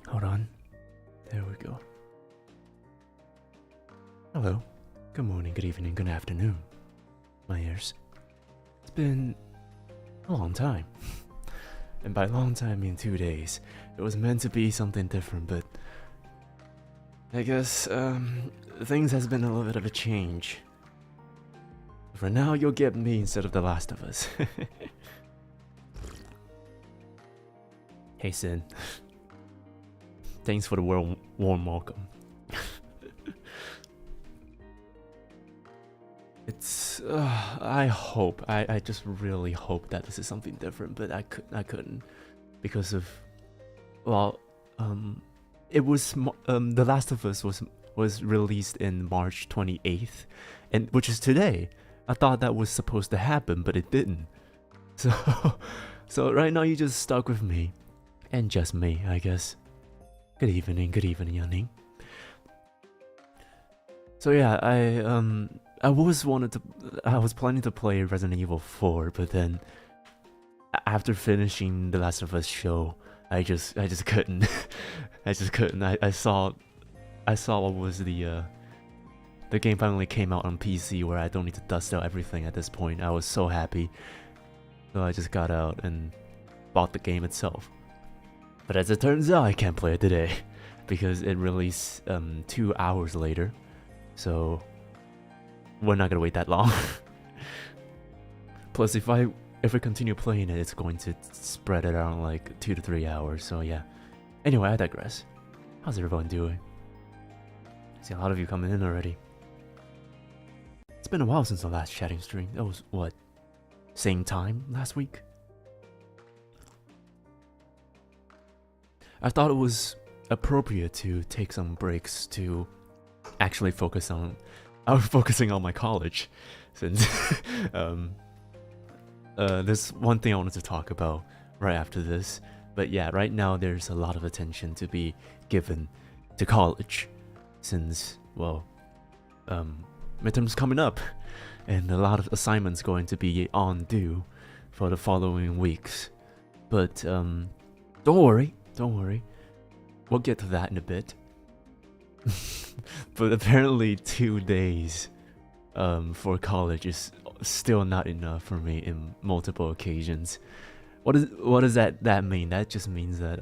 Hold on. There we go. Hello. Good morning, good evening, good afternoon, my ears. It's been a long time. And by long time, I mean 2 days. It was meant to be something different, but I guess, things has been a little bit of a change. For now, you'll get me instead of The Last of Us. Hey, Sin. Thanks for the warm welcome. It's, I hope, I just really hope that this is something different, but I couldn't, because of, well, it was, The Last of Us was released in March 28th, and which is today. I thought that was supposed to happen, but it didn't. So right now you just stuck with me, and just me, I guess. Good evening, Yanning. So yeah, I was planning to play Resident Evil 4, but then after finishing The Last of Us show, I just couldn't. I just couldn't. I saw what was the game finally came out on PC where I don't need to dust out everything at this point. I was so happy. So I just got out and bought the game itself. But as it turns out, I can't play it today because it released 2 hours later. So we're not gonna wait that long. Plus, if I continue playing it, it's going to spread it out like 2 to 3 hours. So yeah. Anyway, I digress. How's everyone doing? I see a lot of you coming in already. It's been a while since the last chatting stream. That was what? Same time last week? I thought it was appropriate to take some breaks to actually focus on focusing on my college, since there's one thing I wanted to talk about right after this. But yeah, right now there's a lot of attention to be given to college, since, well, midterms coming up, and a lot of assignments going to be on due for the following weeks. But don't worry, we'll get to that in a bit. But apparently 2 days for college is still not enough for me in multiple occasions. What does that mean? That just means that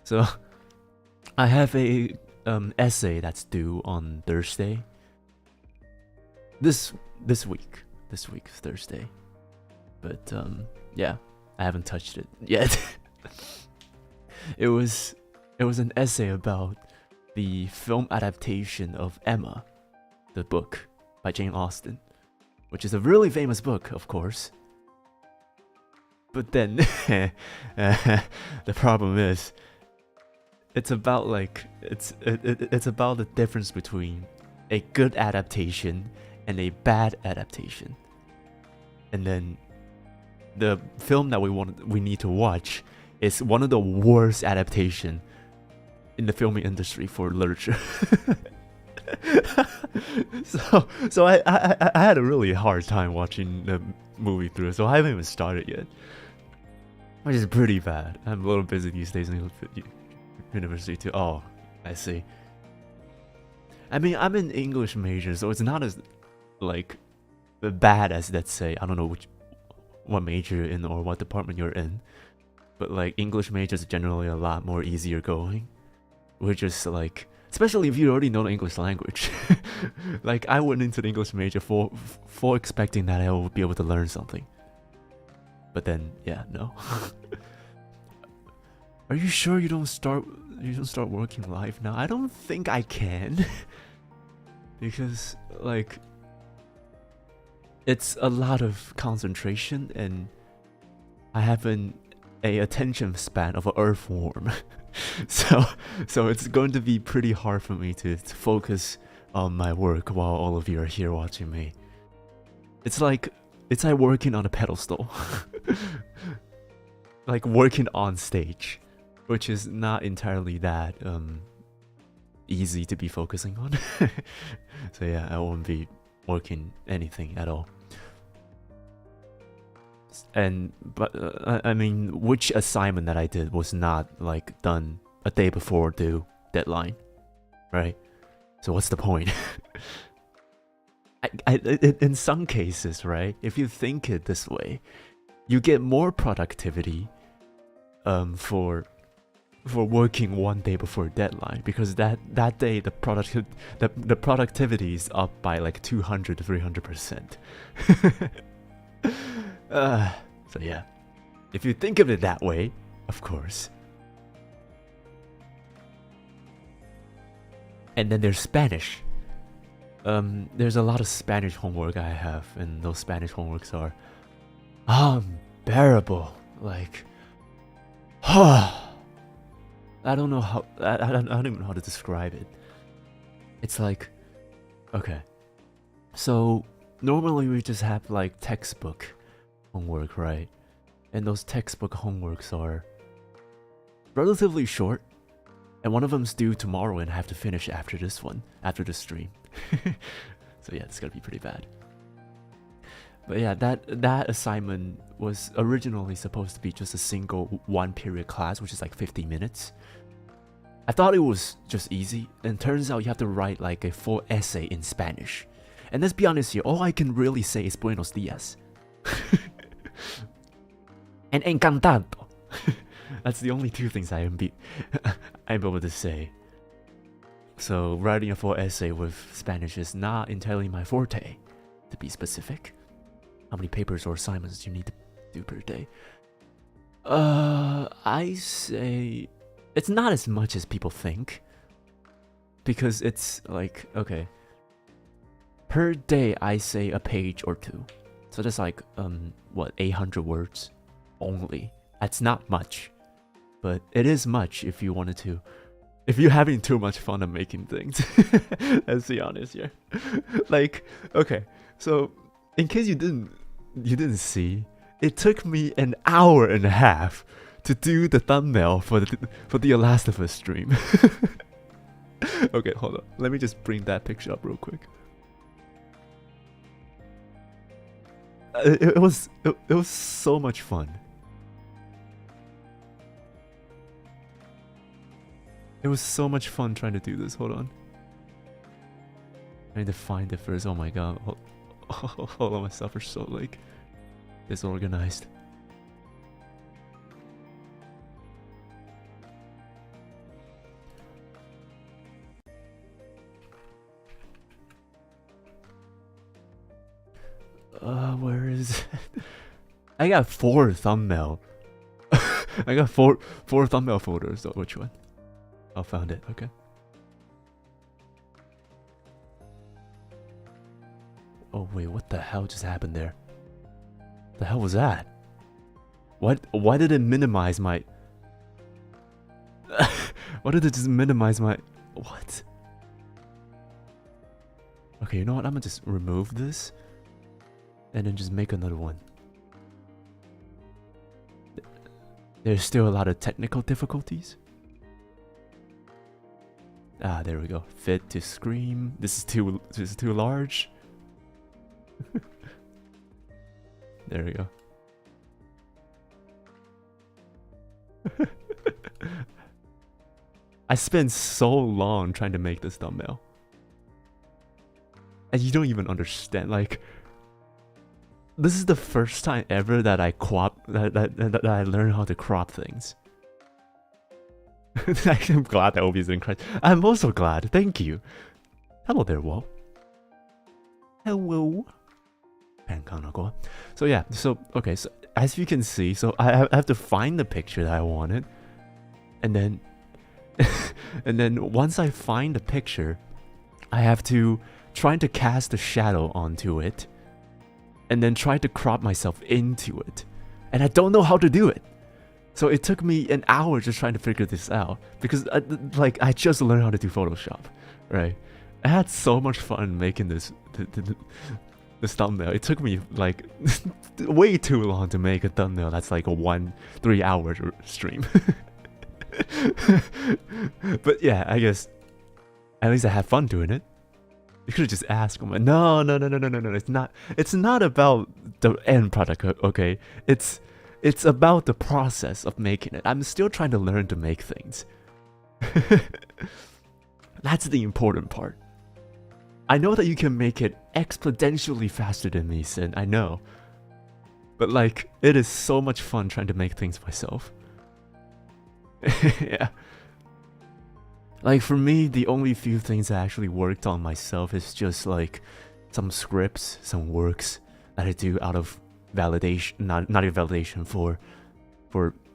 so I have a essay that's due on Thursday. This week Thursday. But yeah, I haven't touched it yet. It was It was an essay about the film adaptation of Emma, the book by Jane Austen, which is a really famous book, of course. But then, the problem is, it's about like it's about the difference between a good adaptation and a bad adaptation. And then the film that we need to watch is one of the worst adaptation in the filming industry for literature. so I had a really hard time watching the movie through, so I haven't even started yet, which is pretty bad. I'm a little busy these days in university too. Oh, I see. I mean, I'm an English major, so it's not as like bad as, let's say, I don't know what major you're in or what department you're in, but like English majors are generally a lot more easier going. We're just like, especially if you already know the English language. Like, I went into the English major for expecting that I would be able to learn something, but then yeah, no. Are you sure you don't start working live now? I don't think I can. Because like it's a lot of concentration and I have a attention span of an earthworm. so it's going to be pretty hard for me to focus on my work while all of you are here watching me. It's like working on a pedestal. Like working on stage, which is not entirely that easy to be focusing on. So yeah, I won't be working anything at all. But I mean, which assignment that I did was not like done a day before due deadline, right? So what's the point? In some cases, right, if you think it this way, you get more productivity for working one day before deadline, because that day the productivity is up by like 200 to 300%. So yeah, if you think of it that way, of course. And then there's Spanish. There's a lot of Spanish homework I have, and those Spanish homeworks are unbearable. Like, I don't know how. I don't even know how to describe it. It's like, okay, so normally we just have like textbook homework, right? And those textbook homeworks are relatively short, and one of them's due tomorrow, and I have to finish after this stream. So yeah, it's gonna be pretty bad. But yeah, that assignment was originally supposed to be just a single one-period class, which is like 50 minutes. I thought it was just easy, and turns out you have to write like a full essay in Spanish. And let's be honest here, all I can really say is Buenos Dias. And encantado. That's the only two things I'm able to say. So writing a full essay with Spanish is not entirely my forte, to be specific. How many papers or assignments do you need to do per day? I say it's not as much as people think, because it's like, okay, per day I say a page or two, so that's like 800 words only. That's not much, but it is much if you wanted to. If you're having too much fun of making things. Let's be honest here. Like, okay, so in case you didn't see, it took me an hour and a half to do the thumbnail for the Last of Us stream. Okay, hold on. Let me just bring that picture up real quick. It was so much fun. It was so much fun trying to do this. Hold on. I need to find it first. Oh my god. Hold on, myself are so like disorganized. Where is it? I got 4 thumbnail. I got four thumbnail folders. So which one? I found it. Okay. Oh wait, what the hell just happened there? The hell was that? What? Why did it minimize my? Why did it just minimize my? What? Okay, you know what? I'm gonna just remove this, and then just make another one. There's still a lot of technical difficulties. Ah, there we go. Fit to screen. This is too large. There we go. I spent so long trying to make this thumbnail. And you don't even understand, like, this is the first time ever that I that I learned how to crop things. I'm glad that Obi's in Christ. I'm also glad. Thank you. Hello there, Wo. Hello. So yeah, so okay, so as you can see, so I have to find the picture that I wanted, and then and then once I find the picture, I have to try to cast a shadow onto it, and then try to crop myself into it, and I don't know how to do it. So it took me an hour just trying to figure this out, because I just learned how to do Photoshop, right? I had so much fun making this thumbnail. It took me like way too long to make a thumbnail that's like a 3-hour stream. But yeah, I guess at least I had fun doing it. You could have just asked him. No. It's not about the end product, okay? It's about the process of making it. I'm still trying to learn to make things. That's the important part. I know that you can make it exponentially faster than me, Sin. I know. But like, it is so much fun trying to make things myself. Yeah. Like for me, the only few things I actually worked on myself is just like some scripts, some works that I do out of validation, not even validation, for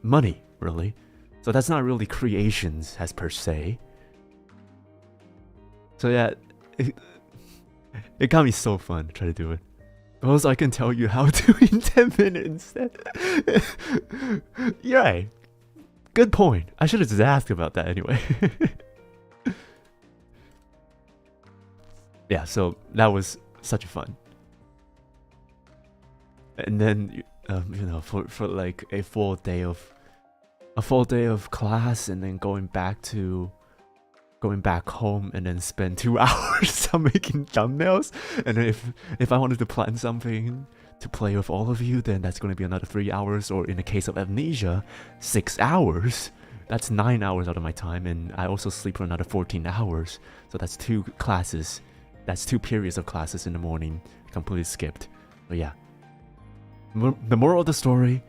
money, really. So that's not really creations as per se. So yeah, it got me so fun to try to do it. But also I can tell you how to in 10 minutes. You're right. Good point. I should have just asked about that anyway. Yeah, so that was such fun. And then you know, for like a full day of class, and then going back home, and then spend 2 hours on making thumbnails. And then if I wanted to plan something to play with all of you, then that's going to be another 3 hours, or in the case of Amnesia, 6 hours. That's 9 hours out of my time, and I also sleep for another 14 hours. So that's 2 classes. That's 2 periods of classes in the morning, completely skipped. But yeah. The moral of the story,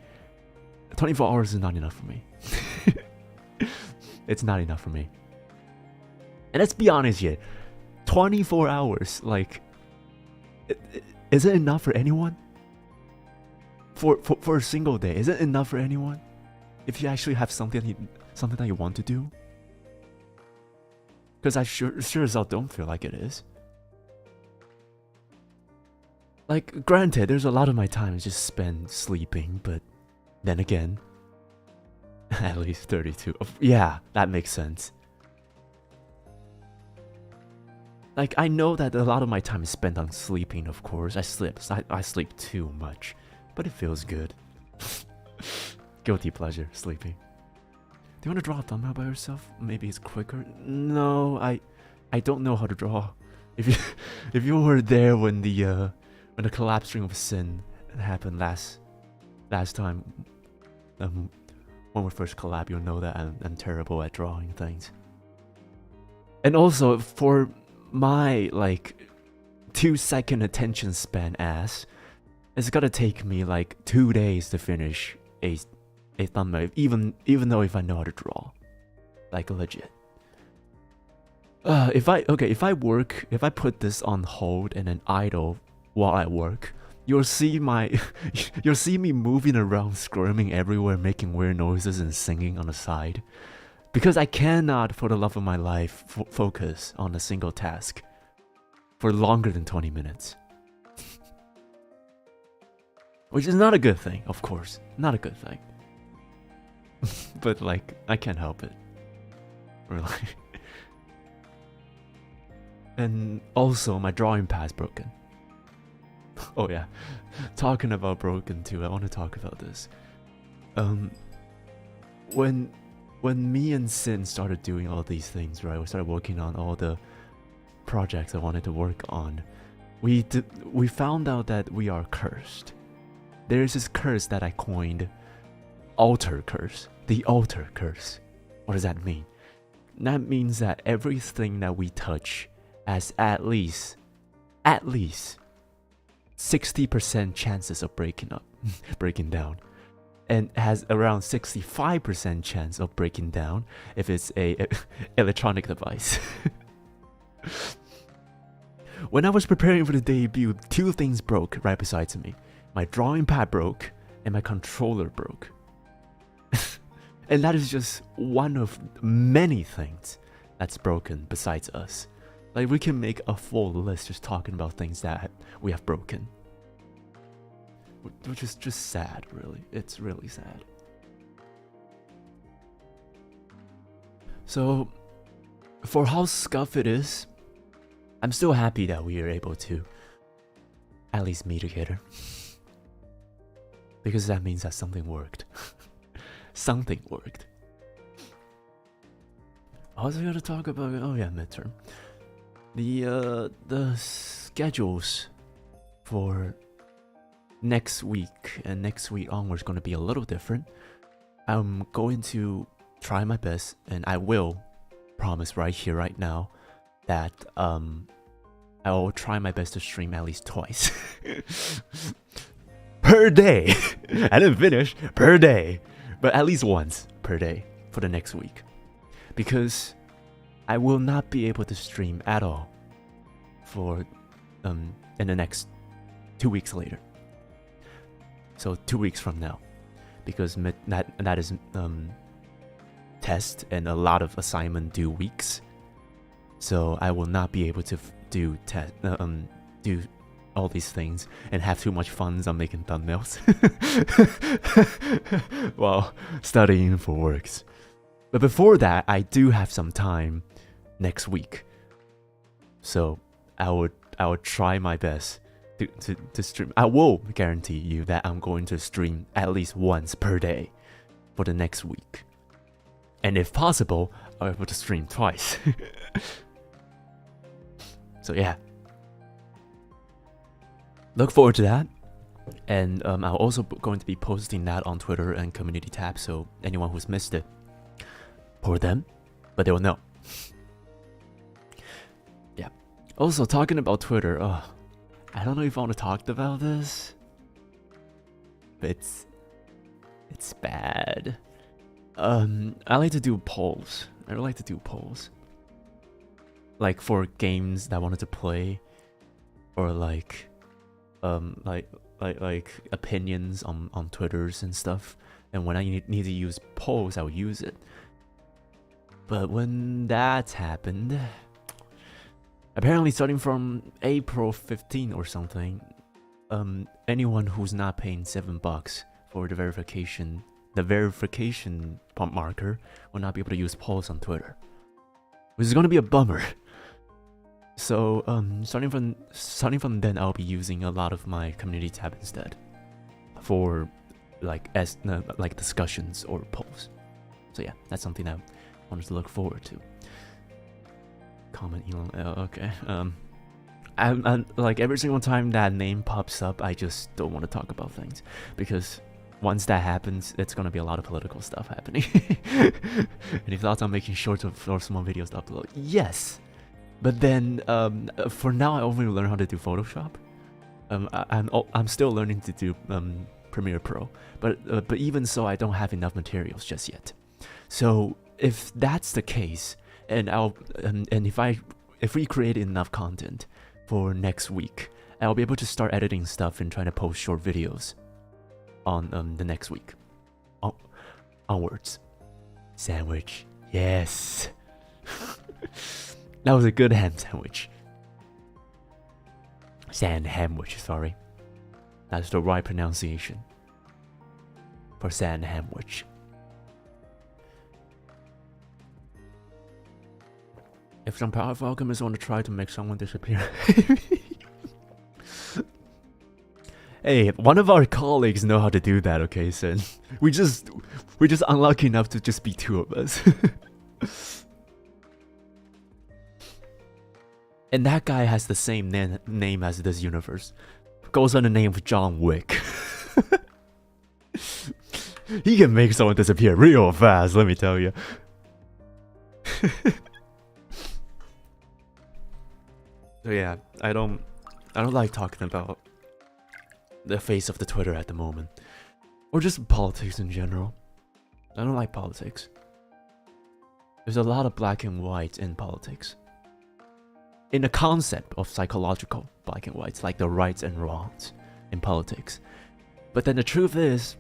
24 hours is not enough for me. It's not enough for me. And let's be honest here, 24 hours, like, is it enough for anyone? For a single day, is it enough for anyone? If you actually have something that you want to do? Because I sure as hell don't feel like it is. Like, granted, there's a lot of my time is just spent sleeping, but then again, at least 32. Yeah, that makes sense. Like, I know that a lot of my time is spent on sleeping, of course. I sleep too much, but it feels good. Guilty pleasure, sleeping. Do you want to draw a thumbnail by yourself? Maybe it's quicker. No, I don't know how to draw. If you were there when the collapse string of sin happened last time, when we first collab, you'll know that I'm terrible at drawing things. And also, for my like 2-second attention span ass, it's gonna take me like 2 days to finish a thumbnail, even though if I know how to draw, like legit. If I put this on hold and then idle while I work, you'll see me moving around, squirming everywhere, making weird noises and singing on the side. Because I cannot, for the love of my life, focus on a single task for longer than 20 minutes. Which is not a good thing, of course. Not a good thing. But like, I can't help it. Really. And also, my drawing pad's broken. Oh yeah. Talking about broken too, I want to talk about this. When me and Sin started doing all these things, right? We started working on all the projects I wanted to work on. We found out that we are cursed. There's this curse that I coined, ALTYR curse. The ALTYR curse. What does that mean? That means that everything that we touch has at least 60% chances of breaking down. And has around 65% chance of breaking down if it's a electronic device. When I was preparing for the debut, 2 things broke right beside me. My drawing pad broke and my controller broke. And that is just one of many things that's broken besides us. Like, we can make a full list just talking about things that we have broken. Which is just sad, really. It's really sad. So, for how scuffed it is, I'm still happy that we are able to at least meet together. Because that means that something worked. Something worked. What was I gonna talk about? Oh yeah, midterm. The schedules for next week and next week onwards going to be a little different. I'm going to try my best, and I will promise right here, right now, that I will try my best to stream at least twice per day. I didn't finish per day, but at least once per day for the next week, because I will not be able to stream at all for in the next 2 weeks later. So 2 weeks from now, because that is test and a lot of assignment due weeks. So I will not be able to do all these things and have too much fun on making thumbnails while studying for works. But before that, I do have some time next week, so I would try my best to stream. I will guarantee you that I'm going to stream at least once per day for the next week, and if possible, I'll be able to stream twice. So yeah, look forward to that. And I'm also going to be posting that on Twitter and community tab, so anyone who's missed it, for them, but they will know. Yeah. Also, talking about Twitter, I don't know if I want to talk about this, but it's bad. I like to do polls. I really like to do polls, like for games that I wanted to play, or like opinions on Twitters and stuff. And when I need to use polls, I'll use it. But when that happened, apparently starting from April 15 or something, anyone who's not paying $7 for the verification marker will not be able to use polls on Twitter, which is gonna be a bummer. So starting from then, I'll be using a lot of my community tab instead for like discussions or polls. So yeah, that's something I wanted to look forward to. Comment Elon. Okay. I'm like, every single time that name pops up, I just don't want to talk about things, because once that happens, it's gonna be a lot of political stuff happening. And if thoughts on making short or small videos to upload, yes. But then for now, I only learn how to do Photoshop. I'm still learning to do Premiere Pro, but even so, I don't have enough materials just yet. So if that's the case, and if we create enough content for next week, I'll be able to start editing stuff and trying to post short videos on the next week onwards. Sandwich, Yes. That was a good ham sandwich. Sand hamwich, sorry. That's the right pronunciation for sand hamwich. If some powerful alchemists want to try to make someone disappear. Hey, one of our colleagues know how to do that, okay, Sin? We're just unlucky enough to just be two of us. And that guy has the same name as this universe. Goes on the name of John Wick. He can make someone disappear real fast, let me tell you. So yeah, I don't like talking about the face of the Twitter at the moment, or just politics in general. I don't like politics. There's a lot of black and white in politics. In the concept of psychological black and whites, like the rights and wrongs in politics. But then the truth is,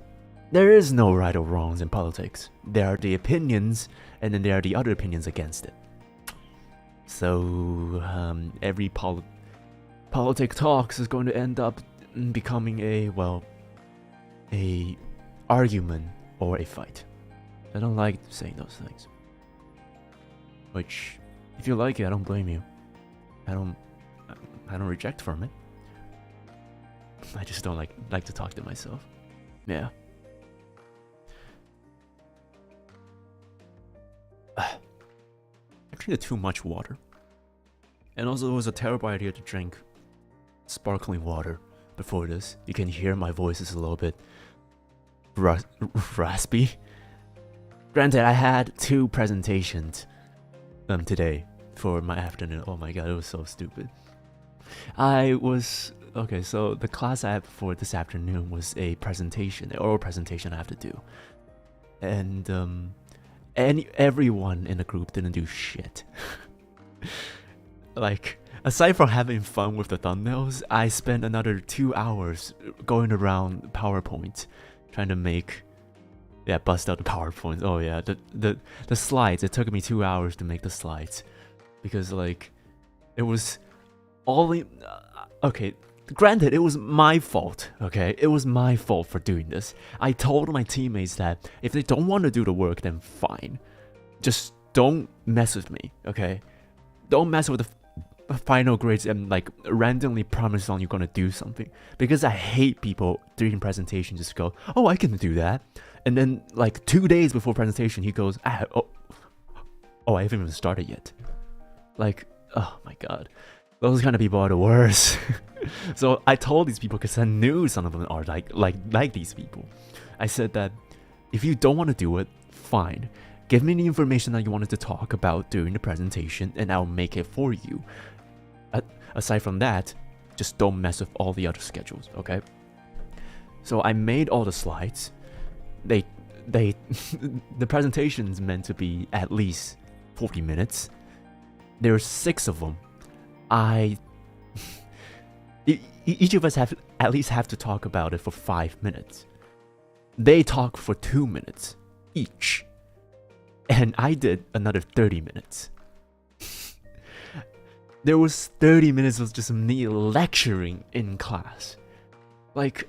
there is no right or wrongs in politics. There are the opinions, and then there are the other opinions against it. So every politic talks is going to end up becoming a argument or a fight. I don't like saying those things. Which, if you like it, I don't blame you. I don't reject from it. I just don't like to talk to myself. Yeah. I drank too much water. And also, it was a terrible idea to drink sparkling water before this. You can hear my voice is a little bit raspy. Granted, I had 2 presentations today for my afternoon. Oh my god, it was so stupid. Okay, so the class I had for this afternoon was a presentation, an oral presentation I have to do. And everyone in the group didn't do shit. Like, aside from having fun with the thumbnails, I spent another 2 hours going around PowerPoint, trying to bust out the PowerPoint. Oh yeah, the slides. It took me 2 hours to make the slides, because like, it was all okay. Granted, it was my fault. Okay, it was my fault for doing this. I told my teammates that if they don't want to do the work, then fine. Just don't mess with me. Okay, don't mess with the final grades and like randomly promise on you're gonna do something, because I hate people during presentation just go, oh, I can do that, and then like 2 days before presentation he goes, I haven't even started yet. Like, oh my god, those kind of people are the worst. So I told these people, because I knew some of them are like these people. I said that if you don't want to do it, fine. Give me the information that you wanted to talk about during the presentation, and I'll make it for you. Aside from that, just don't mess with all the other schedules, okay? So I made all the slides. The presentation's meant to be at least 40 minutes. There's 6 of them. Each of us at least have to talk about it for 5 minutes. They talk for 2 minutes each. And I did another 30 minutes. There was 30 minutes of just me lecturing in class. Like,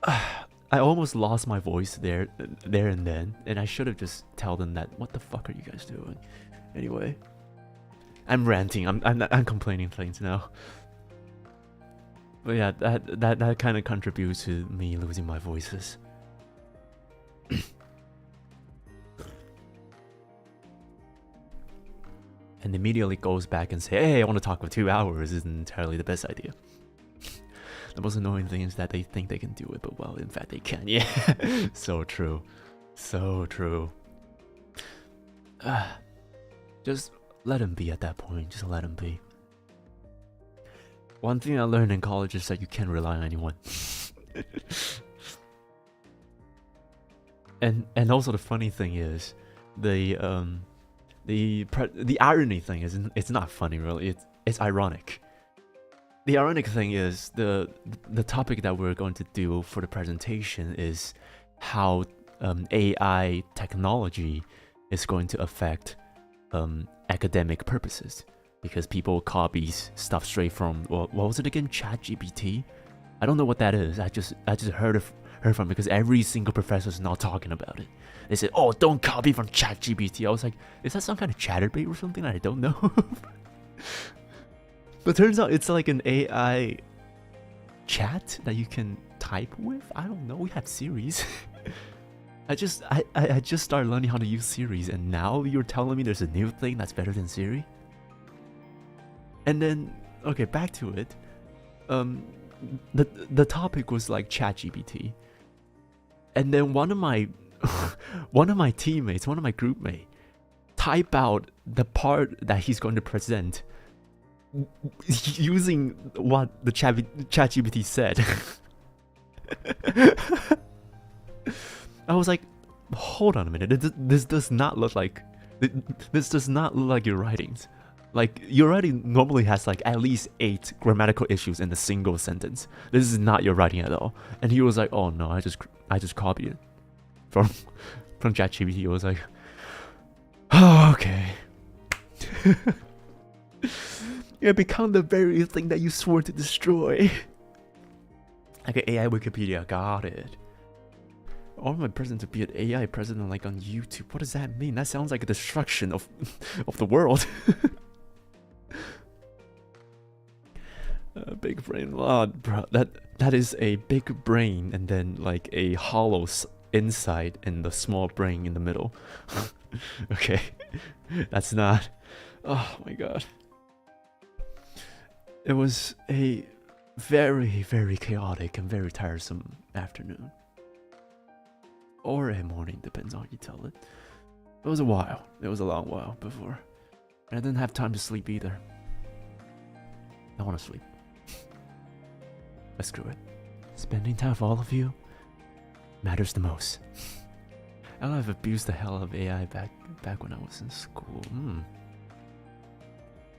I almost lost my voice there and then, and I should have just told them that, what the fuck are you guys doing? Anyway, I'm ranting. I'm complaining things now. But yeah, that kind of contributes to me losing my voices. And immediately goes back and say, hey, I want to talk for 2 hours, isn't entirely the best idea. The most annoying thing is that they think they can do it, but well, in fact they can. Yeah. So true. So true. Just let him be at that point. Just let him be. One thing I learned in college is that you can't rely on anyone. And also the funny thing is, the irony thing is, it's not funny really, it's ironic. The ironic thing is, the topic that we're going to do for the presentation is how AI technology is going to affect academic purposes, because people copy stuff straight from what was it again? ChatGPT. I don't know what that is. I just heard from because every single professor is now talking about it. They said, "Oh, don't copy from ChatGPT." I was like, "Is that some kind of chatterbait or something I don't know?" But turns out it's like an AI chat that you can type with. I don't know. We have Siris. I just started learning how to use Siris, and now you're telling me there's a new thing that's better than Siri? And then, okay, back to it. The topic was like ChatGPT, and then one of my teammates, one of my group mates, type out the part that he's going to present using what the ChatGPT said. I was like, hold on a minute. This does not look like your writings. Like, your writing normally has like at least 8 grammatical issues in a single sentence. This is not your writing at all. And he was like, oh no, I just copied it from ChatGPT. I was like, oh, okay. You become the very thing that you swore to destroy. Like an AI Wikipedia, got it. I want my president to be an AI president like on YouTube. What does that mean? That sounds like a destruction of the world. Big brain, bro. That is a big brain and then like a hollow inside and the small brain in the middle. Okay, that's not. Oh my god. It was a very, very chaotic and very tiresome afternoon. Or a morning, depends on how you tell it. It was a while. It was a long while before. And I didn't have time to sleep either. I want to sleep. But screw it. Spending time with all of you matters the most. I know I've abused the hell out of AI back when I was in school.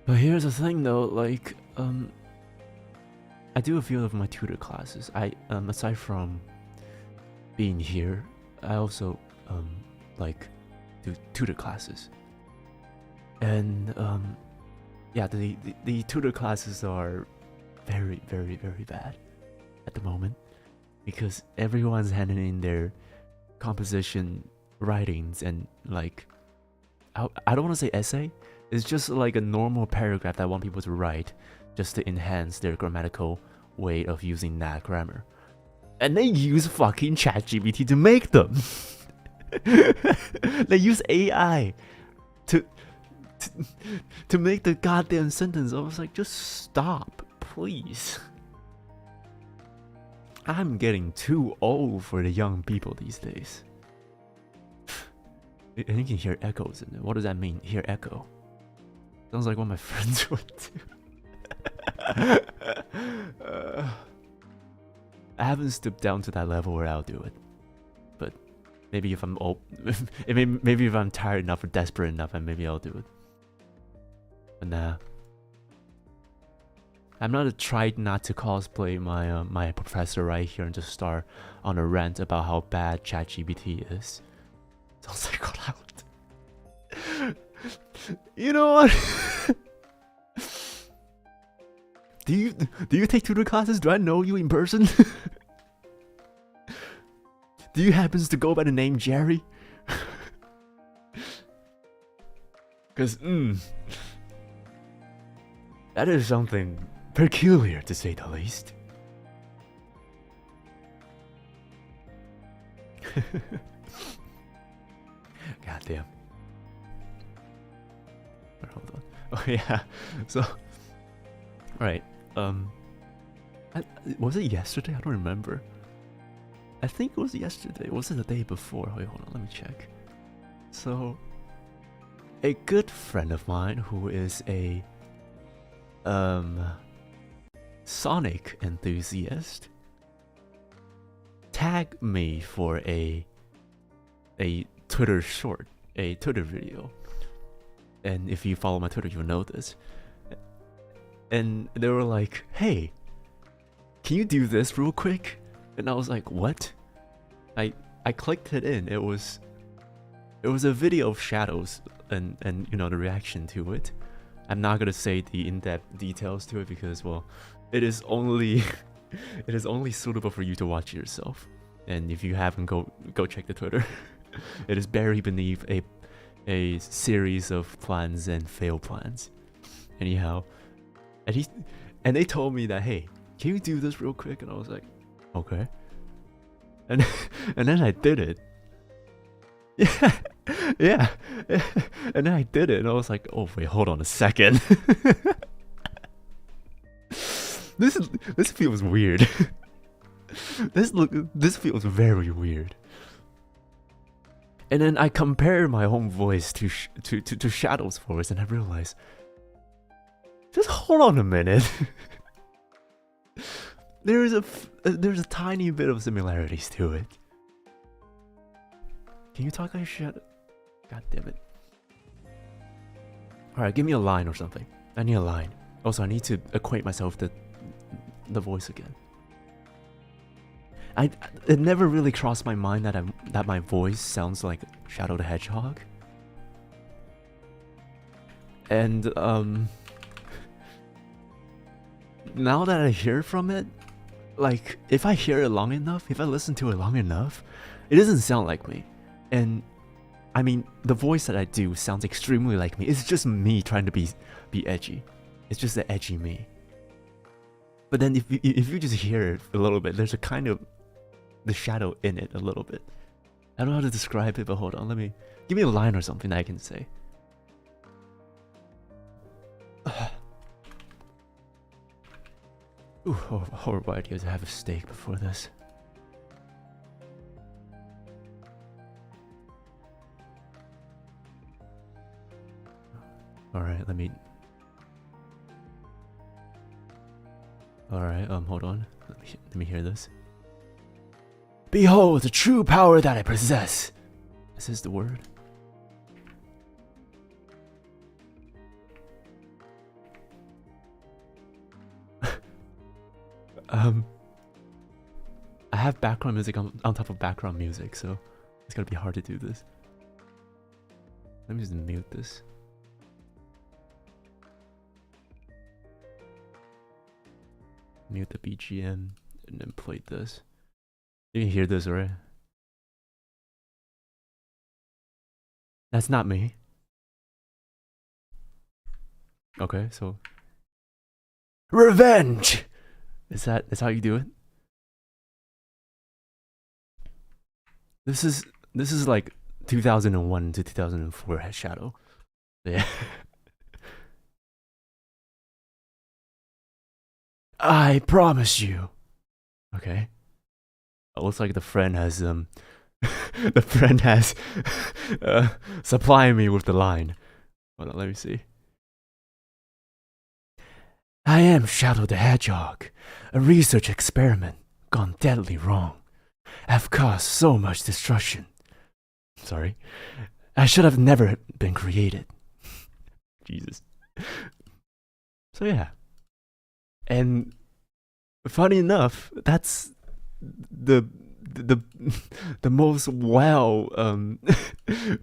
But here's the thing though, like, I do a few of my tutor classes. Aside from being here, I also, like, do tutor classes. And, yeah, the tutor classes are very, very, very bad at the moment. Because everyone's handing in their composition writings and, like, I don't want to say essay. It's just like a normal paragraph that I want people to write just to enhance their grammatical way of using that grammar. And they use fucking ChatGPT to make them. They use AI to make the goddamn sentence. I was like, just stop, please. I'm getting too old for the young people these days. And you can hear echoes in it. What does that mean? Hear echo? Sounds like what my friends would do. I haven't stooped down to that level where I'll do it. But maybe if I'm old, maybe if I'm tired enough or desperate enough, and maybe I'll do it. But nah. I'm not trying not to cosplay my my professor right here and just start on a rant about how bad ChatGPT is. Sounds like got out. You know what? Do you take tutor classes? Do I know you in person? Do you happen to go by the name Jerry? Cause that is something peculiar to say the least. God damn. Hold on. Oh yeah. So, right. Was it yesterday? I don't remember. I think it was yesterday. Was it the day before? Wait, hold on. Let me check. So, a good friend of mine who is a Sonic enthusiast tagged me for a Twitter short, a Twitter video. And if you follow my Twitter, you'll know this. And they were like, hey, can you do this real quick? And I was like, what? I clicked it in. It was It was a video of shadows and you know the reaction to it. I'm not gonna say the in-depth details to it because, well, it is only it is only suitable for you to watch yourself. And if you haven't, go check the Twitter. It is buried beneath a series of plans and failed plans. Anyhow, and they told me that, hey, can you do this real quick? And I was like, okay. And then I did it. Yeah. And then I did it, and I was like, oh wait, hold on a second. This feels weird. This feels very weird. And then I compare my own voice to Shadow's voice, and I realize, just hold on a minute. There's a tiny bit of similarities to it. Can you talk like Shadow? God damn it. Alright, give me a line or something. I need a line. Also, I need to acquaint myself with the voice again. It never really crossed my mind that my voice sounds like Shadow the Hedgehog. And now that I hear from it, like if I hear it long enough, if I listen to it long enough, it doesn't sound like me. And I mean, the voice that I do sounds extremely like me. It's just me trying to be edgy. It's just the edgy me. But then if you just hear it a little bit, there's a kind of the shadow in it a little bit. I don't know how to describe it, but hold on, give me a line or something that I can say. Ooh, horrible idea to have a steak before this. Alright, Alright, hold on. Let me hear this. Behold the true power that I possess. Is this the word? I have background music on top of background music, so it's gonna be hard to do this. Let me just mute this. Mute the BGM and then play this. You can hear this, right? That's not me. Okay, so revenge. Is that how you do it? This is like 2001 to 2004 Shadow. Yeah. I promise you. Okay. It looks like the friend has supplying me with the line. Hold on, let me see. I am Shadow the Hedgehog, a research experiment gone deadly wrong. I've caused so much destruction. Sorry. I should have never been created. Jesus. So yeah. And funny enough, that's the most well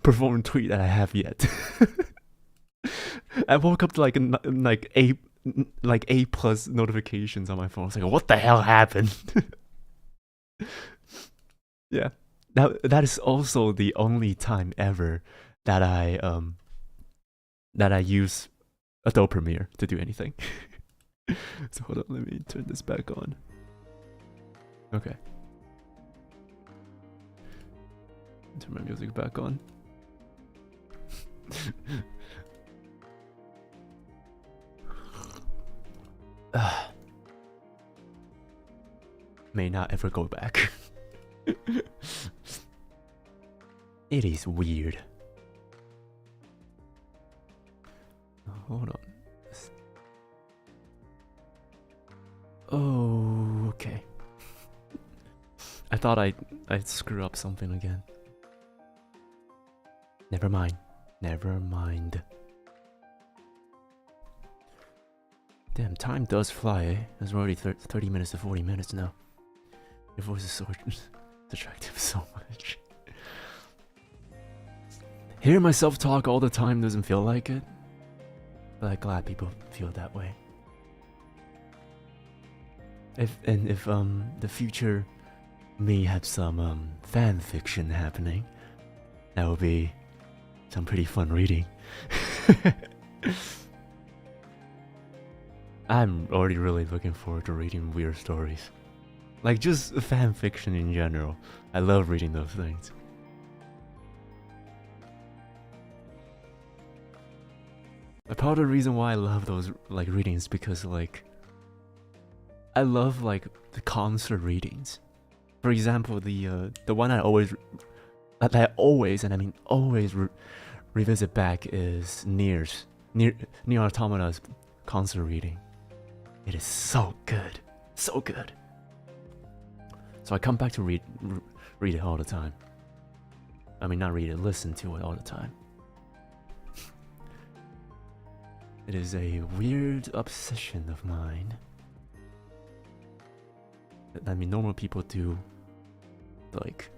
performed tweet that I have yet. I woke up to like A plus notifications on my phone. I was like, what the hell happened? Yeah, that is also the only time ever that I use Adobe Premiere to do anything. So hold on, let me turn this back on. Okay. Turn my music back on. May not ever go back. It is weird. Hold on. Oh, okay. I thought I'd screw up something again. Never mind. Never mind. Damn, time does fly, eh? It's already 30 minutes to 40 minutes now. Your voice is so attractive so much. Hearing myself talk all the time doesn't feel like it, but I'm glad people feel that way. If the future me had some fan fiction happening, that would be some pretty fun reading. I'm already really looking forward to reading weird stories. Like just fan fiction in general. I love reading those things. A part of the reason why I love those like readings because like I love like the concert readings. For example, the one I always and I mean always revisit back is Nier Automata's concert reading. It is so good, so good. So I come back to read it all the time. I mean, not read it, listen to it all the time. It is a weird obsession of mine. I mean, normal people do, like,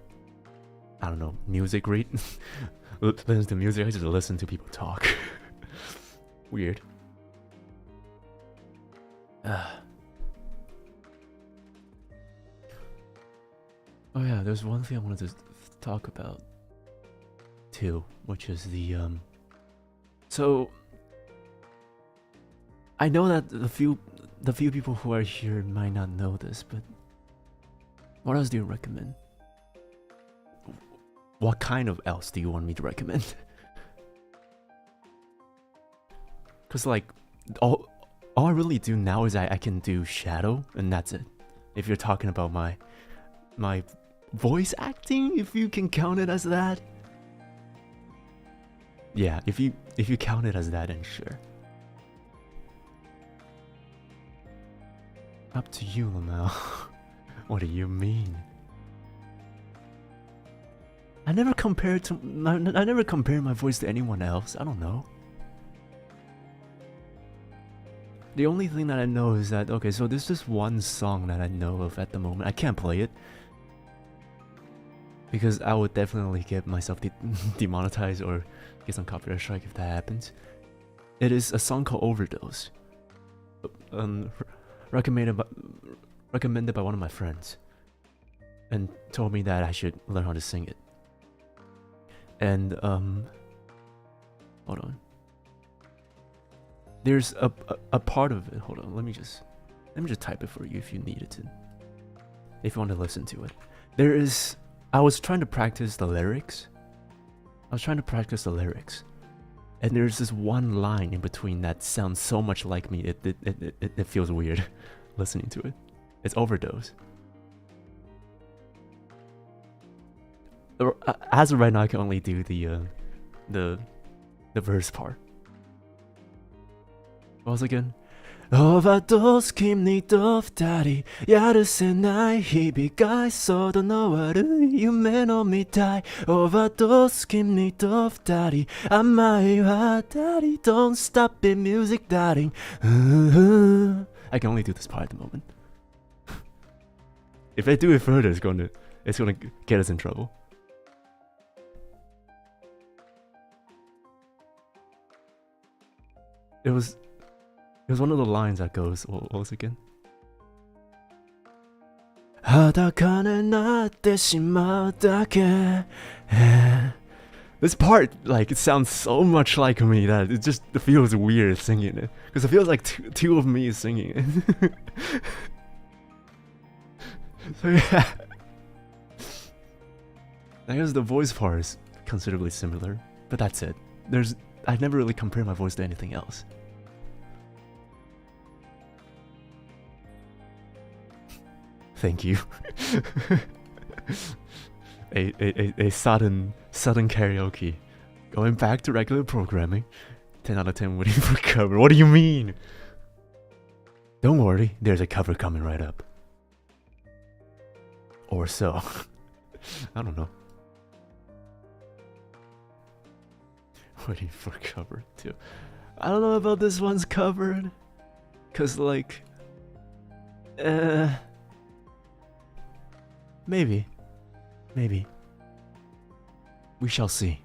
I don't know, music read. Listen to music, I just listen to people talk. Weird. Oh yeah, there's one thing I wanted to talk about too, which is the so I know that the few people who are here might not know this, but what else do you recommend? What kind of else do you want me to recommend? Cause like all I really do now is I can do shadow and that's it. If you're talking about my voice acting, if you can count it as that. Yeah, if you count it as that, then sure. Up to you, Lamau. What do you mean? I never compare my voice to anyone else. I don't know. The only thing that I know is that, okay, so there's this one song that I know of at the moment. I can't play it because I would definitely get myself demonetized or get some copyright strike if that happens. It is a song called Overdose. Recommended by one of my friends, and told me that I should learn how to sing it. And hold on. There's a part of it. Hold on. Let me just type it for you if you needed to. If you want to listen to it, there is. I was trying to practice the lyrics. And there's this one line in between that sounds so much like me. It feels weird listening to it. It's Overdose. As of right now, I can only do the verse part. What was it again? Overdose 君と二人やるせない日々がそうの悪い夢のみたい Overdose 君と二人甘い渡り Don't stop it music darling I can only do this part at the moment. If I do it further, it's gonna get us in trouble. It was one of the lines that goes, what was it again? 裸になってしまうだけ This part, like, it sounds so much like me that it just feels weird singing it. Because it feels like two of me singing it. So yeah. I guess the voice part is considerably similar, but that's it. I never really compare my voice to anything else. Thank you. a sudden karaoke. Going back to regular programming. 10 out of 10 waiting for cover. What do you mean? Don't worry, there's a cover coming right up. Or so. I don't know. Waiting for cover too. I don't know about this one's covered. Cause like maybe. We shall see.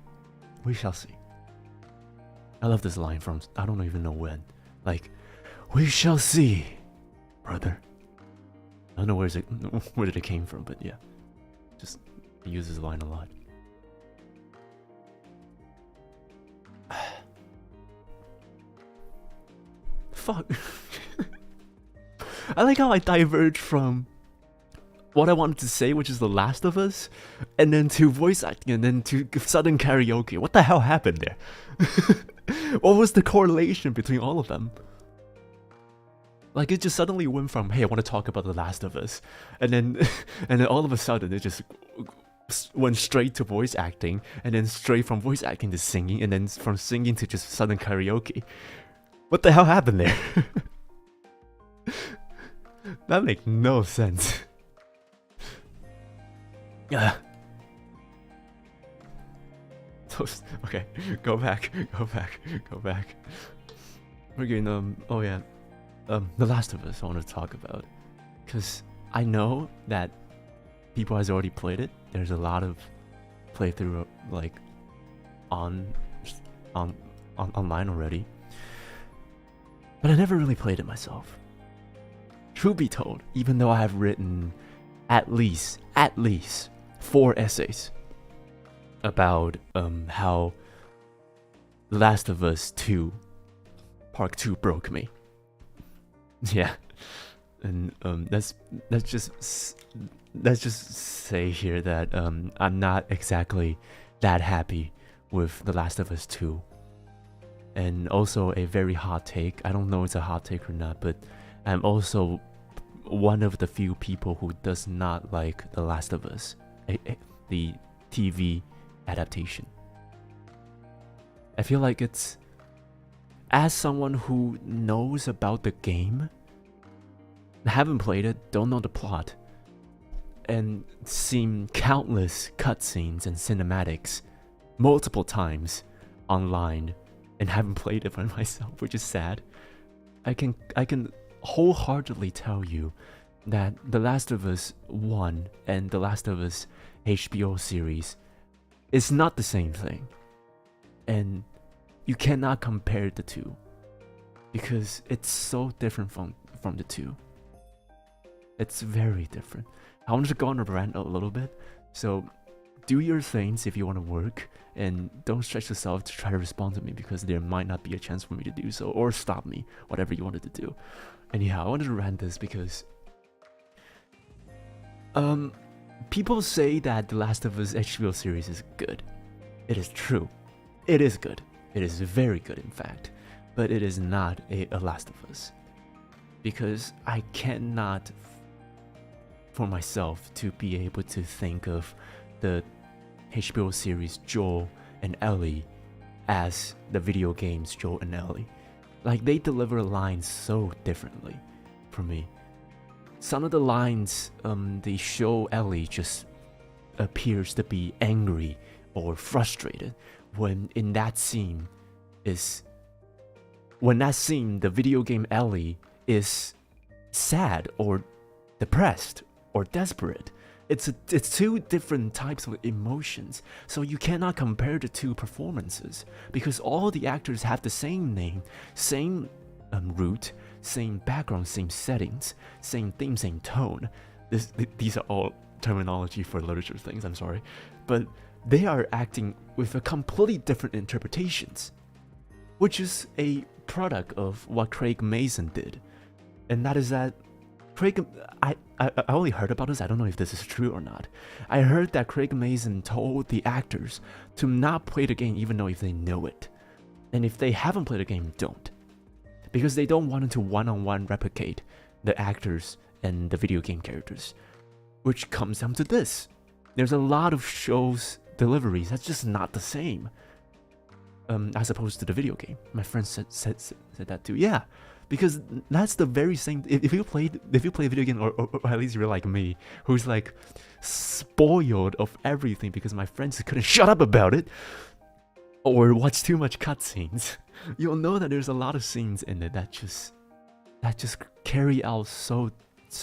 We shall see. I love this line from I don't even know when. Like, we shall see, brother. I don't know where it came from, but yeah. Just use this line a lot. Fuck. I like how I diverged from what I wanted to say, which is The Last of Us, and then to voice acting, and then to sudden karaoke. What the hell happened there? What was the correlation between all of them? Like, it just suddenly went from, hey, I want to talk about The Last of Us, and then all of a sudden it just went straight to voice acting, and then straight from voice acting to singing, and then from singing to just sudden karaoke. What the hell happened there? That makes no sense. Yeah. Okay, go back. Again, oh yeah. The Last of Us I want to talk about, because I know that people has already played it. There's a lot of playthrough like online already, but I never really played it myself. Truth be told, even though I have written at least 4 essays about how The Last of Us 2 Part 2 broke me. Yeah, and let's just say here that I'm not exactly that happy with The Last of Us 2, and also a very hot take. I don't know if it's a hot take or not, but I'm also one of the few people who does not like The Last of Us, the TV adaptation. I feel like it's, as someone who knows about the game, haven't played it, don't know the plot, and seen countless cutscenes and cinematics multiple times online, and haven't played it by myself, which is sad. I can wholeheartedly tell you that The Last of Us 1 and The Last of Us HBO series is not the same thing, and you cannot compare the two because it's so different from the two. It's very different. I wanted to go on a rant a little bit, so do your things if you want to work, and don't stretch yourself to try to respond to me because there might not be a chance for me to do so, or stop me, whatever you wanted to do. Anyhow, I wanted to rant this because people say that The Last of Us HBO series is good. It is true. It is good. It is very good, in fact. But it is not a Last of Us. Because I cannot, for myself, to be able to think of the HBO series Joel and Ellie as the video games Joel and Ellie. Like, they deliver lines so differently for me. Some of the lines, they show Ellie just appears to be angry or frustrated, when in that scene the video game Ellie is sad or depressed or desperate. It's two different types of emotions, so you cannot compare the two performances because all the actors have the same name, same root, same background, same settings, same theme, same tone. These are all terminology for literature things, I'm sorry, but they are acting with a completely different interpretations, which is a product of what Craig Mazin did. And that is that Craig, I only heard about this, I don't know if this is true or not. I heard that Craig Mazin told the actors to not play the game even though if they know it. And if they haven't played the game, don't. Because they don't want to one-on-one replicate the actors and the video game characters. Which comes down to this. There's a lot of shows deliveries that's just not the same. As opposed to the video game. My friend said that too. Yeah. Because that's the very same. If you play video game, or at least you're like me, who's like spoiled of everything because my friends couldn't shut up about it, or watch too much cutscenes, you'll know that there's a lot of scenes in it that just carry out so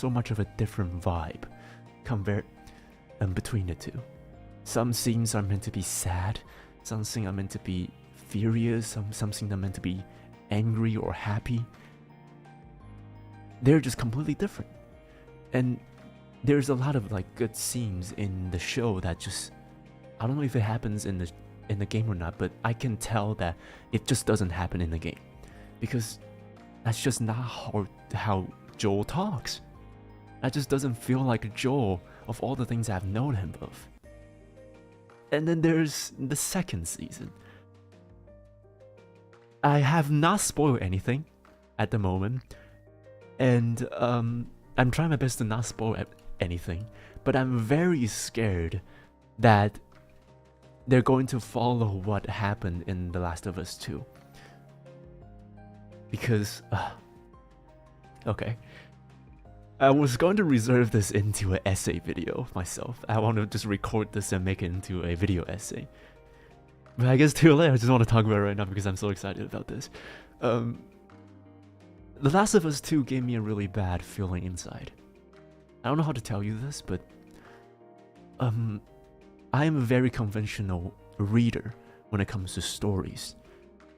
much of a different vibe compared between the two. Some scenes are meant to be sad, something I'm meant to be furious, something I'm meant to be angry or happy. They're just completely different. And there's a lot of like good scenes in the show that just, I don't know if it happens in the game or not, but I can tell that it just doesn't happen in the game, because that's just not how Joel talks. That just doesn't feel like Joel of all the things I've known him of. And then there's the second season. I have not spoiled anything at the moment, and I'm trying my best to not spoil anything, but I'm very scared that they're going to follow what happened in The Last of Us 2. Because, okay. I was going to reserve this into an essay video myself. I want to just record this and make it into a video essay. But I guess too late, I just want to talk about it right now because I'm so excited about this. The Last of Us 2 gave me a really bad feeling inside. I don't know how to tell you this, but I am a very conventional reader when it comes to stories.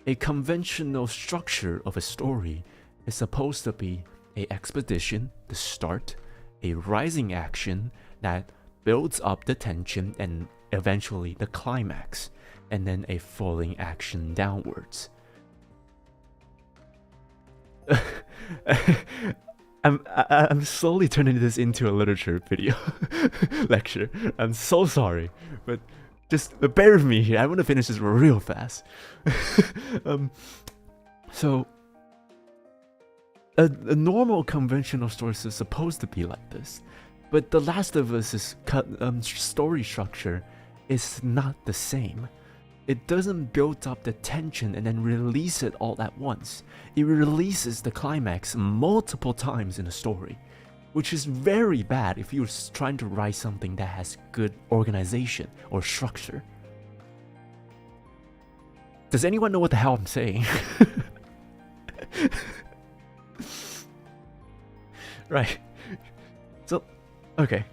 A conventional structure of a story is supposed to be an expedition, the start, a rising action that builds up the tension and eventually the climax, and then a falling action downwards. I'm slowly turning this into a literature video lecture. I'm so sorry, but just bear with me here. I want to finish this real fast. So a normal conventional story is supposed to be like this, but The Last of Us's story structure is not the same. It doesn't build up the tension and then release it all at once. It releases the climax multiple times in a story, which is very bad if you're trying to write something that has good organization or structure. Does anyone know what the hell I'm saying? Right. So, okay.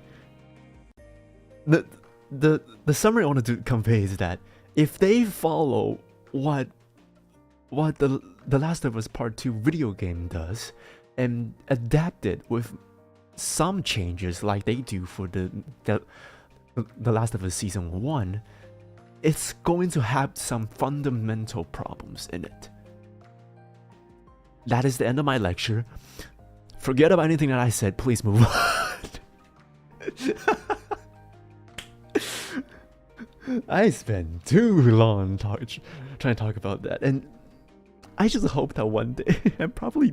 The summary I wanted to convey is that if they follow what the Last of Us Part 2 video game does and adapt it with some changes like they do for the Last of Us Season 1, it's going to have some fundamental problems in it. That is the end of my lecture. Forget about anything that I said, please move on. I spent too long trying to talk about that, and I just hope that one day I'm probably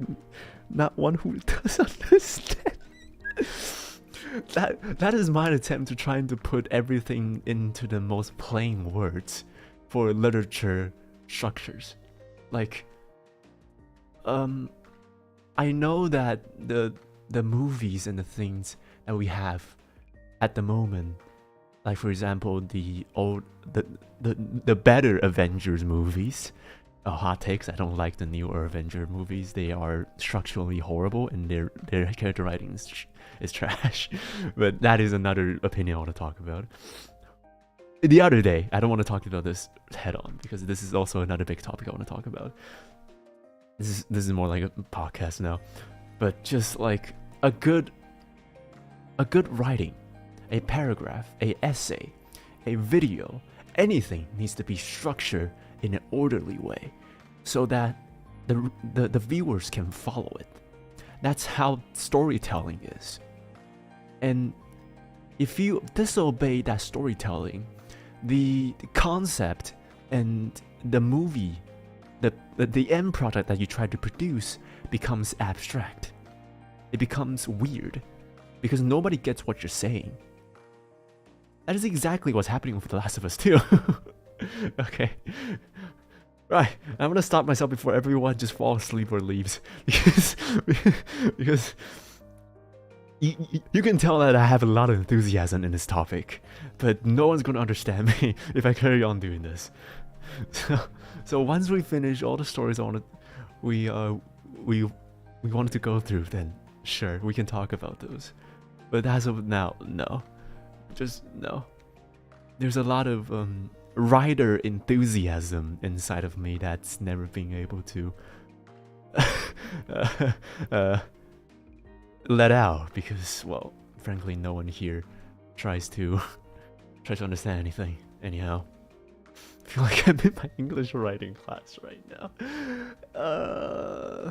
not one who does understand. That is my attempt to trying to put everything into the most plain words for literature structures. Like, I know that the movies and the things that we have at the moment, like for example the better Avengers movies, hot takes, I don't like the newer Avenger movies. They are structurally horrible and their character writing is trash. But that is another opinion I want to talk about. The other day, I don't want to talk about this head on because this is also another big topic I want to talk about. This is more like a podcast now, but just like a good writing, a paragraph, a essay, a video, anything needs to be structured in an orderly way so that the viewers can follow it. That's how storytelling is. And if you disobey that storytelling, the concept and the movie, the end product that you try to produce becomes abstract. It becomes weird because nobody gets what you're saying. That is exactly what's happening with The Last of Us 2. Okay. Right, I'm gonna stop myself before everyone just falls asleep or leaves. Because you can tell that I have a lot of enthusiasm in this topic, but no one's gonna understand me if I carry on doing this. So once we finish all the stories we wanted to go through, then sure, we can talk about those. But as of now, no. Just no. There's a lot of writer enthusiasm inside of me that's never been able to let out because, well, frankly, no one here tries to understand anything. Anyhow, I feel like I'm in my English writing class right now.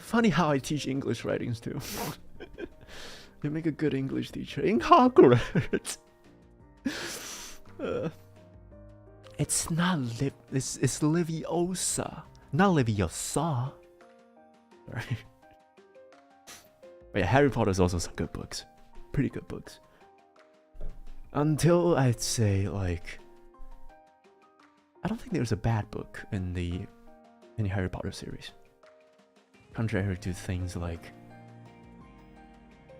Funny how I teach English writings too. You make a good English teacher in Hogwarts. It's not it's Leviosa, not Leviosa. Right. But yeah, Harry Potter's also some good books, pretty good books. Until I'd say like, I don't think there's a bad book in the Harry Potter series. Contrary to things like,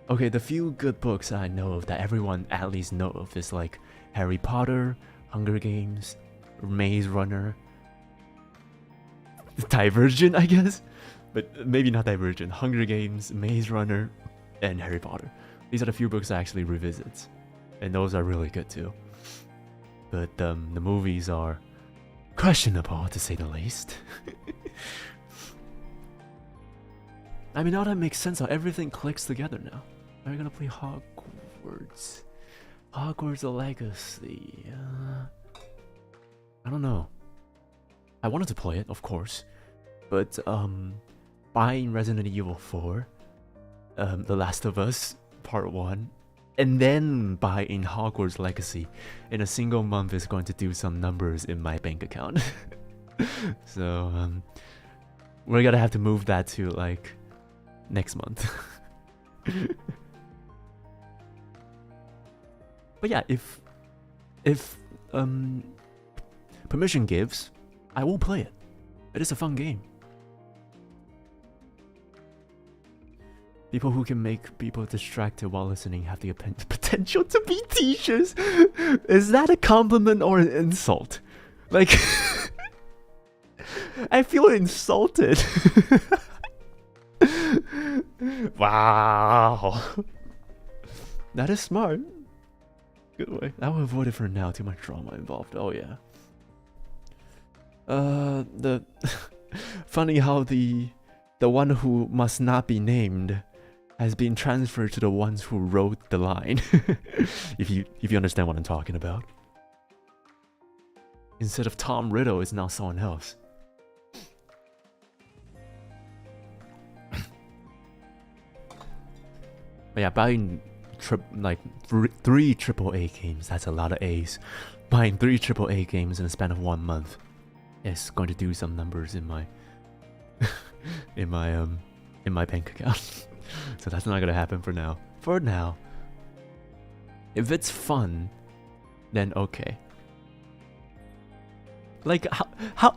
okay, the few good books I know of that everyone at least know of is like Harry Potter, Hunger Games, Maze Runner, Divergent, I guess, but maybe not Divergent. Hunger Games, Maze Runner, and Harry Potter. These are the few books I actually revisit, and those are really good too. But the movies are questionable, to say the least. I mean, now that makes sense how everything clicks together now. Are you gonna play Hogwarts? Hogwarts Legacy. I don't know. I wanted to play it, of course, but buying Resident Evil 4, The Last of Us Part 1, and then buying Hogwarts Legacy in a single month is going to do some numbers in my bank account. So we're gonna have to move that to like next month. But yeah, if permission gives, I will play it. It is a fun game. People who can make people distracted while listening have the potential to be teachers. Is that a compliment or an insult? Like, I feel insulted. Wow. That is smart. Good way. I will avoid it for now. Too much drama involved. Oh yeah. The funny how the one who must not be named has been transferred to the ones who wrote the line. if you understand what I'm talking about. Instead of Tom Riddle, it's now someone else. But yeah, buying like 3 AAA games, that's a lot of A's. Buying 3 AAA games in the span of 1 month is going to do some numbers in my in my bank account. So that's not gonna happen for now. For now. If it's fun, then okay. Like, how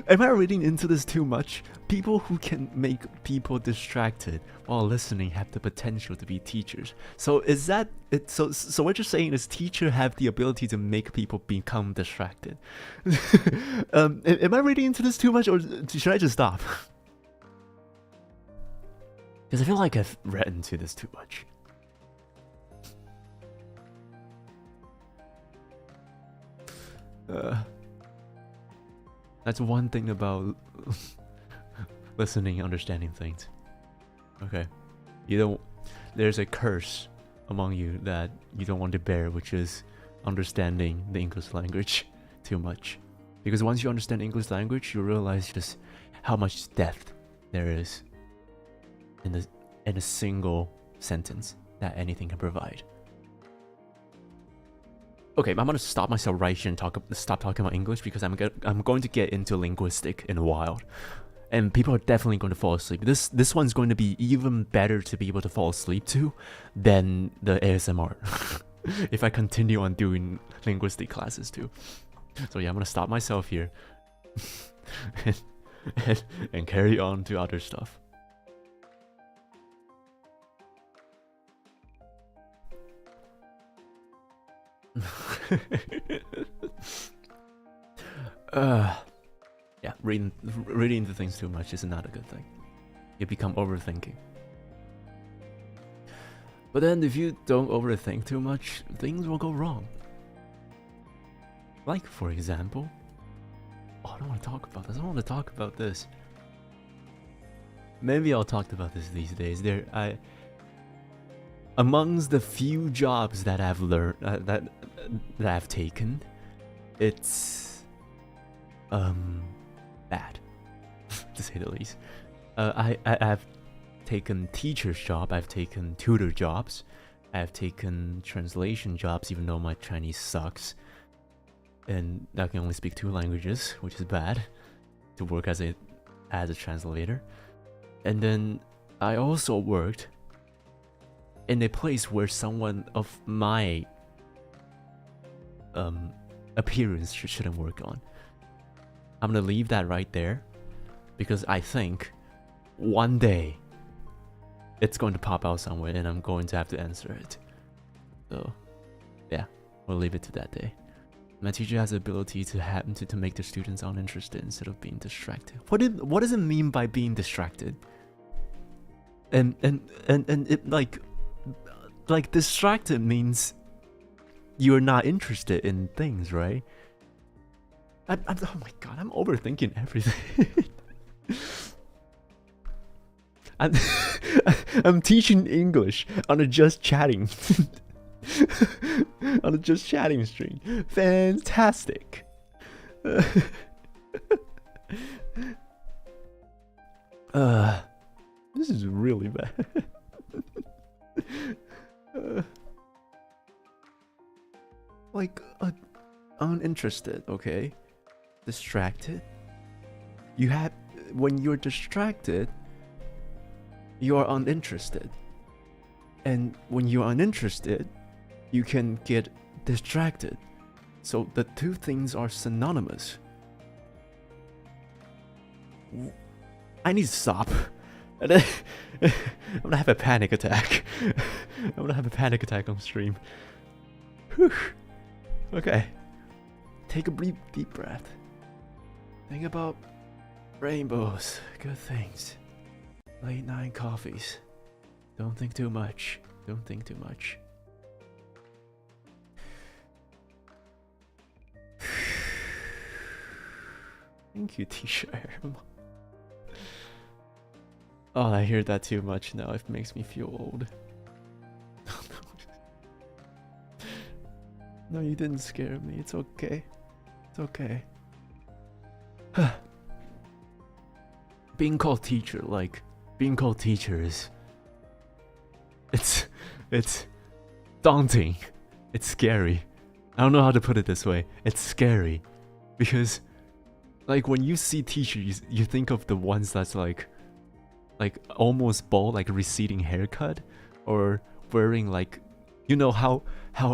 am I reading into this too much? People who can make people distracted while listening have the potential to be teachers. So is that it? So what you're saying is teachers have the ability to make people become distracted. Am I reading into this too much, or should I just stop? Because I feel like I've read into this too much. That's one thing about listening, understanding things. Okay, there's a curse among you that you don't want to bear, which is understanding the English language too much. Because once you understand English language, you realize just how much depth there is in a single sentence that anything can provide. Okay, I'm gonna stop myself right here and stop talking about English because I'm going to get into linguistic in a while, and people are definitely going to fall asleep. This one's going to be even better to be able to fall asleep to than the ASMR. If I continue on doing linguistic classes too. So yeah, I'm gonna stop myself here and carry on to other stuff. Yeah, reading into things too much is not a good thing. You become overthinking. But then if you don't overthink too much, things will go wrong. Like, for example, oh, I don't want to talk about this. I don't want to talk about this. Maybe I'll talk about this these days. Amongst the few jobs that I've learned that I've taken, it's bad, to say the least. I've taken teacher's job, I've taken tutor jobs, I've taken translation jobs, even though my Chinese sucks, and I can only speak 2 languages, which is bad, to work as a translator. And then I also worked in a place where someone of my appearance shouldn't work on. I'm gonna leave that right there, because I think one day it's going to pop out somewhere and I'm going to have to answer it. So yeah, we'll leave it to that day. My teacher has the ability to make the students uninterested instead of being distracted. What does it mean by being distracted? And it like distracted means you're not interested in things, right? Oh my god, I'm overthinking everything. I'm teaching English on a just chatting on a just chatting stream. Fantastic. This is really bad. Like uninterested, okay? Distracted. When you're distracted, you are uninterested. And when you're uninterested, you can get distracted. So the 2 things are synonymous. I need to stop. I'm gonna have a panic attack. I'm gonna have a panic attack on stream. Whew. Okay. Take a deep breath. Think about rainbows, good things. Late night coffees. Don't think too much. Don't think too much. Thank you, T-shirt. Oh, I hear that too much now. It makes me feel old. No, you didn't scare me. It's okay. It's okay. Being called teacher, like, being called teacher is... It's daunting. It's scary. I don't know how to put it this way. It's scary. Because, like, when you see teachers, you think of the ones that's like almost bald, like receding haircut, or wearing like, you know how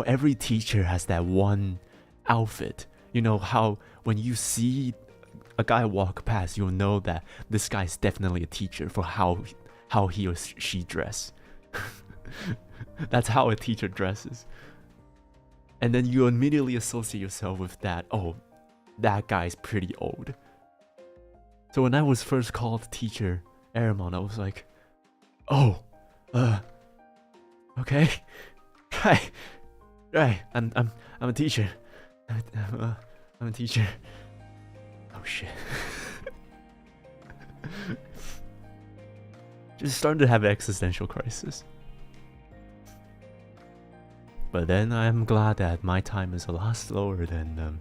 every teacher has that one outfit. You know how when you see a guy walk past, you'll know that this guy's definitely a teacher for how he or she dress. That's how a teacher dresses. And then you immediately associate yourself with that. Oh, that guy's pretty old. So when I was first called teacher Heiramond, I was like, oh, okay, right. I'm a teacher. I'm a teacher. Oh shit. Just starting to have an existential crisis. But then I'm glad that my time is a lot slower than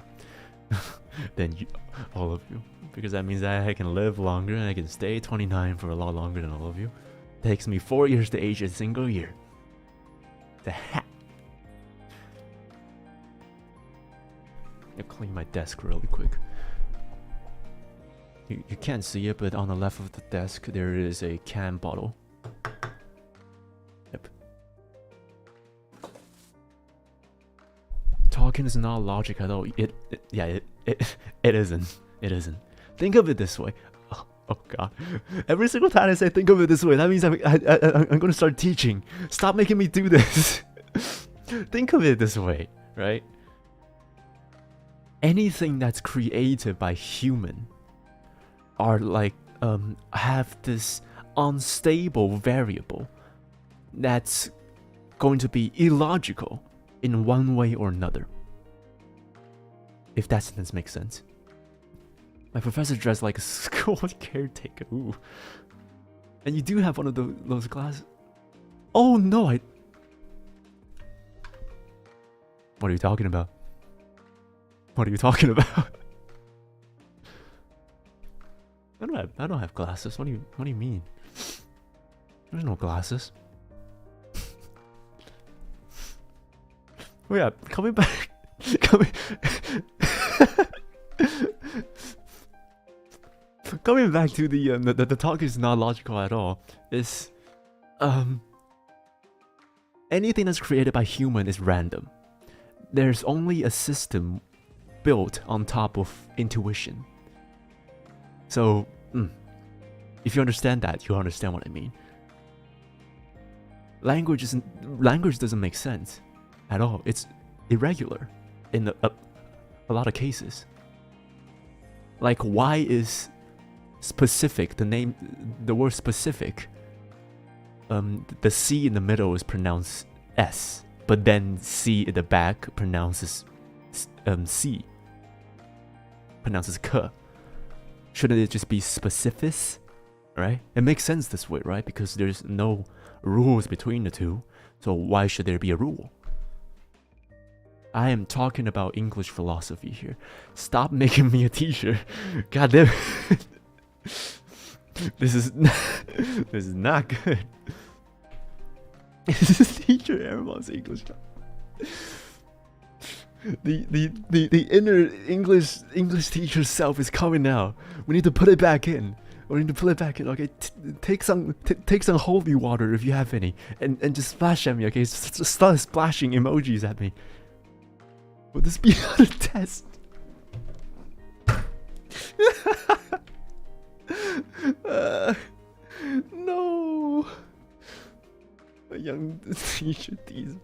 all of you, because that means that I can live longer and I can stay 29 for a lot longer than all of you. It takes me 4 years to age a single year. The heck? I'll clean my desk really quick. You can't see it, but on the left of the desk there is a can bottle. Yep. Talking is not logic at all. It isn't. It isn't. Think of it this way. Oh god. Every single time I say think of it this way, that means I'm gonna start teaching. Stop making me do this. Think of it this way, right? Anything that's created by human are like have this unstable variable that's going to be illogical in one way or another. if that sentence makes sense. My professor dressed like a school caretaker. Ooh. And you do have one of those glasses. Oh no, What are you talking about? What are you talking about? I don't have glasses. What do you mean? There's no glasses. Oh yeah, coming back. Coming back to the talk is not logical at all. It's anything that's created by human is random. There's only a system built on top of intuition. So, if you understand that, you understand what I mean. Language doesn't make sense at all. It's irregular in a lot of cases. Like, why is specific, the word specific, the C in the middle is pronounced S, but then C in the back pronounces C, pronounces K. Shouldn't it just be specific, right? It makes sense this way, right? Because there's no rules between the two, so why should there be a rule? I am talking about English philosophy here. Stop making me a teacher. God damn it. This is not good. This is teacher Haramond's English. The inner English teacher self is coming now. We need to put it back in. Okay, take some holy water if you have any, and just splash at me. Okay, just start splashing emojis at me. Will this be on a test? No. A young teacher tease.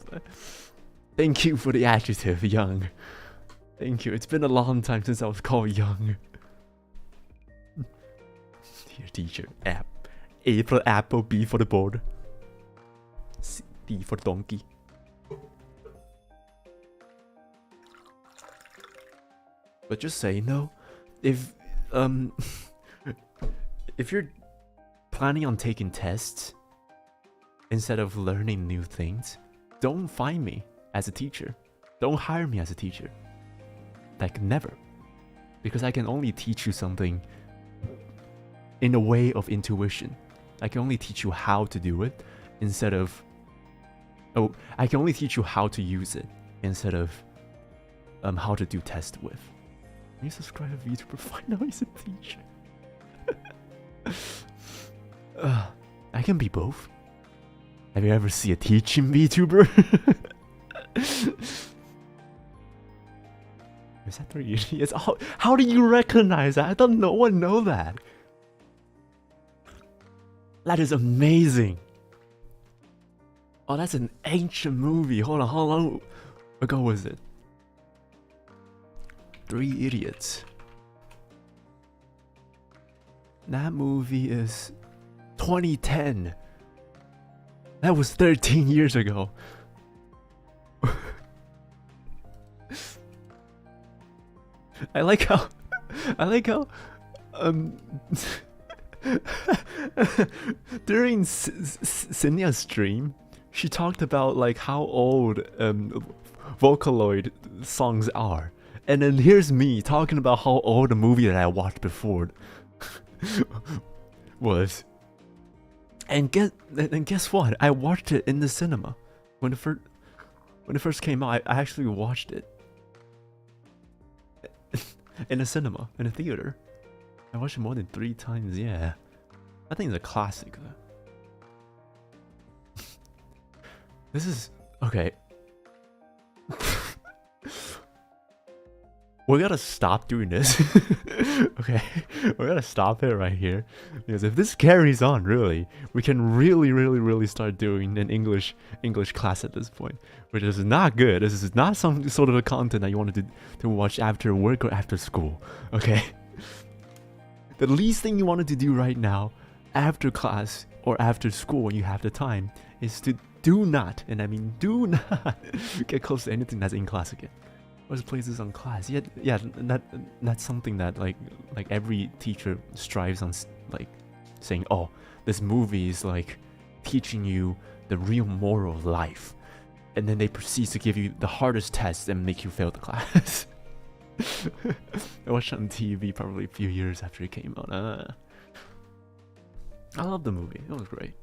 Thank you for the adjective, young. Thank you. It's been a long time since I was called young. Dear teacher, app. A for apple, B for the board. D for donkey. But just say no. If you're planning on taking tests instead of learning new things, don't find me as a teacher. Don't hire me as a teacher. Like, never. Because I can only teach you something in a way of intuition. I can only teach you how to do it instead of... Oh, I can only teach you how to use it instead of how to do tests with. Can you subscribe to Vtuber? Find out he's a teacher. I can be both. Have you ever seen a teaching VTuber? Is that 3 idiots? How do you recognize that? I thought no one know that. That is amazing. Oh, that's an ancient movie. Hold on, how long ago was it? 3 Idiots. That movie is 2010. That was 13 years ago. I like how during Cinnia's stream, she talked about like how old Vocaloid songs are. And then here's me talking about how old the movie that I watched before was. And guess what? I watched it in the cinema. When it first came out, I actually watched it. In a cinema, in a theater. I watched it more than 3 times, yeah. I think it's a classic though. This is... okay. We gotta stop doing this. Okay, we gotta stop it right here, because if this carries on, really, we can really start doing an English class at this point, which is not good. This is not some sort of a content that you wanted to watch after work or after school. Okay, the least thing you wanted to do right now, after class or after school when you have the time, is to do not, and I mean do not, get close to anything that's in class again. Let's play this on class. Yeah, yeah. That's something that like every teacher strives on, like saying, oh, this movie is like teaching you the real moral of life, and then they proceed to give you the hardest test and make you fail the class. I watched it on TV probably a few years after it came out. I love the movie. It was great.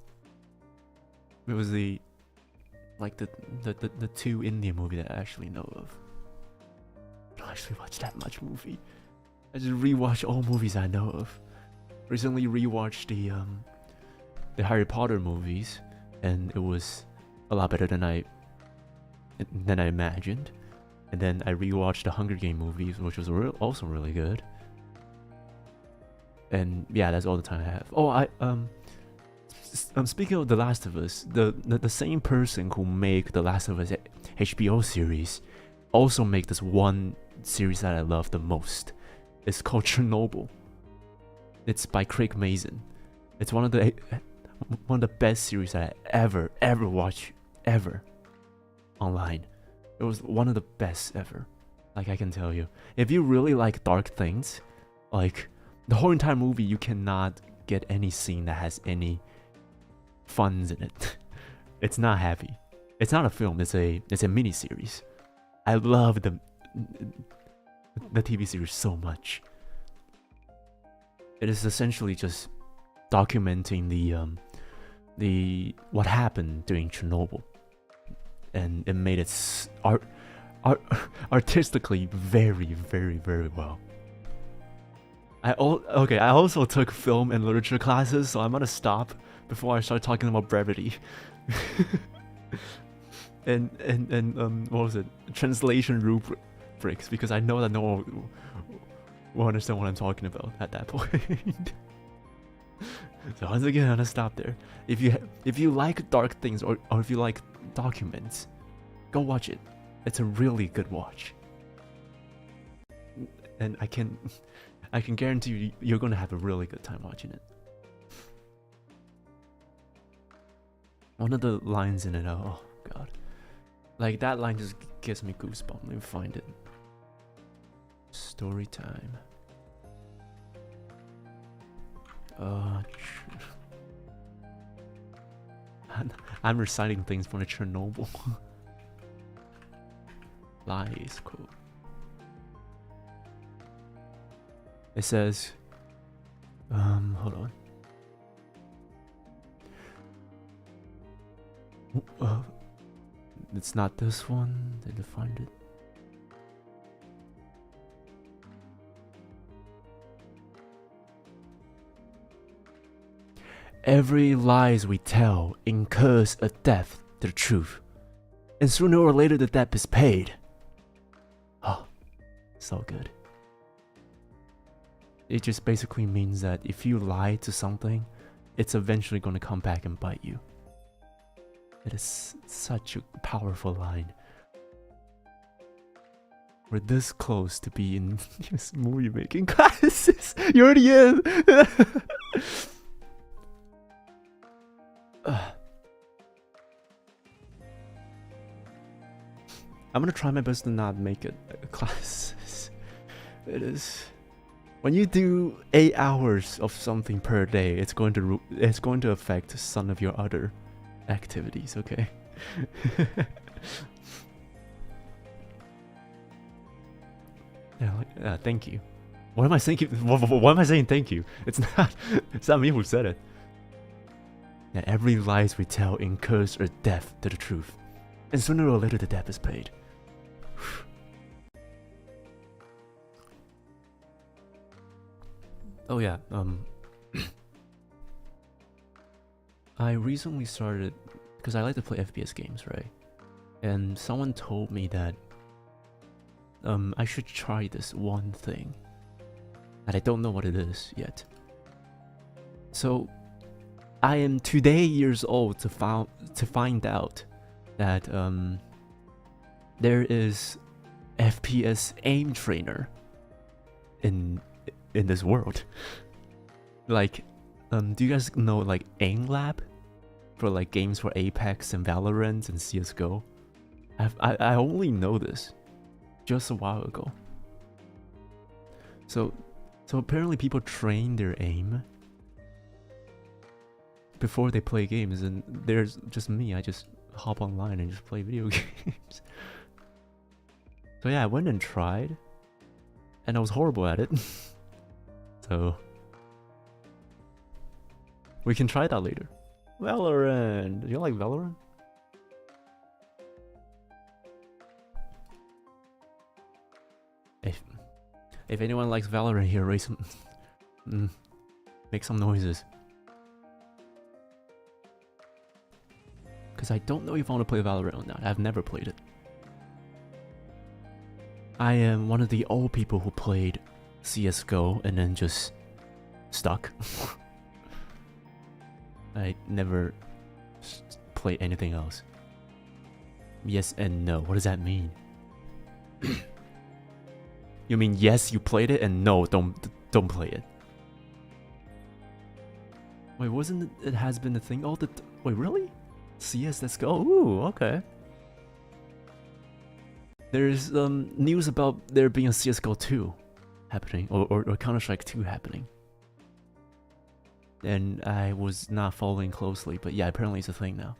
It was the two Indian movie that I actually know of. I don't actually watch that much movie. I just rewatch all movies I know of. Recently rewatched the Harry Potter movies, and it was a lot better than I imagined. And then I rewatched the Hunger Game movies, which was also really good. And yeah, that's all the time I have. Oh, I'm speaking of The Last of Us. The same person who make The Last of Us HBO series also make this one series that I love the most. It's called Chernobyl. It's by Craig Mazin. It's one of the best series that I ever watched ever online. It was one of the best ever. Like, I can tell you, if you really like dark things, like the whole entire movie, you cannot get any scene that has any funs in it. It's not happy. It's not a film. It's a mini series. I love the TV series so much. It is essentially just documenting the what happened during Chernobyl, and it made it artistically very well. I also took film and literature classes, so I'm gonna stop before I start talking about brevity. and what was it? Translation rubrics, because I know that no one will understand what I'm talking about at that point. So once again, I'm gonna stop there. If you like dark things, or if you like documents, go watch it. It's a really good watch. And I can guarantee you, you're gonna have a really good time watching it. One of the lines in it, oh god, like that line just gives me goosebumps. Let me find it. Story time. I'm reciting things from the Chernobyl. Lies quote. It says, hold on. It's not this one. Did I find it? Every lies we tell incurs a debt to the truth, and sooner or later the debt is paid. Oh, so good. It just basically means that if you lie to something, it's eventually going to come back and bite you. It is such a powerful line. We're this close to be in this movie making classes. You're already in. I'm gonna try my best to not make it classes. It is. When you do 8 hours of something per day, it's going to affect some of your other activities. Okay. Yeah. Thank you. What am I saying? Why am I saying thank you? It's not me who said it. Yeah, every lies we tell incurs a debt to the truth, and sooner or later the debt is paid. Oh yeah, I recently started, because I like to play FPS games, right? And someone told me that I should try this one thing, and I don't know what it is yet. So I am today years old to find out that there is FPS aim trainer in this world. Like, do you guys know like Aim Lab for like games for Apex and Valorant and CS:GO? I only know this just a while ago. So apparently people train their aim before they play games, and there's just me. I just hop online and just play video games. So yeah, I went and tried, and I was horrible at it. So we can try that later. Valorant. Do you like Valorant? If anyone likes Valorant here, raise some, make some noises. Because I don't know if I want to play Valorant or not. I've never played it. I am one of the old people who played CSGO and then just stuck. I never played anything else. Yes and no. What does that mean? You mean yes, you played it, and no, don't play it. Wait, wasn't it has been a thing all the wait, really? CS, let's go. Ooh, okay. There's news about there being a CSGO 2 happening, or Counter-Strike 2 happening. And I was not following closely, but yeah, apparently it's a thing now.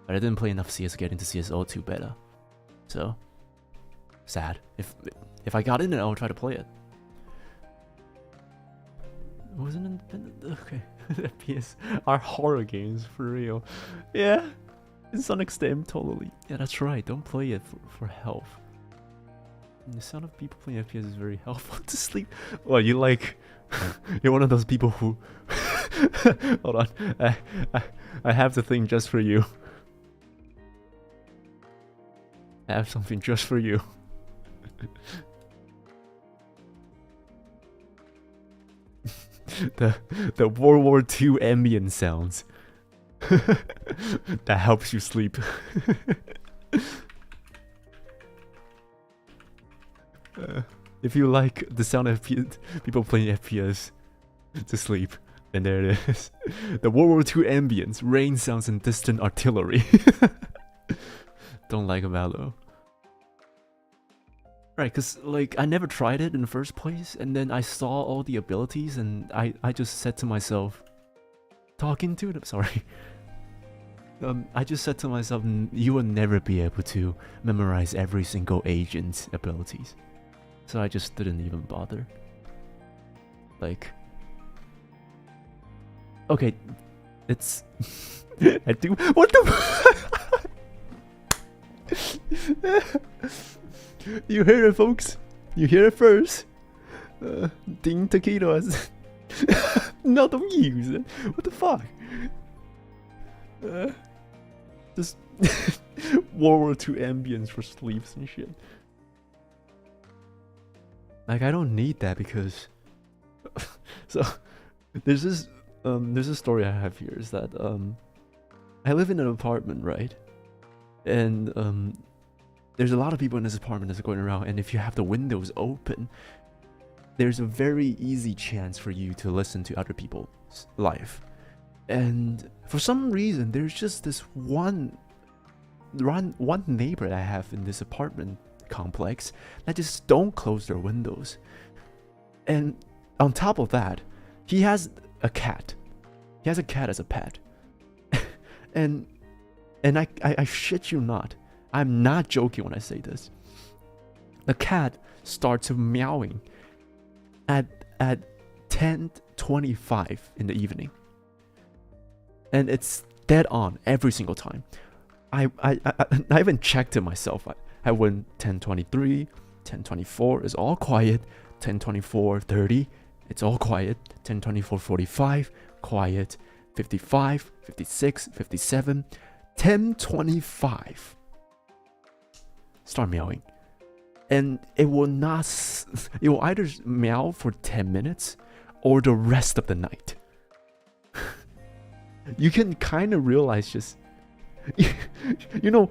But I didn't play enough CS to get into CSO2 beta. So sad. If I got in it, I would try to play it. Wasn't it? Okay. FPS are horror games for real. Yeah, to some extent, totally. Yeah, that's right. Don't play it for health. And the sound of people playing FPS is very helpful to sleep. Well, you like, you're one of those people who. Hold on, I have the thing just for you. I have something just for you. the World War II ambient sounds that helps you sleep. If you like the sound of people playing FPS to sleep, then there it is. The World War II ambience, rain sounds and distant artillery. Don't like Valo. Right, cause like I never tried it in the first place, and then I saw all the abilities, and I just said to myself, talking to them, sorry. I just said to myself, you will never be able to memorize every single agent's abilities. So I just didn't even bother. Like, okay, it's I do what the. You hear it, folks. You hear it first. Ding taquitos. No, don't use it. What the fuck? Just World War II ambience for sleeps and shit. Like, I don't need that because. So there's this story I have here is that I live in an apartment, right? And there's a lot of people in this apartment that's going around, and if you have the windows open, there's a very easy chance for you to listen to other people's life. And for some reason, there's just this one neighbor that I have in this apartment complex that just don't close their windows. And on top of that, he has a cat. He has a cat as a pet. and I shit you not, I'm not joking when I say this. The cat starts meowing at 10:25 in the evening, and it's dead on every single time. I even checked it myself. I went 10:23, 10:24 is all quiet, 10:24:30 it's all quiet, 10:24:45 quiet, 55, 56, 57, 10:25. Start meowing, and it will either meow for 10 minutes or the rest of the night. You can kind of realize just you know,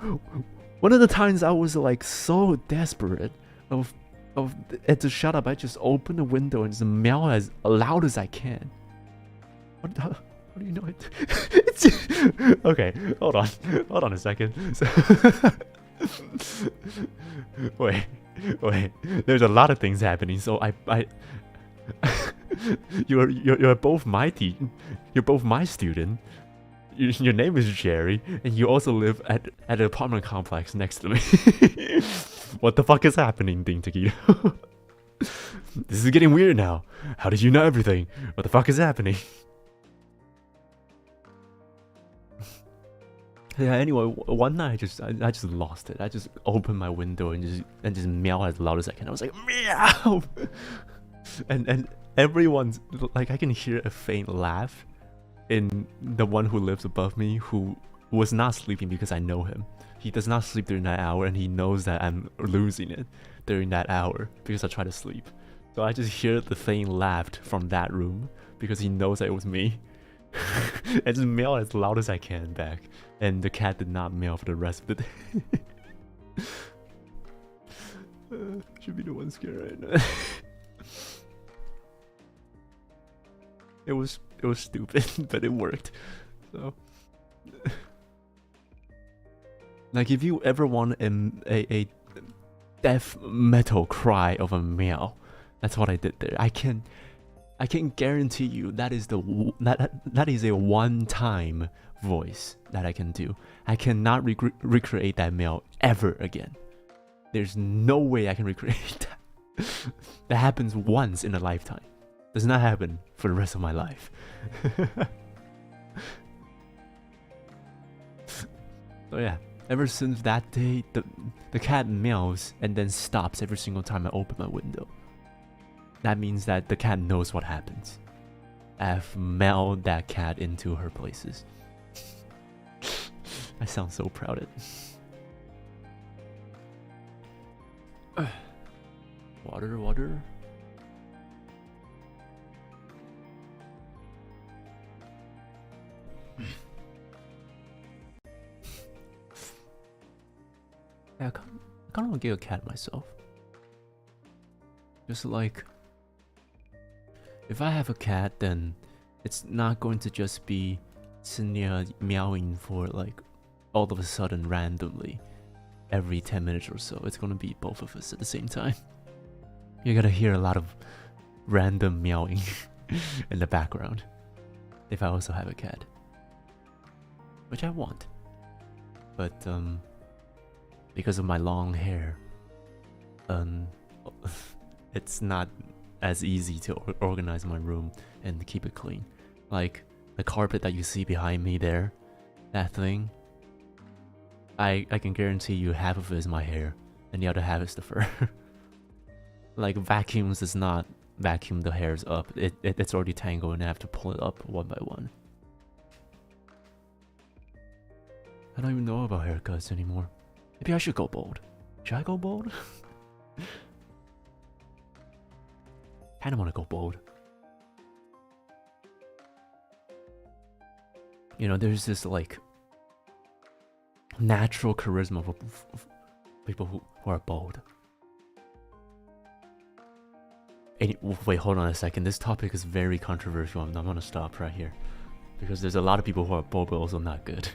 one of the times I was like so desperate of it to shut up, I just open the window and just meow as loud as I can. What do you know it? It's okay, hold on a second. So Wait, there's a lot of things happening, so I you're both my you're both my student. Your name is Jerry, and you also live at an apartment complex next to me. What the fuck is happening, Ding Taquito? This is getting weird now. How did you know everything? What the fuck is happening? Yeah, anyway, one night I just lost it. I just opened my window and just meow as loud as I can. I was like, meow! and everyone's like, I can hear a faint laugh in the one who lives above me, who was not sleeping because I know him. He does not sleep during that hour, and he knows that I'm losing it during that hour because I try to sleep. So I just hear the faint laugh from that room because he knows that it was me. I just meow as loud as I can back, and the cat did not meow for the rest of the day. Should be the one scared right now. It was stupid, but it worked. So, like, if you ever want a death metal cry of a meow, that's what I did there. I can guarantee you that is that is a one-time voice that I can do. I cannot recreate that meow ever again. There's no way I can recreate that. That happens once in a lifetime. Does not happen for the rest of my life. So yeah, ever since that day, the cat meows and then stops every single time I open my window. That means that the cat knows what happens. I've meowed that cat into her places. I sound so proud of it. Water. Yeah, I kind of want to get a cat myself. Just like, if I have a cat, then it's not going to just be Cinnia meowing for like all of a sudden randomly every 10 minutes or so. It's gonna be both of us at the same time. You're gonna hear a lot of random meowing in the background if I also have a cat, which I want, but because of my long hair, it's not as easy to organize my room and keep it clean. Like the carpet that you see behind me there, that thing, I can guarantee you half of it is my hair and the other half is the fur. Like vacuums does not vacuum the hairs up. It's already tangled and I have to pull it up one by one. I don't even know about haircuts anymore. Maybe I should go bald. Should I go bald? Kinda wanna go bald. You know, there's this like natural charisma of people who are bald. Wait, hold on a second. This topic is very controversial. I'm gonna stop right here because there's a lot of people who are bald but also not good.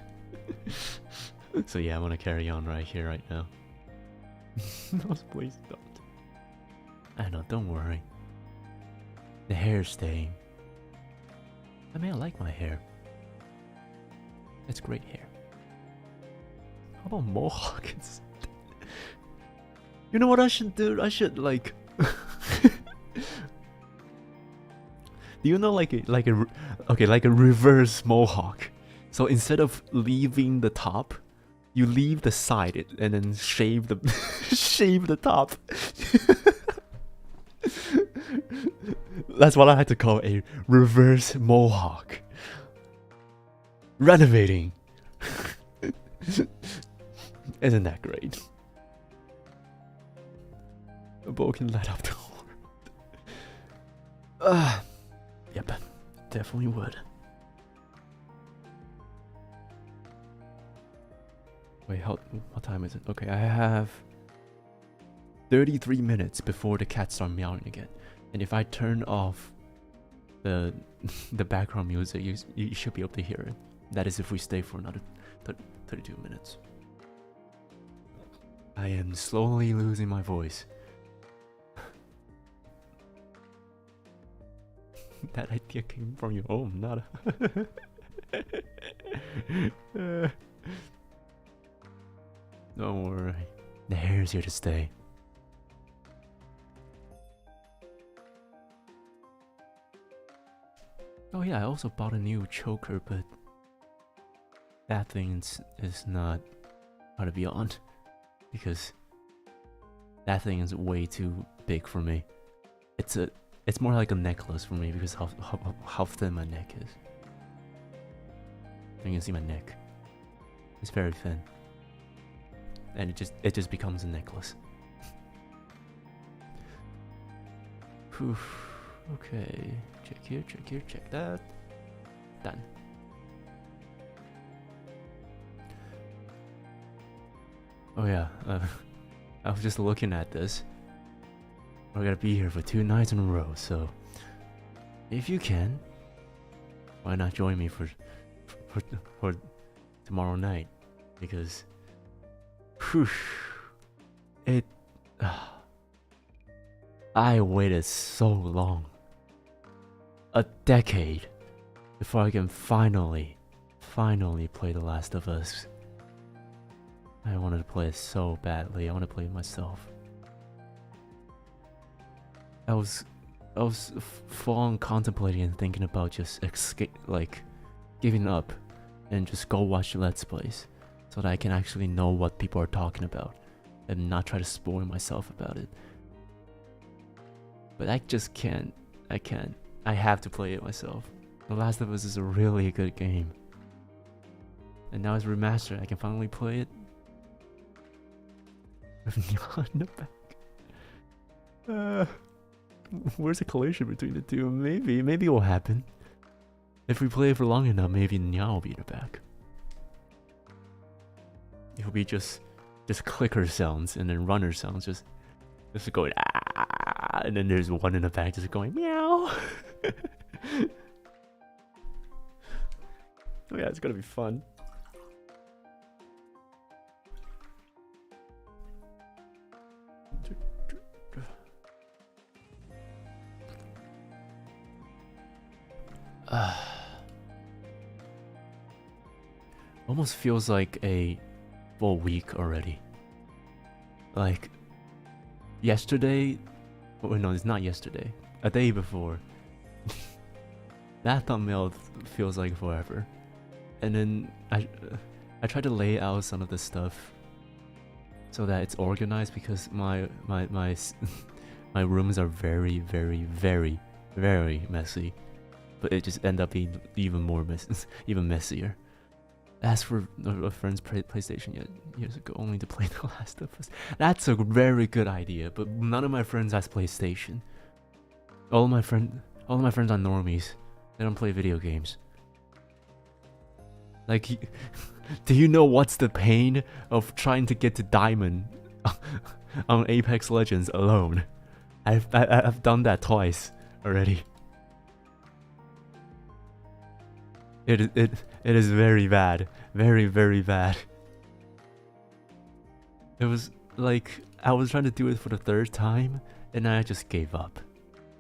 So yeah, I'm gonna carry on right here, right now. No, please don't. I know, don't worry. The hair staying. I mean, I like my hair. It's great hair. How about mohawk? You know what I should do? I should like. Do you know like a reverse mohawk? So instead of leaving the top, you leave the side and then shave the shave the top. That's what I like to call a reverse mohawk. Renovating. Isn't that great? A bow can light up the world. Yep, definitely would. Wait, what time is it? Okay, I have 33 minutes before the cats start meowing again. And if I turn off the background music, you should be able to hear it. That is if we stay for another 32 minutes. I am slowly losing my voice. That idea came from your home, not Don't worry. The hair's here to stay. Oh yeah, I also bought a new choker, but that thing is not how to be on, because that thing is way too big for me. It's more like a necklace for me because how thin my neck is. You can see my neck. It's very thin, and it just becomes a necklace. Whew. Okay, check here, check that. Done. Oh yeah, I was just looking at this. We're gonna be here for 2 nights in a row, so if you can, why not join me for tomorrow night? Because, whew, I waited so long, a decade, before I can finally play The Last of Us. I wanted to play it so badly. I want to play it myself. I was full on contemplating and thinking about just giving up and just go watch Let's Plays so that I can actually know what people are talking about and not try to spoil myself about it. But I just can't. I can't. I have to play it myself. The Last of Us is a really good game. And now it's remastered. I can finally play it with Nya in the back. Where's the collision between the two? Maybe it will happen. If we play it for long enough, maybe Nya will be in the back. It'll be just clicker sounds and then runner sounds, just going ah, and then there's one in the back just going meow. Oh yeah, it's gonna be fun. Almost feels like a full week already. Like yesterday, oh no, it's not yesterday. A day before. That thumbnail feels like forever. And then I tried to lay out some of the stuff so that it's organized, because my my rooms are very messy. But it just ended up being even more even messier. Asked for a friend's PlayStation years ago, only to play The Last of Us. That's a very good idea, but none of my friends has PlayStation. All of my friends are normies. They don't play video games. Like, do you know what's the pain of trying to get to Diamond on Apex Legends alone? I've done that twice already. It is very bad, very bad. It was like I was trying to do it for the 3rd time, and I just gave up.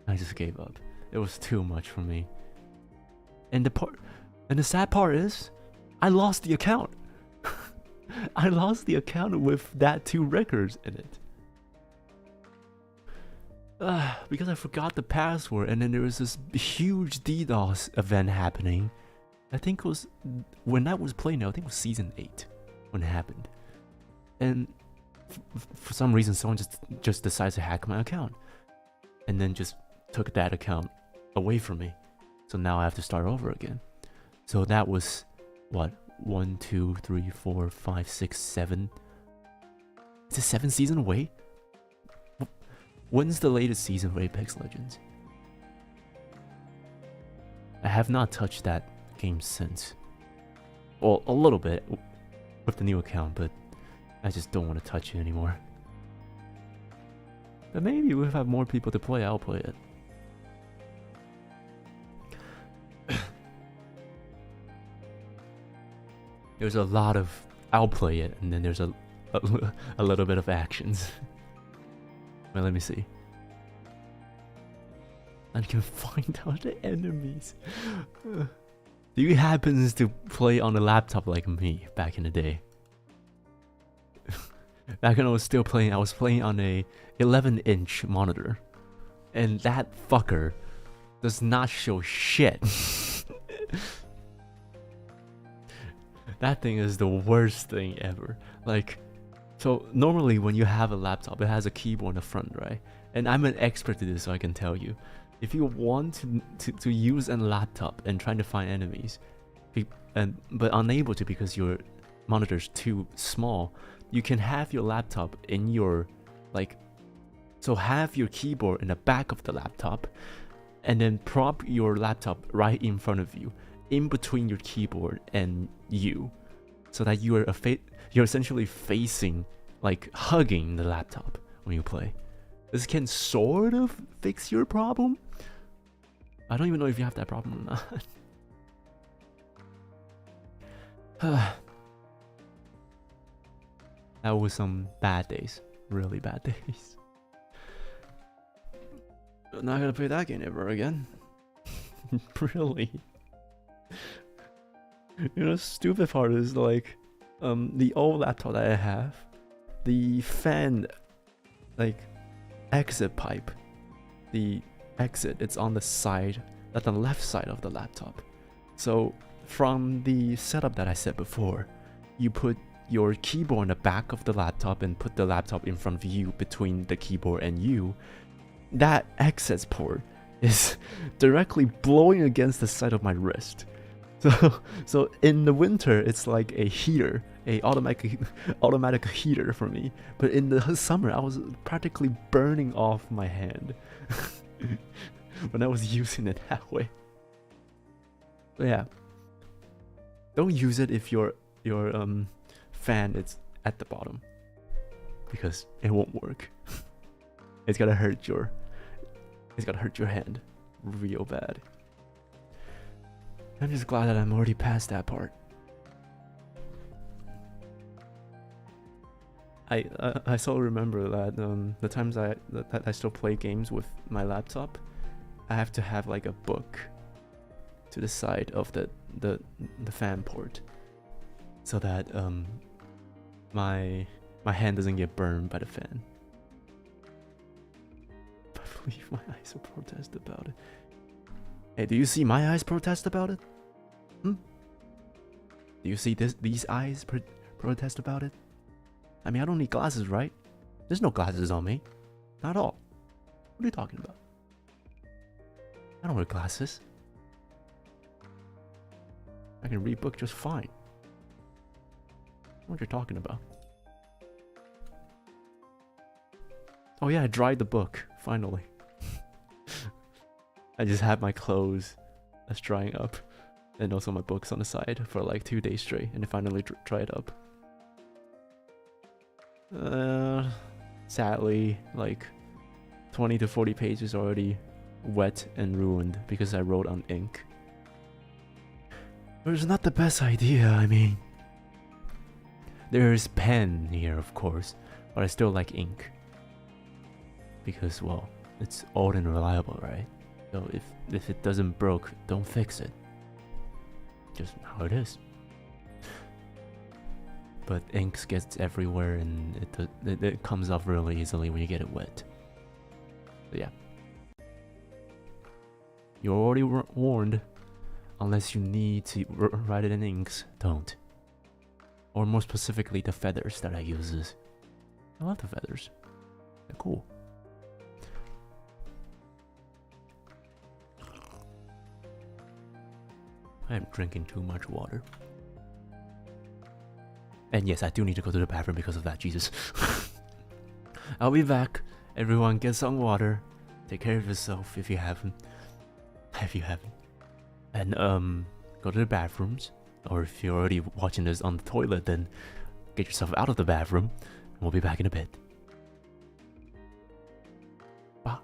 It was too much for me. And the sad part is, I lost the account. I lost the account with that 2 records in it. Because I forgot the password, and then there was this huge DDoS event happening. I think it was when I was playing it, I think it was season 8 when it happened. And for some reason, someone just decided to hack my account, and then just took that account away from me. So now I have to start over again. So that was what, 1, 2, 3, 4, 5, 6, 7. Is it 7 seasons away? When's the latest season of Apex Legends? I have not touched that game since. Well, a little bit with the new account, but I just don't want to touch it anymore. But maybe if I have more people to play, I'll play it. There's a lot of I'll play it, and then there's a a little bit of actions. Well, let me see. And can find out the enemies. Do you happen to play on a laptop like me back in the day? Back when I was still playing, I was playing on a 11-inch monitor. And that fucker does not show shit. That thing is the worst thing ever. Like, so normally when you have a laptop, it has a keyboard in the front, right? And I'm an expert at this, so I can tell you. If you want to use a laptop and trying to find enemies, but unable to because your monitor's too small, you can have your laptop in your, like, so have your keyboard in the back of the laptop, and then prop your laptop right in front of you, in between your keyboard and you, so that you're essentially facing, like hugging the laptop when you play. This can sort of fix your problem. I don't even know if you have that problem or not. That was some bad days, really bad days. I'm not gonna play that game ever again. Really. You know, stupid part is like, the old laptop that I have, the fan, like, exit pipe, the exit, it's on the side, at the left side of the laptop. So from the setup that I said before, you put your keyboard in the back of the laptop and put the laptop in front of you between the keyboard and you. That access port is directly blowing against the side of my wrist. So in the winter, it's like a heater, a automatic heater for me. But in the summer, I was practically burning off my hand when I was using it that way. So yeah, don't use it if your fan is at the bottom, because it won't work. It's gonna hurt your hand real bad. I'm just glad that I'm already past that part. I still remember that the times that I still play games with my laptop, I have to have like a book to the side of the fan port, so that my hand doesn't get burned by the fan. I believe my eyes will protest about it. Hey, do you see my eyes protest about it? Do you see these eyes protest about it? I mean, I don't need glasses, right? There's no glasses on me. Not at all. What are you talking about? I don't wear glasses. I can read book just fine. What you're talking about? Oh yeah, I dried the book, finally. I just had my clothes that's drying up, and also my books on the side for like 2 days straight, and it finally dried up. Sadly, like 20 to 40 pages already wet and ruined because I wrote on ink. But it's not the best idea, I mean. There's pen here, of course, but I still like ink. Because, well, it's old and reliable, right? So if it doesn't broke, don't fix it. Just how it is. But ink gets everywhere, and it comes off really easily when you get it wet. So yeah. You're already warned. Unless you need to write it in inks, don't. Or more specifically, the feathers that I use. I love the feathers. They're cool. I'm drinking too much water. And yes, I do need to go to the bathroom because of that, Jesus. I'll be back. Everyone get some water. Take care of yourself if you haven't. And go to the bathrooms. Or if you're already watching this on the toilet, then get yourself out of the bathroom. And we'll be back in a bit. Bye.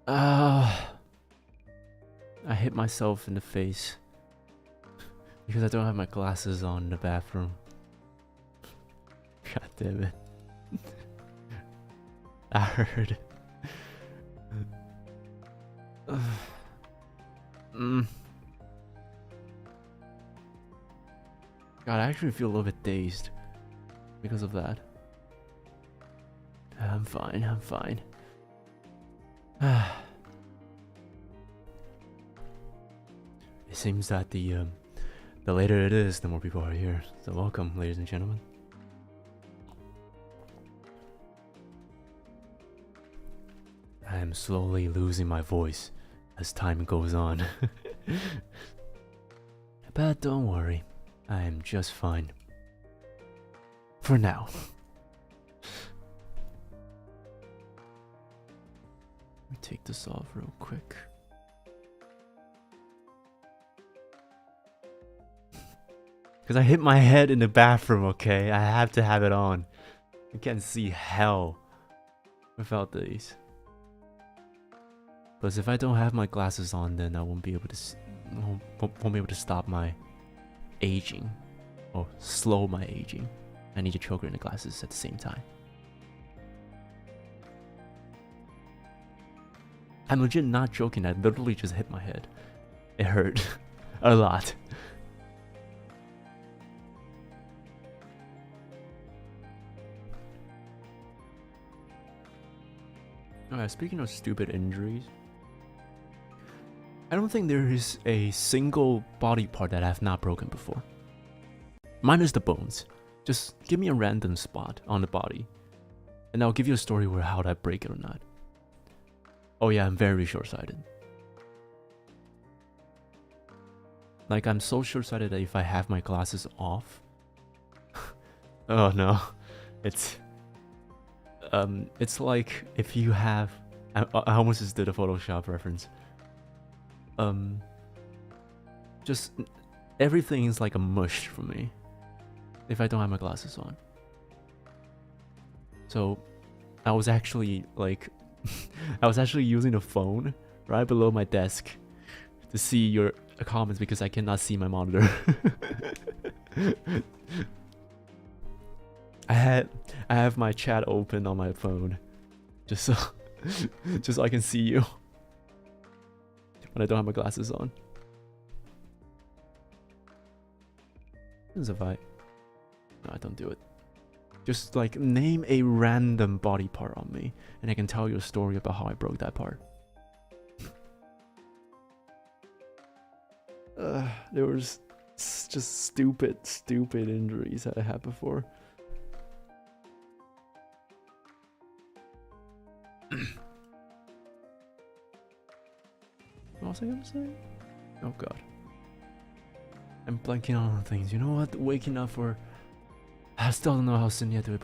I hit myself in the face because I don't have my glasses on in the bathroom. God damn it. I heard. God, I actually feel a little bit dazed because of that. I'm fine, I'm fine. It seems that the later it is, the more people are here. So welcome, ladies and gentlemen. I am slowly losing my voice as time goes on. But don't worry, I am just fine. For now. Let me take this off real quick. Because I hit my head in the bathroom, okay? I have to have it on. I can't see hell without these. Plus, if I don't have my glasses on, then I won't be able to won't be able to stop my aging or slow my aging. I need to choke in the glasses at the same time. I'm legit not joking. I literally just hit my head. It hurt a lot. Alright, speaking of stupid injuries, I don't think there is a single body part that I have not broken before. Minus the bones. Just give me a random spot on the body, and I'll give you a story where how did I break it or not. Oh yeah, I'm very short-sighted. Like, I'm so short-sighted that if I have my glasses off... oh no. It's like if you have... I almost just did a Photoshop reference. Just... everything is like a mush for me if I don't have my glasses on. So, I was actually, like... I was actually using a phone right below my desk to see your comments because I cannot see my monitor. I have my chat open on my phone just so I can see you when I don't have my glasses on. If I... no, I don't do it. Just like name a random body part on me and I can tell you a story about how I broke that part. There was just stupid injuries that I had before. What was I gonna say? Oh god. I'm blanking on things. You know what? Waking up for... I still don't know how Cinnia do it,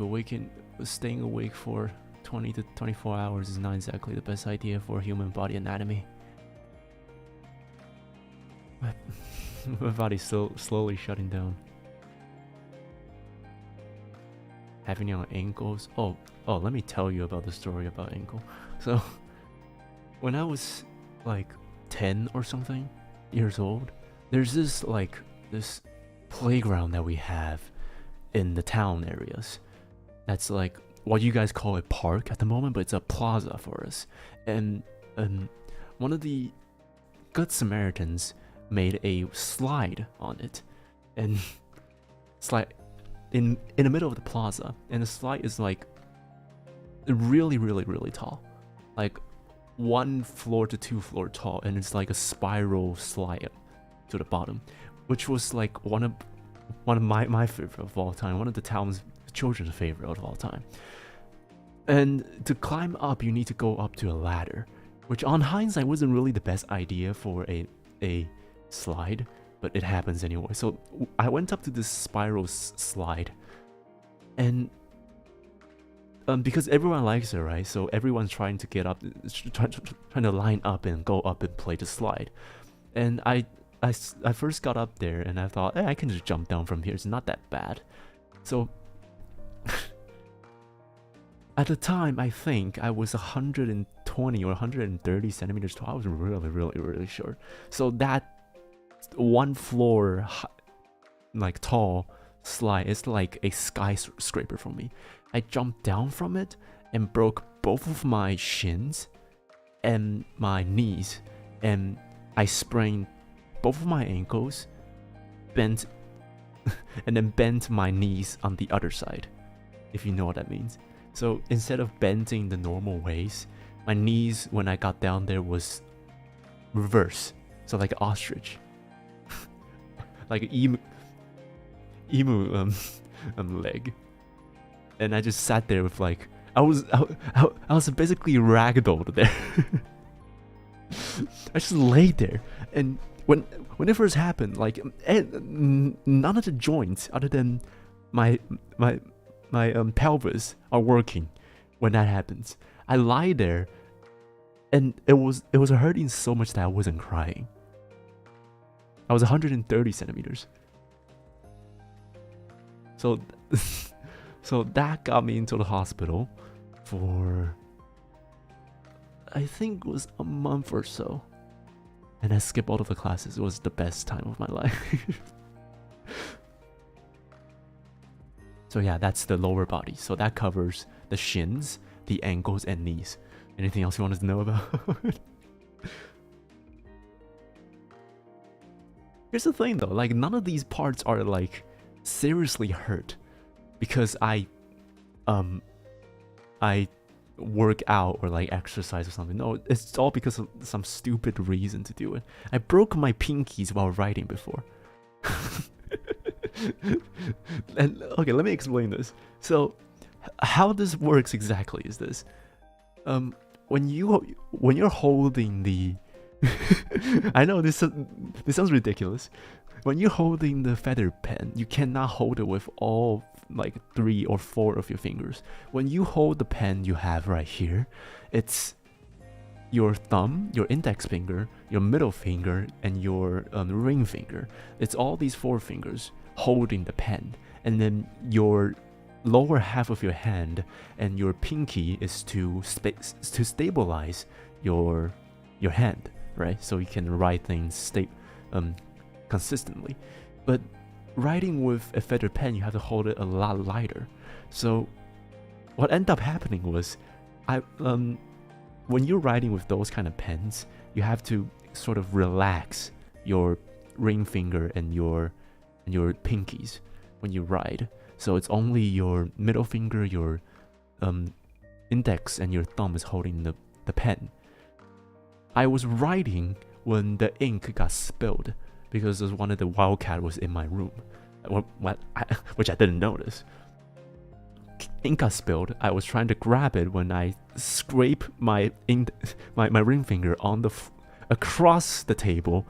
but staying awake for 20 to 24 hours is not exactly the best idea for human body anatomy. My body's still slowly shutting down. Having it on ankles. Oh, let me tell you about the story about ankle. So, when I was like 10 or something years old, there's this playground that we have in the town areas. That's like what you guys call a park at the moment, but it's a plaza for us. And one of the Good Samaritans made a slide on it, and slide in the middle of the plaza, and the slide is like really tall, like 1 floor to 2 floor tall, and it's like a spiral slide to the bottom, which was like one of my favorite of all time, one of the town's children's favorite of all time. And to climb up, you need to go up to a ladder, which on hindsight wasn't really the best idea for a slide, but it happens anyway. So I went up to this spiral slide, and because everyone likes it, right? So everyone's trying to get up, trying to line up and go up and play the slide. And I first got up there and I thought, I can just jump down from here. It's not that bad. So At the time, I think I was 120 or 130 centimeters tall. I was really short. So that 1 floor like tall slide is like a skyscraper for me. I jumped down from it and broke both of my shins and my knees, and I sprained both of my ankles, bent and then bent my knees on the other side, if you know what that means. So instead of bending the normal ways, my knees when I got down there was reverse, so like an ostrich. Like an emu leg. And I just sat there with like, I was basically ragdolled there. I just laid there, and when it first happened, like none of the joints other than my pelvis are working when that happens. I lie there, and it was hurting so much that I wasn't crying. I was 130 centimeters. So so that got me into the hospital for, I think it was a month or so. And I skipped all of the classes. It was the best time of my life. So yeah, that's the lower body. So that covers the shins, the ankles, and knees. Anything else you wanted to know about? Here's the thing though, like none of these parts are like seriously hurt because I work out or like exercise or something. No, it's all because of some stupid reason to do it. I broke my pinkies while writing before. And okay, let me explain this. So how this works exactly is this. When you're holding the I know this sounds ridiculous. When you're holding the feather pen, you cannot hold it with all like 3 or 4 of your fingers. When you hold the pen you have right here, it's your thumb, your index finger, your middle finger, and your ring finger. It's all these 4 fingers holding the pen, and then your lower half of your hand and your pinky is to stabilize your hand, right? So you can write things consistently. But writing with a feather pen, you have to hold it a lot lighter. So what ended up happening was, when you're writing with those kind of pens, you have to sort of relax your ring finger and your pinkies when you write. So it's only your middle finger, your index, and your thumb is holding the pen. I was writing when the ink got spilled because one of the wildcat was in my room, which I didn't notice. Ink got spilled. I was trying to grab it when I scrape my ring finger on across the table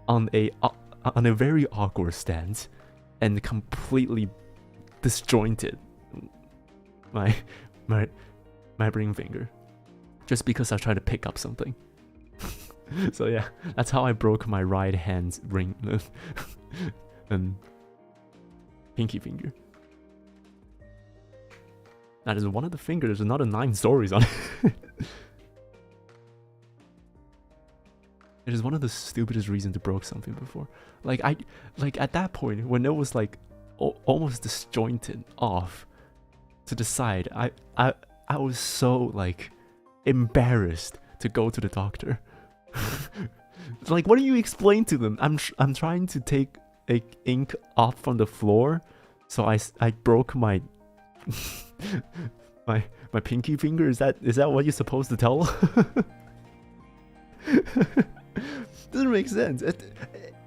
on a very awkward stance, and completely disjointed my ring finger just because I tried to pick up something. So yeah, that's how I broke my right hand's ring and pinky finger. That is one of the fingers. There's another 9 stories on it. It is one of the stupidest reasons to broke something before. Like at that point when it was like almost disjointed off to the side, I was so like embarrassed to go to the doctor. Like, what do you explain to them? I'm trying to take ink off from the floor, so I broke my my pinky finger. Is that what you're supposed to tell? Doesn't make sense.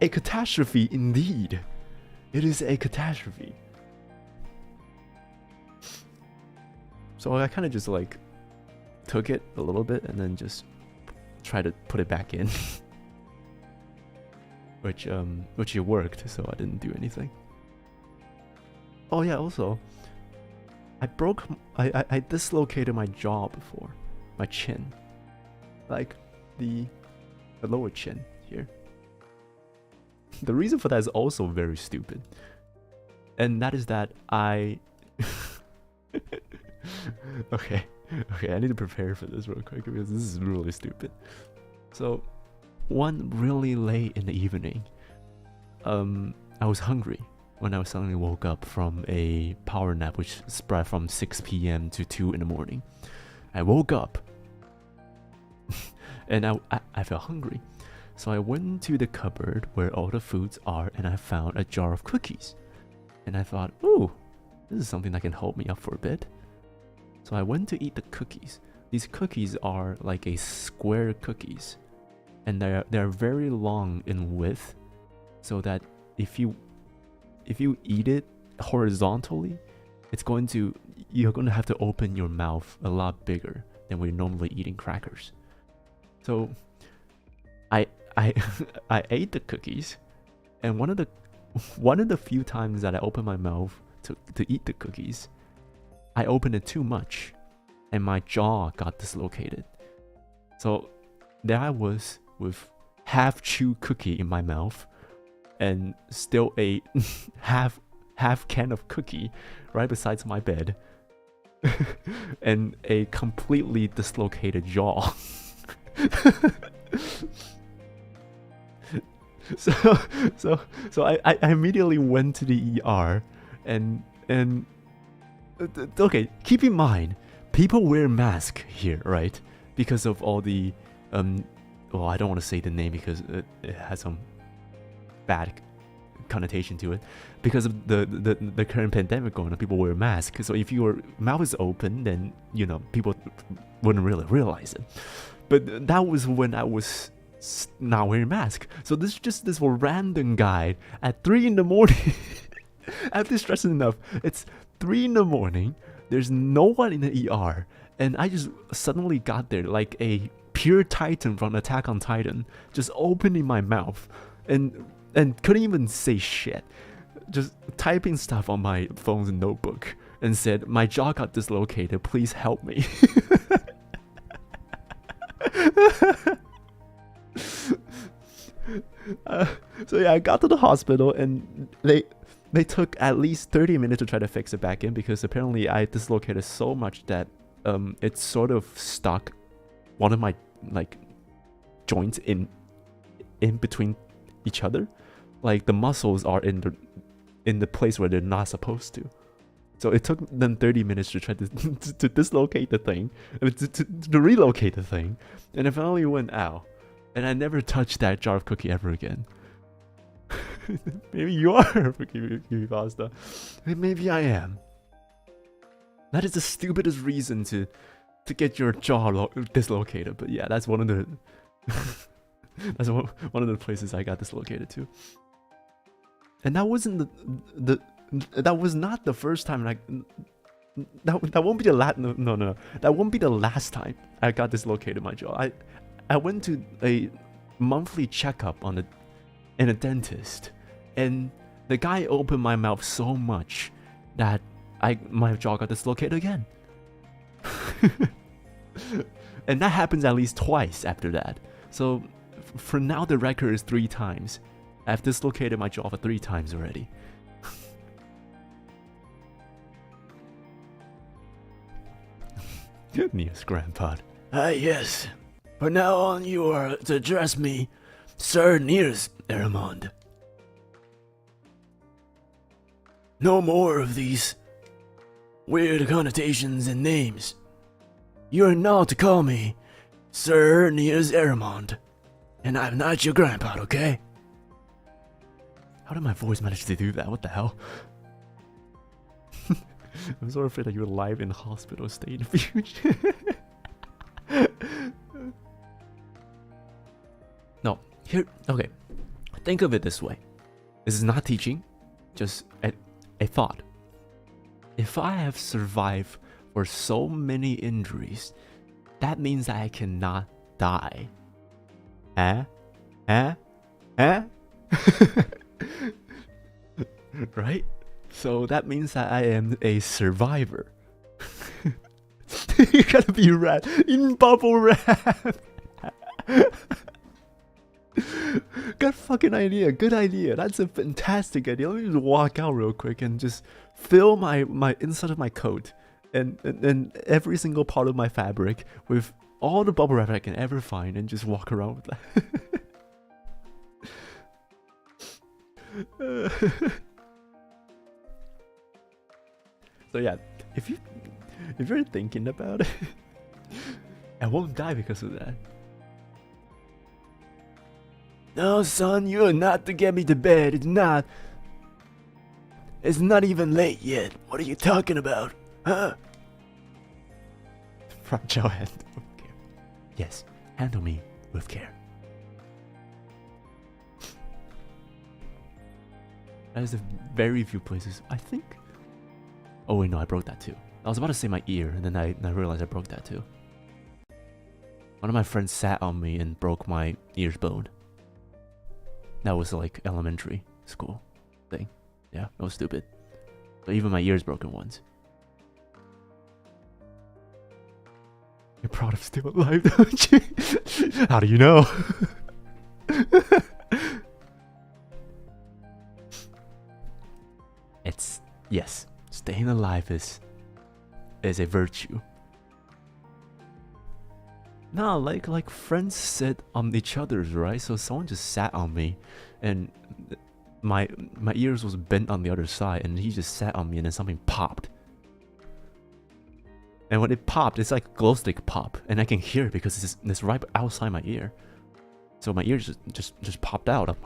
A catastrophe indeed. It is a catastrophe. So I kind of just like took it a little bit and then just try to put it back in. which it worked, so I didn't do anything. Oh yeah, also I dislocated my jaw before, my chin, like the lower chin here. The reason for that is also very stupid, and that is that Okay, okay, I need to prepare for this real quick because this is really stupid. So, one really late in the evening, I was hungry when I suddenly woke up from a power nap which spread from 6 p.m. to 2 in the morning. I woke up and I felt hungry. So I went to the cupboard where all the foods are and I found a jar of cookies. And I thought, ooh, this is something that can hold me up for a bit. So I went to eat the cookies. These cookies are like a square cookies. And they're very long in width. So that if you eat it horizontally, you're going to have to open your mouth a lot bigger than when you're normally eating crackers. So I ate the cookies, and one of the few times that I opened my mouth to eat the cookies, I opened it too much, and my jaw got dislocated. So there I was with half chewed cookie in my mouth, and still a half can of cookie right beside my bed, and a completely dislocated jaw. So I immediately went to the ER, and okay, keep in mind, people wear masks here, right? Because of all the well, I don't want to say the name because it has some bad connotation to it. Because of the current pandemic going on, people wear masks. So if your mouth is open, then people wouldn't really realize it. But that was when I was not wearing a mask. So this random guy at 3 in the morning. After stressing enough, it's 3 in the morning. There's no one in the ER, and I just suddenly got there like a pure Titan from Attack on Titan, just opening my mouth and couldn't even say shit. Just typing stuff on my phone's notebook and said, "My jaw got dislocated. Please help me." So yeah, I got to the hospital and they took at least 30 minutes to try to fix it back in, because apparently I dislocated so much that it sort of stuck one of my joints in between each other. Like the muscles are in the place where they're not supposed to. So it took them 30 minutes to try to dislocate the thing, to relocate the thing, and it finally went out. And I never touched that jar of cookie ever again. Maybe you are a cookie pasta. Maybe I am. That is the stupidest reason to get your jaw dislocated. But yeah, that's one of the that's one of the places I got dislocated too. And that wasn't that was not the first time. That won't be the last. No. That won't be the last time I got dislocated my jaw. I went to a monthly checkup in a dentist, and the guy opened my mouth so much that my jaw got dislocated again. And that happens at least twice after that. So for now, the record is 3 times. I've dislocated my jaw for 3 times already. Nious Grandpa. Yes. From now on, you are to address me, Sir Nious Heiramond. No more of these weird connotations and names. You are now to call me Sir Nious Heiramond, and I'm not your grandpa, okay? How did my voice manage to do that? What the hell? I'm so afraid that you're live in hospital stay in the future. No, okay. Think of it this way. This is not teaching, just a thought. If I have survived for so many injuries, that means that I cannot die. Right? So that means that I am a survivor. You gotta be red in bubble wrap. Good fucking idea. Good idea. That's a fantastic idea. Let me just walk out real quick and just fill my inside of my coat and every single part of my fabric with all the bubble wrap I can ever find, and just walk around with that. So yeah, if you're thinking about it, I won't die because of that. No, son, you are not to get me to bed. It's not. It's not even late yet. What are you talking about? Huh? Fragile hand with care. Yes, handle me with care. There's very few places, I think. Oh wait, no, I broke that too. I was about to say my ear, and then I realized I broke that too. One of my friends sat on me and broke my ear's bone. That was like elementary school thing. Yeah, it was stupid. So even my ear's broken once. You're proud of still alive, don't you? How do you know? It's, yes, staying alive is a virtue. No, like friends sit on each other's, right? So someone just sat on me, and my ears was bent on the other side, and he just sat on me, and then something popped. And when it popped, it's like a glow stick pop, and I can hear it because it's right outside my ear. So my ear just popped out of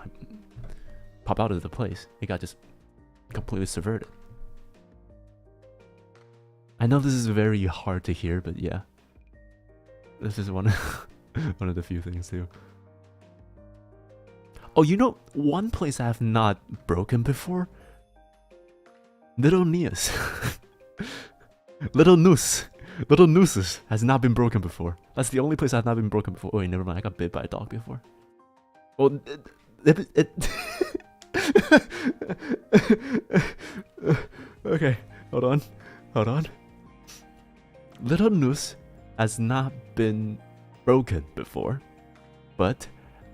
the place. It got just completely subverted. I know this is very hard to hear, but yeah, this is one of the few things too. Oh, you know, one place I have not broken before? Little Nious. Little Nooses has not been broken before. That's the only place I've not been broken before. Oh, wait, never mind. I got bit by a dog before. Well, okay, hold on. Little Noose has not been broken before, but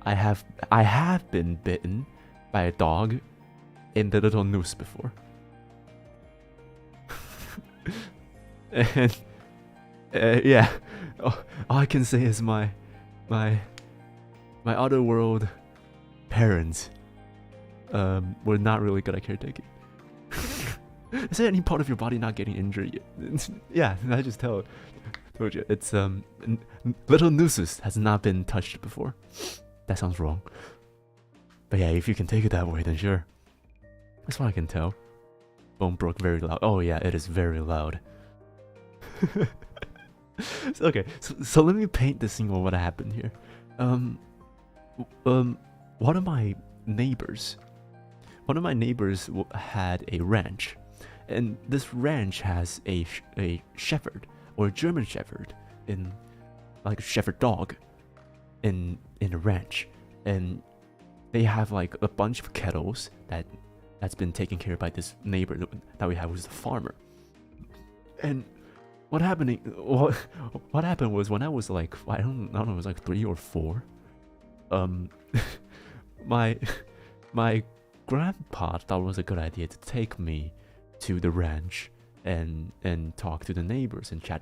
I have been bitten by a dog in the Little Noose before. And yeah, all I can say is my otherworld parents were not really good at caretaking. Is there any part of your body not getting injured yet? Yeah, I just told you. It's Little Nooses has not been touched before. That sounds wrong. But yeah, if you can take it that way, then sure. That's what I can tell. Bone broke very loud. Oh yeah, it is very loud. Okay, so let me paint the scene of what happened here. One of my neighbors had a ranch, and this ranch has a shepherd, or a German shepherd, in like a shepherd dog in a ranch, and they have like a bunch of kettles that's been taken care of by this neighbor that we have, who's a farmer. And what happened was, when I was like, I don't know, it was like 3 or 4. My grandpa thought it was a good idea to take me to the ranch and talk to the neighbors and chat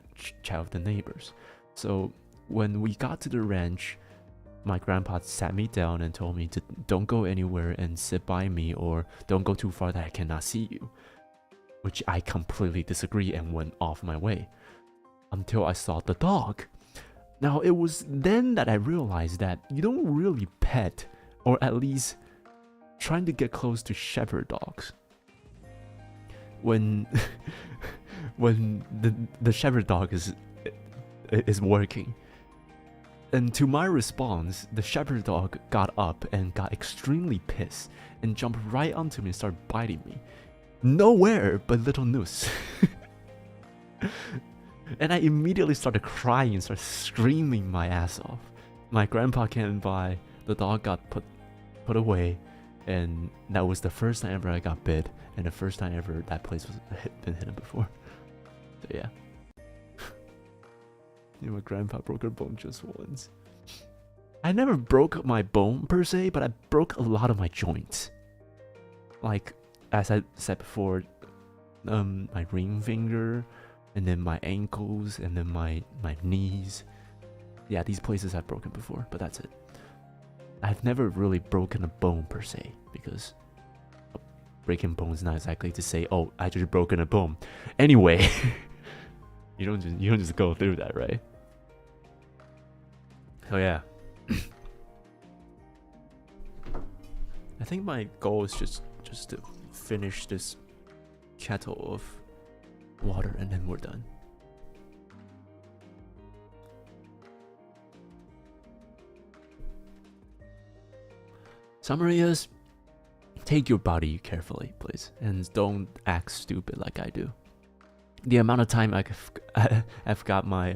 with the neighbors. So when we got to the ranch, my grandpa sat me down and told me to don't go anywhere and sit by me, or don't go too far that I cannot see you. Which I completely disagree and went off my way. Until I saw the dog. Now, it was then that I realized that you don't really pet, or at least trying to get close to shepherd dogs, when the shepherd dog is working. And to my response, the shepherd dog got up and got extremely pissed and jumped right onto me and started biting me. Nowhere but Little Noose. And I immediately started crying and started screaming my ass off. My grandpa came by, the dog got put away, and that was the first time ever I got bit, and the first time ever that place was been hidden before. So yeah. You know, my grandpa broke her bone just once. I never broke my bone per se, but I broke a lot of my joints. Like, as I said before, my ring finger, and then my ankles, and then my knees. Yeah, these places I've broken before, but that's it. I've never really broken a bone per se, because breaking bones is not exactly to say, oh, I just broken a bone. Anyway, you don't just go through that, right? So yeah. I think my goal is just to finish this kettle of water and then we're done. Summary is, take your body carefully, please, and don't act stupid like I do. The amount of time I've got my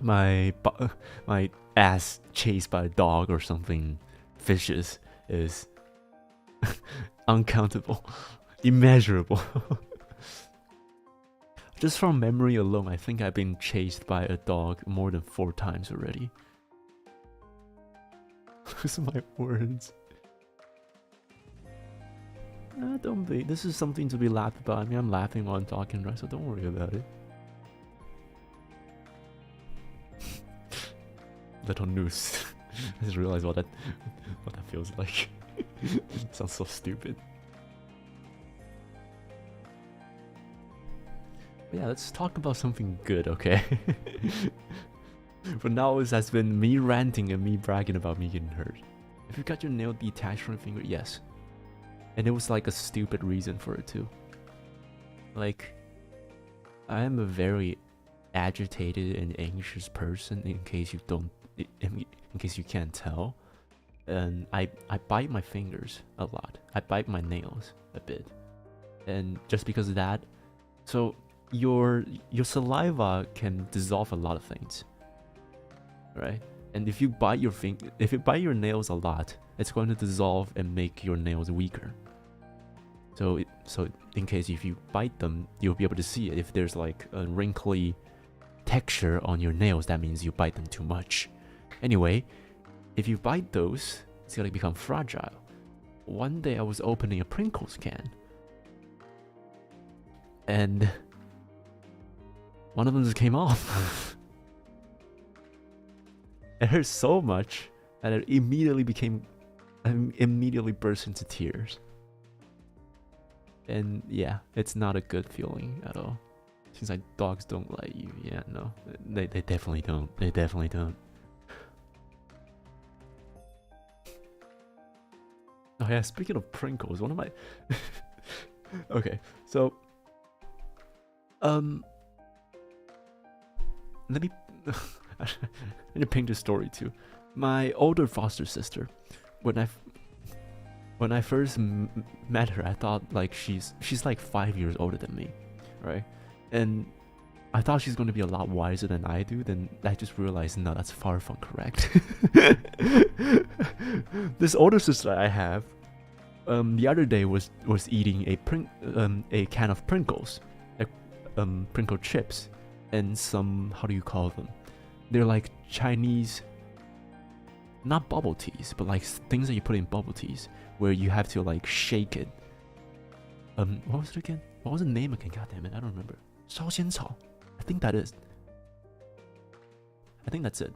my ass chased by a dog or something vicious is uncountable, immeasurable. Just from memory alone, I think I've been chased by a dog more than 4 times already. Those are my words. Don't be. This is something to be laughed about. I mean, I'm laughing while I'm talking, right? So don't worry about it. Little noose. I just realized what that feels like. Sounds so stupid. But yeah, let's talk about something good, okay? For now, it has been me ranting and me bragging about me getting hurt. If you got your nail detached from your finger, yes. And it was like a stupid reason for it too. Like, I am a very agitated and anxious person, in case you can't tell. And I bite my fingers a lot. I bite my nails a bit. And just because of that, so your saliva can dissolve a lot of things, right? And if you bite your nails a lot, it's going to dissolve and make your nails weaker. So in case if you bite them, you'll be able to see it. If there's like a wrinkly texture on your nails, that means you bite them too much. Anyway, if you bite those, it's gonna become fragile. One day I was opening a Pringles can, and one of them just came off. It hurt so much that I immediately burst into tears. And yeah, it's not a good feeling at all. Seems like dogs don't like you. Yeah, no, they definitely don't. They definitely don't. Oh yeah, speaking of Pringles, one of my okay, so let me I need to paint a story too. My older foster sister, when I first met her, I thought like she's like 5 years older than me, right? And I thought she's going to be a lot wiser than I do. Then I just realized, no, that's far from correct. This older sister I have, the other day was eating a can of Pringles, Pringle chips, and some, how do you call them? They're like Chinese, not bubble teas, but like things that you put in bubble teas, where you have to like shake it. What was it again? What was the name again? God damn it, I don't remember. 烧仙草. I think that is. I think that's it.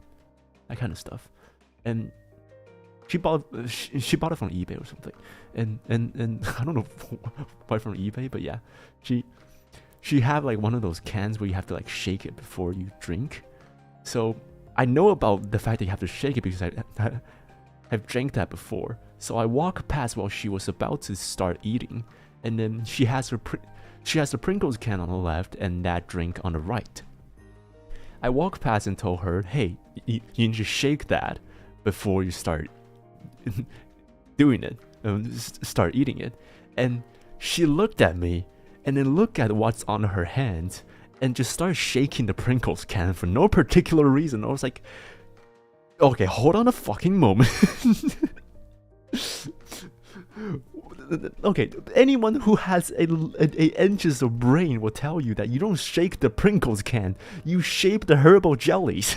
That kind of stuff. And she bought it from eBay or something. And I don't know why from eBay, but yeah, she had like one of those cans where you have to like shake it before you drink. So I know about the fact that you have to shake it because I've drank that before. So I walked past while she was about to start eating, and then she has the Pringles can on the left and that drink on the right. I walked past and told her, hey, you need to shake that before you start doing it, start eating it. And she looked at me and then looked at what's on her hands and just started shaking the Pringles can for no particular reason. I was like, okay, hold on a fucking moment. Okay, anyone who has a inches of brain will tell you that you don't shake the Pringles can, you shape the herbal jellies.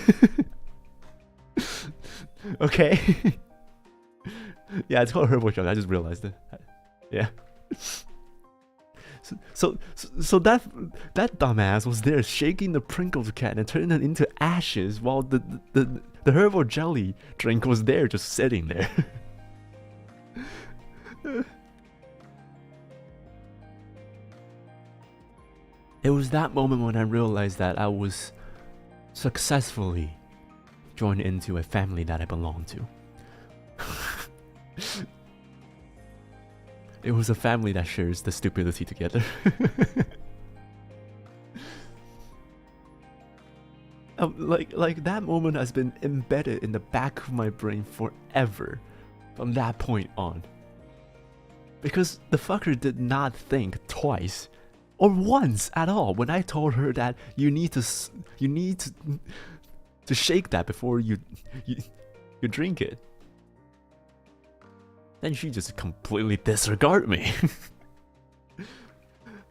Okay? Yeah, it's called herbal jelly, I just realized it. Yeah. So that dumbass was there shaking the Pringles can and turning it into ashes while the herbal jelly drink was there just sitting there. It was that moment when I realized that I was successfully joined into a family that I belonged to. It was a family that shares the stupidity together. Like that moment has been embedded in the back of my brain forever from that point on. Because the fucker did not think twice or once at all when I told her that you need to shake that before you drink it. Then she just completely disregarded me.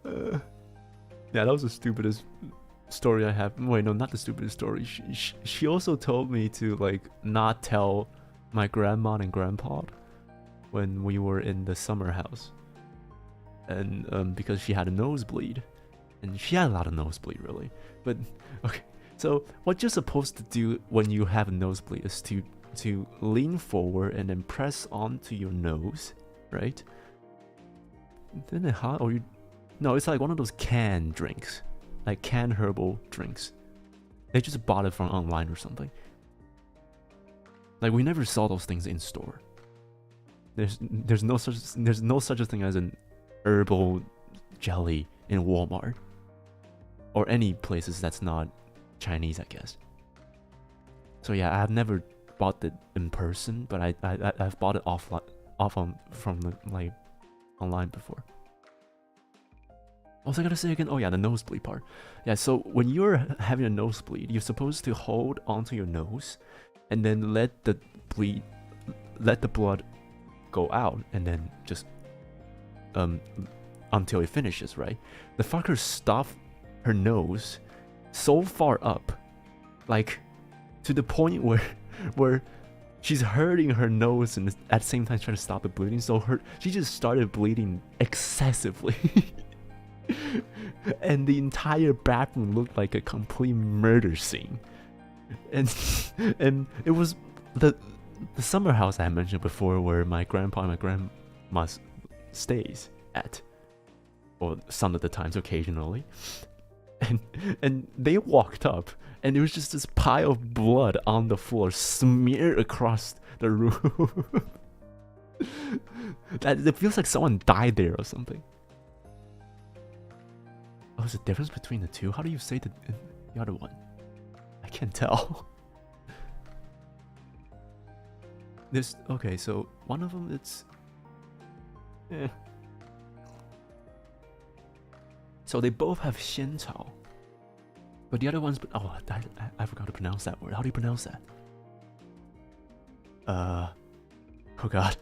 Yeah, that was the stupidest story I have. Wait, no, not the stupidest story. She also told me to like not tell my grandma and grandpa when we were in the summer house, and because she had a nosebleed, and she had a lot of nosebleed really. But okay, so what you're supposed to do when you have a nosebleed is to lean forward and then press onto your nose, right? Then how? Or you? No, it's like one of those canned drinks, like canned herbal drinks. They just bought it from online or something. Like we never saw those things in store. There's no such a thing as an herbal jelly in Walmart or any places that's not Chinese, I guess. So yeah, I've never bought it in person, but I've bought it from like online before. What was I gonna say again? Oh yeah, the nosebleed part. Yeah, so when you're having a nosebleed, you're supposed to hold onto your nose and then let the blood go out, and then just until it finishes, right? The fucker stuffed her nose so far up, like to the point where she's hurting her nose and at the same time trying to stop the bleeding. So she just started bleeding excessively. And the entire bathroom looked like a complete murder scene. And it was the summer house I mentioned before, where my grandpa and my grandma stays at, or some of the times occasionally. And they walked up, and there was just this pile of blood on the floor smeared across the room. It feels like someone died there or something. Oh, there's a difference between the two? How do you say the other one? I can't tell. Okay, so one of them, it's... So they both have xiancao. But the other one's... Oh, I forgot to pronounce that word. How do you pronounce that? Oh god.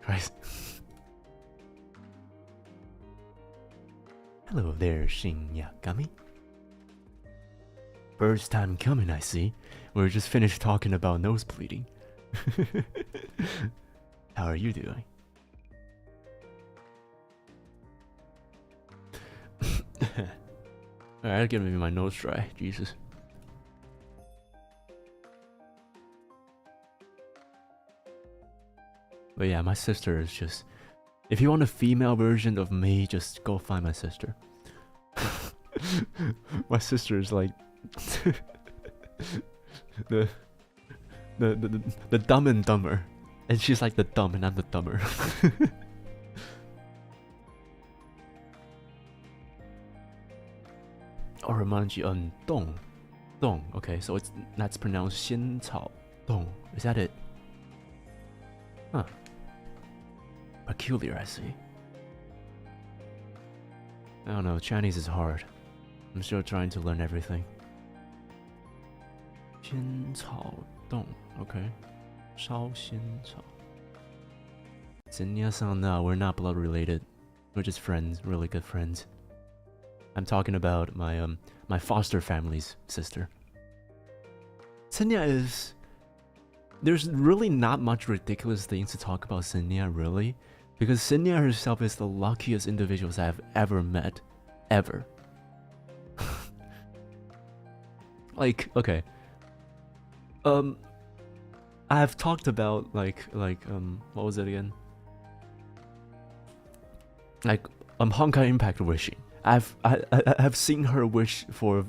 Christ. Hello there, Cinnia Gummy. First time coming, I see. We're just finished talking about nose bleeding. How are you doing? Alright, give me my nose dry. Jesus. But yeah, my sister is just... If you want a female version of me, just go find my sister. My sister is like... the Dumb and Dumber. And she's like the dumb and I'm the dumber. Oh, reminds you on dong. Dong. Okay, so that's pronounced Xin Cao Dong. Is that it? Huh. Peculiar, I see. I don't know, Chinese is hard. I'm still trying to learn everything. Xin Cao Dong. Okay. Shao Xin Cao. Cinnia-san, no, we're not blood related. We're just friends, really good friends. I'm talking about my my foster family's sister. Cinnia is... There's really not much ridiculous things to talk about Cinnia, really. Because Cinnia herself is the luckiest individuals I've ever met. Ever. Like, okay. I've talked about like what was it again? Like Honkai Impact wishing. I've seen her wish for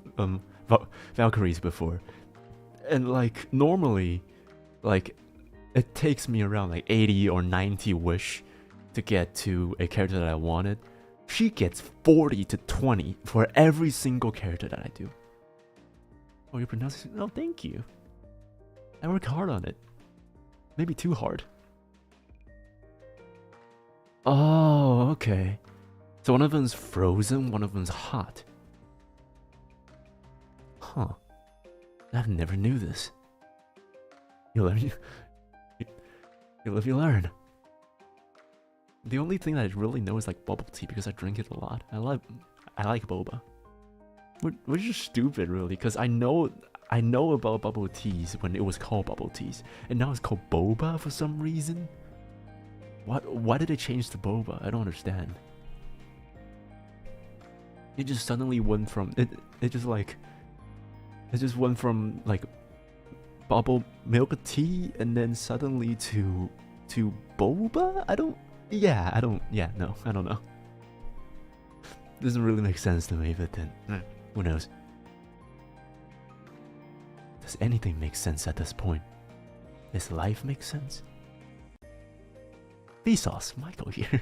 Valkyries before, and like normally, like it takes me around like 80 or 90 wish to get to a character that I wanted. She gets 40 to 20 for every single character that I do. Oh, you pronounce it? Oh, thank you. I work hard on it. Maybe too hard. Oh, okay. So one of them's frozen, one of them's hot. Huh. I've never knew this. You learn, you live, you learn. The only thing that I really know is like bubble tea because I drink it a lot. I like boba. Which is stupid, really, because I know about bubble teas when it was called bubble teas, and now it's called boba for some reason. Why did they change to boba? I don't understand. It just suddenly went from it just went from like bubble milk tea and then suddenly to boba? I don't know. Doesn't really make sense to me, but then who knows? Does anything make sense at this point? Does life make sense? Vsauce, Michael here.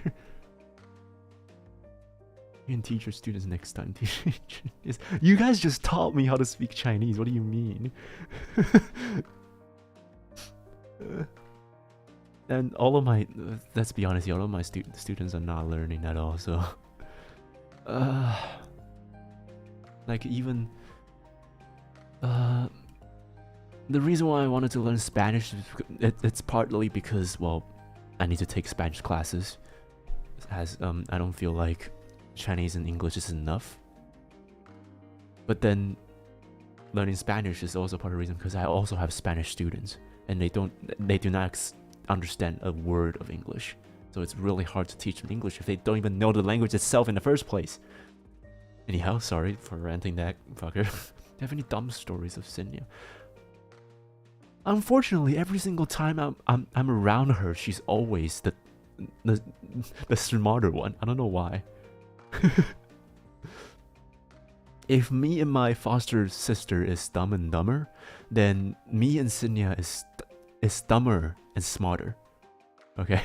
You can teach your students next time. You guys just taught me how to speak Chinese. What do you mean? And all of my, let's be honest, all of my students are not learning at all. So, like even, the reason why I wanted to learn Spanish is it's partly because, well, I need to take Spanish classes, as I don't feel like Chinese and English is enough. But then learning Spanish is also part of the reason because I also have Spanish students and they do not understand a word of English. So it's really hard to teach them English if they don't even know the language itself in the first place. Anyhow, sorry for ranting that fucker. Do you have any dumb stories of Cinnia? Unfortunately, every single time I'm around her, she's always the smarter one. I don't know why. If me and my foster sister is dumb and dumber, then me and Cinnia is dumber and smarter. Okay.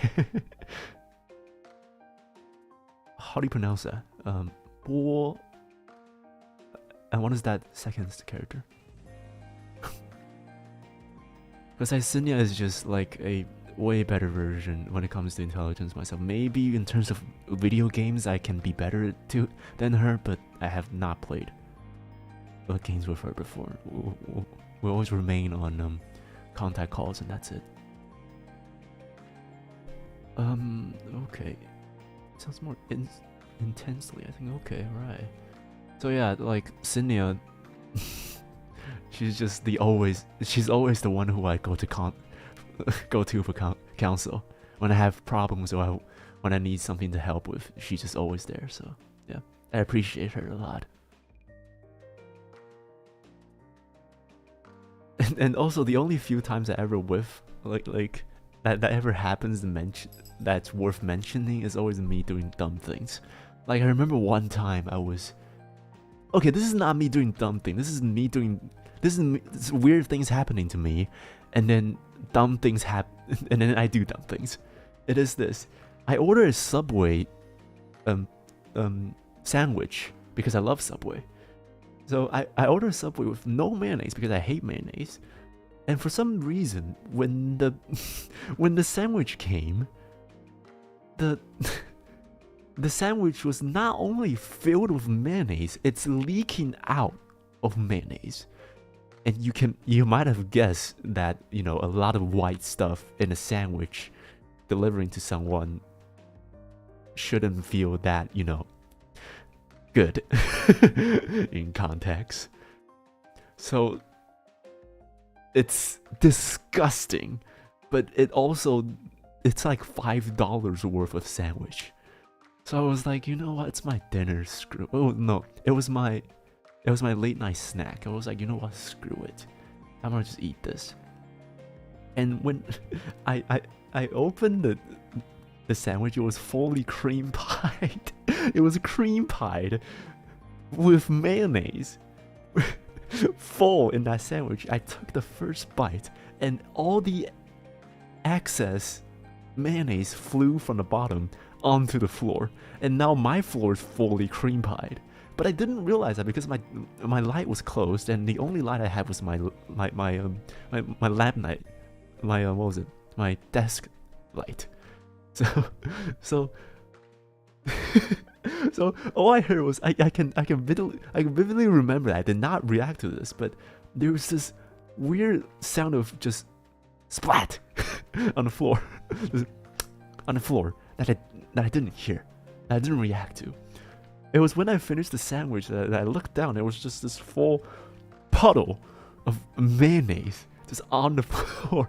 How do you pronounce that? Bo. And what is that second character? Because Cinnia is just like a way better version when it comes to intelligence myself. Maybe in terms of video games I can be better than her, but I have not played games with her before. We always remain on contact calls and that's it. Okay. Sounds more intensely, I think. Okay, right. So yeah, like Cinnia, she's just she's always the one who I go to for counsel when I have problems or when I need something to help with. She's just always there. So yeah, I appreciate her a lot. And also the only few times I ever whiff like that ever happens to mention that's worth mentioning is always me doing dumb things. Like I remember one time I was okay. This is not me doing dumb thing. This is weird things happening to me, and then dumb things happen, and then I do dumb things. It is this. I ordered a Subway sandwich because I love Subway. So I ordered a Subway with no mayonnaise because I hate mayonnaise. And for some reason, when the sandwich came, the sandwich was not only filled with mayonnaise, it's leaking out of mayonnaise. And you might have guessed that, you know, a lot of white stuff in a sandwich delivering to someone shouldn't feel that, you know, good in context. So it's disgusting, but it also it's like $5 worth of sandwich. So I was like, you know what? It's my dinner. Screw. Oh no, it was my late night snack. I was like, you know what? Screw it. I'm gonna just eat this. And when I opened the sandwich, it was fully cream pied. It was cream pied with mayonnaise full in that sandwich. I took the first bite, and all the excess mayonnaise flew from the bottom onto the floor, and now my floor is fully cream pied. But I didn't realize that because my light was closed, and the only light I had was my lamp light, what was it? My desk light. So all I heard was I can vividly remember that I did not react to this, but there was this weird sound of just splat on the floor, that I didn't hear, that I didn't react to. It was when I finished the sandwich that I looked down. It was just this full puddle of mayonnaise just on the floor.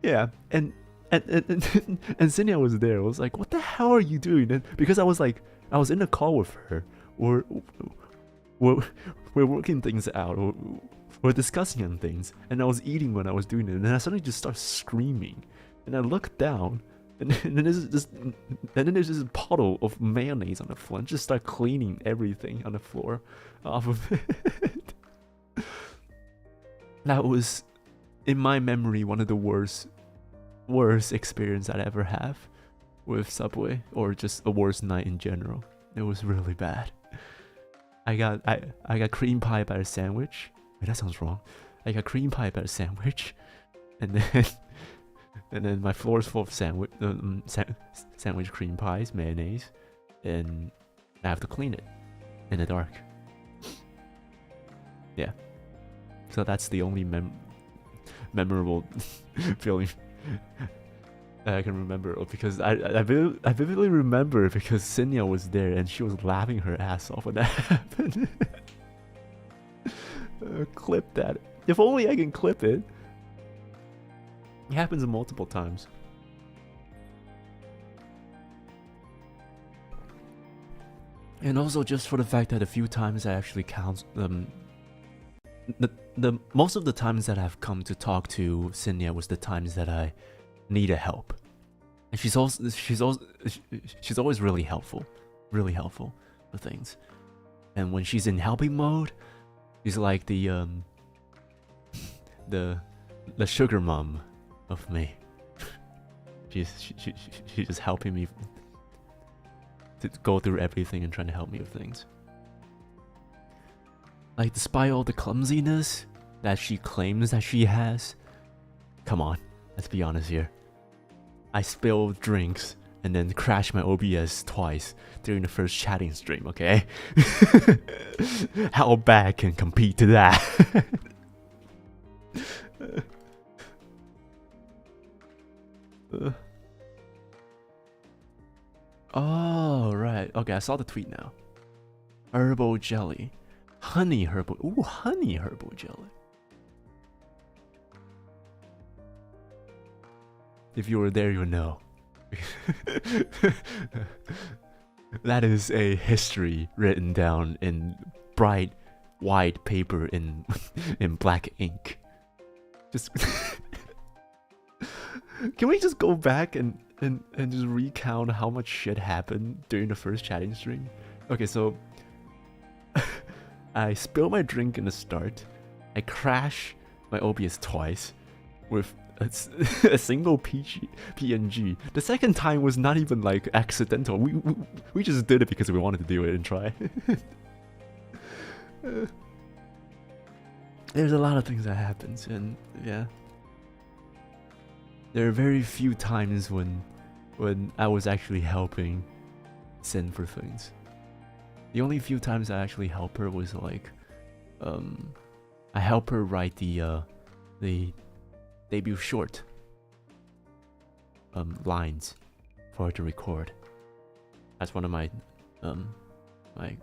Yeah, and Cinnia was there. I was like, "What the hell are you doing?" And because I was in a call with her. We're working things out. We're discussing on things, and I was eating when I was doing it. And then I suddenly just start screaming, and I looked down, and then there's this puddle of mayonnaise on the floor, and just start cleaning everything on the floor off of it. That was, in my memory, one of the worst experience I'd ever have with Subway, or just a worst night in general. It was really bad. I got cream pie by a sandwich. Wait, that sounds wrong. I got cream pie by a sandwich, and then my floor is full of sandwich cream pies, mayonnaise, and I have to clean it in the dark. Yeah. So that's the only memorable feeling I can remember, because I vividly remember it because Cinnia was there and she was laughing her ass off when that happened. Clip that. If only I can clip it. It happens multiple times. And also just for the fact that a few times I actually count the most of the times that I've come to talk to Cinnia was the times that I needed help. And she's always really helpful with things. And when she's in helping mode, she's like the sugar mom of me. She's just helping me to go through everything and trying to help me with things. Like, despite all the clumsiness that she claims that she has, come on, let's be honest here. I spilled drinks and then crashed my OBS twice during the first chatting stream, okay? How bad can compete to that? Oh, right. Okay, I saw the tweet now. Herbal jelly. Honey herbal. Ooh, honey herbal jelly. If you were there, you would know. That is a history written down in bright white paper in black ink. Just can we just go back and just recount how much shit happened during the first chatting stream? Okay, so I spilled my drink in the start. I crashed my OBS twice with a single PNG. The second time was not even like accidental. We just did it because we wanted to do it and try. There's a lot of things that happens, and yeah. There are very few times when I was actually helping Sin for things. The only few times I actually help her was like, I help her write the debut short lines for her to record. That's one of my my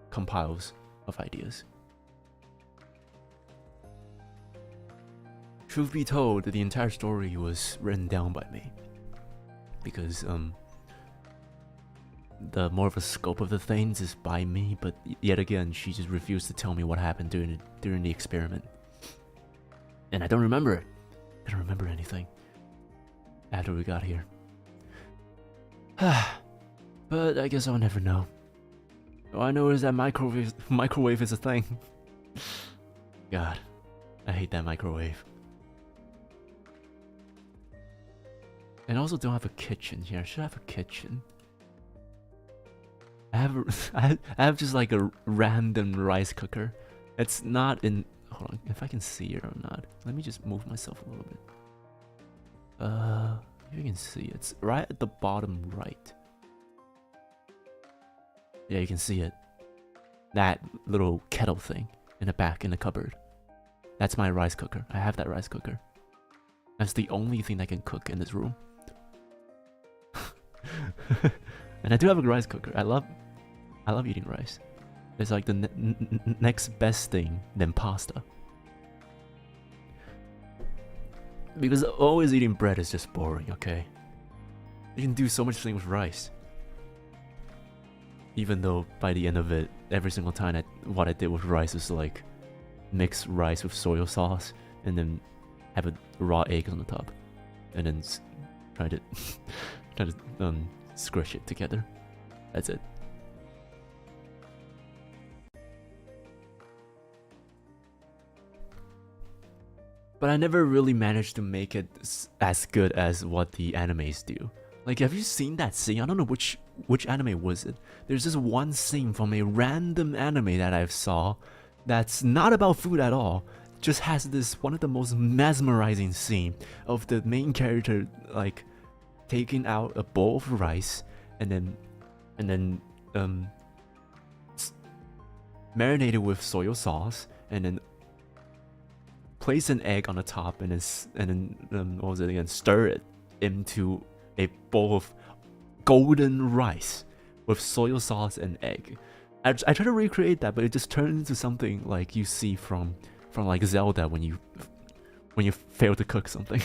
compiles of ideas. Truth be told, the entire story was written down by me. Because, the more of a scope of the things is by me, but yet again, she just refused to tell me what happened during the experiment. And I don't remember it. I don't remember anything after we got here. But I guess I'll never know. All I know is that microwave is a thing. God, I hate that microwave. And I also don't have a kitchen here. I should have a kitchen. I have just like a random rice cooker. It's not in. Hold on, if I can see it or not. Let me just move myself a little bit. If you can see, it's right at the bottom right. Yeah, you can see it. That little kettle thing in the back in the cupboard. That's my rice cooker. I have that rice cooker. That's the only thing I can cook in this room. And I do have a rice cooker. I love eating rice. It's like the next best thing than pasta. Because always eating bread is just boring, okay? You can do so much things with rice. Even though by the end of it, every single time what I did with rice is like mix rice with soy sauce and then have a raw egg on the top, and then try to squish it together. That's it. But I never really managed to make it as good as what the animes do. Like, have you seen that scene? I don't know which anime was it. There's this one scene from a random anime that I saw that's not about food at all. Just has this one of the most mesmerizing scene of the main character like taking out a bowl of rice and then marinate it with soy sauce and then place an egg on the top and then what was it again? Stir it into a bowl of golden rice with soy sauce and egg. I try to recreate that, but it just turned into something like you see from like Zelda when you fail to cook something.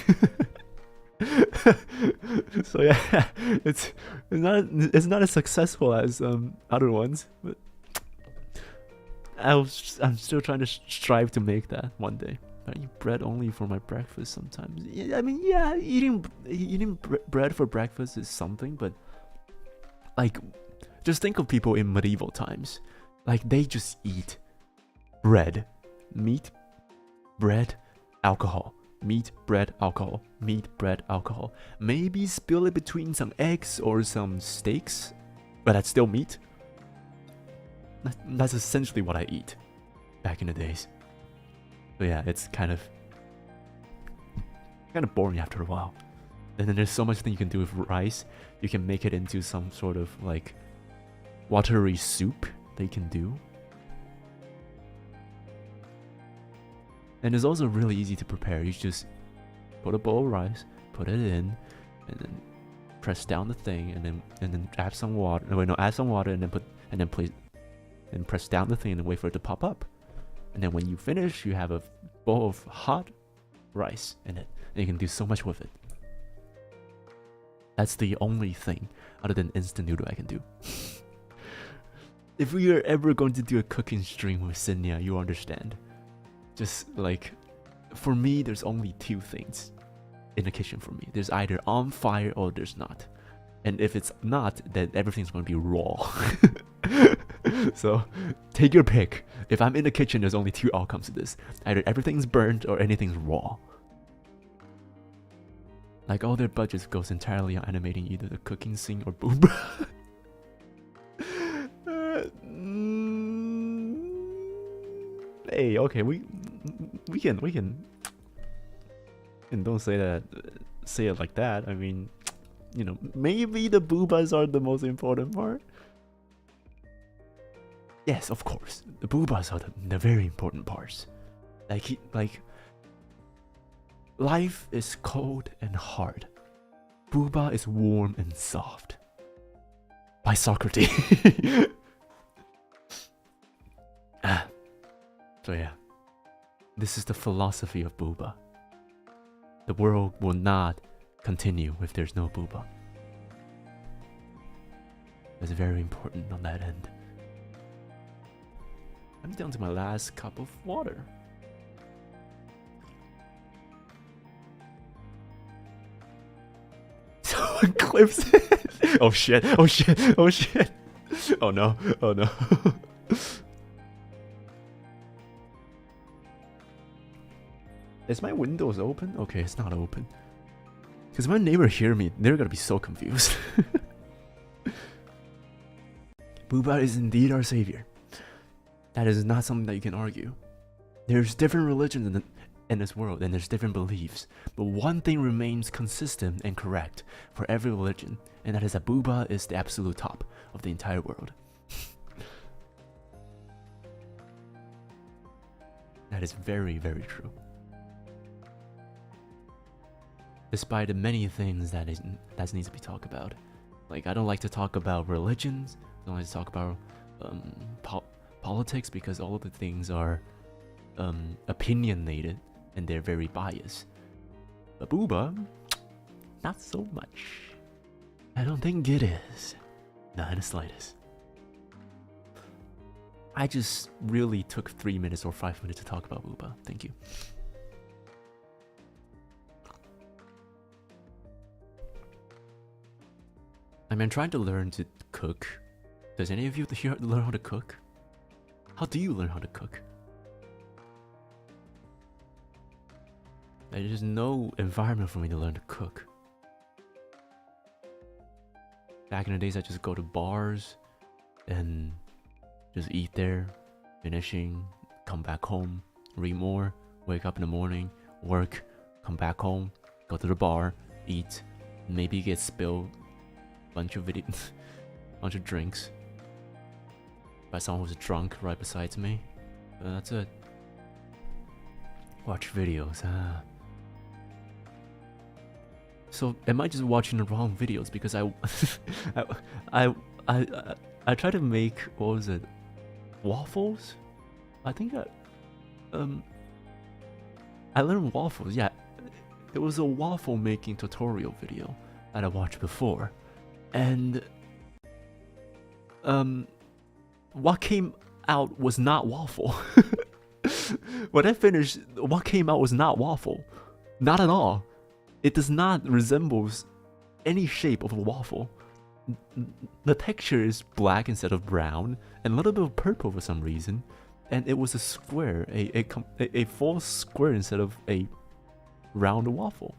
So yeah, it's not as successful as other ones, but I'm still trying to strive to make that one day. I eat bread only for my breakfast sometimes. I mean, yeah, eating bread for breakfast is something, but like, just think of people in medieval times. Like, they just eat bread, meat, bread, alcohol, meat, bread, alcohol, meat, bread, alcohol. Maybe spill it between some eggs or some steaks, but that's still meat. That's essentially what I eat back in the days. But yeah, it's kind of boring after a while. And then there's so much thing you can do with rice. You can make it into some sort of like watery soup that you can do. And it's also really easy to prepare. You just put a bowl of rice, put it in, and then press down the thing, and then add some water. No, add some water, and then press down the thing and wait for it to pop up. And then when you finish, you have a bowl of hot rice in it, and you can do so much with it. That's the only thing other than instant noodle I can do. If we are ever going to do a cooking stream with Cinnia, you understand. Just like, for me, there's only two things in the kitchen for me. There's either on fire or there's not. And if it's not, then everything's going to be raw. So, take your pick. If I'm in the kitchen, there's only two outcomes to this. Either everything's burnt or anything's raw. Like, all their budgets goes entirely on animating either the cooking scene or boob. Hey, okay, we can. And don't say it like that. I mean, you know, maybe the boobas are the most important part. Yes, of course, the boobas are the very important parts. Like, life is cold and hard. Booba is warm and soft. By Socrates. So yeah, this is the philosophy of Booba. the world will not continue if there's no booba. That's very important on that end. I'm down to my last cup of water. Someone clips it. Oh shit, oh shit, oh shit. Oh no, oh no. Is my windows open? Okay, it's not open. Because my neighbor hear me, they're gonna be so confused. Booba is indeed our savior. That is not something that you can argue. There's different religions in this world, and there's different beliefs. But one thing remains consistent and correct for every religion, and that is that Booba is the absolute top of the entire world. That is very, very true. Despite the many things that needs to be talked about. Like, I don't like to talk about religions, I don't like to talk about politics, because all of the things are opinionated and they're very biased. But Booba, not so much. I don't think it is. Not in the slightest. I just really took 3 minutes or 5 minutes to talk about Booba. Thank you. I mean, I'm trying to learn to cook. Does any of you here learn how to cook? How do you learn how to cook? There's just no environment for me to learn to cook. Back in the days, I just go to bars and just eat there, finishing, come back home, read more, wake up in the morning, work, come back home, go to the bar, eat, maybe get spilled bunch of bunch of drinks by someone who's drunk right beside me. That's it. Watch videos. So am I just watching the wrong videos? Because I tried to make, what was it, waffles? I think I learned waffles. Yeah, it was a waffle making tutorial video that I watched before. And what came out was not waffle. When I finished, what came out was not waffle. Not at all. It does not resemble any shape of a waffle. The texture is black instead of brown, and a little bit of purple for some reason. And it was a square, a full square instead of a round waffle.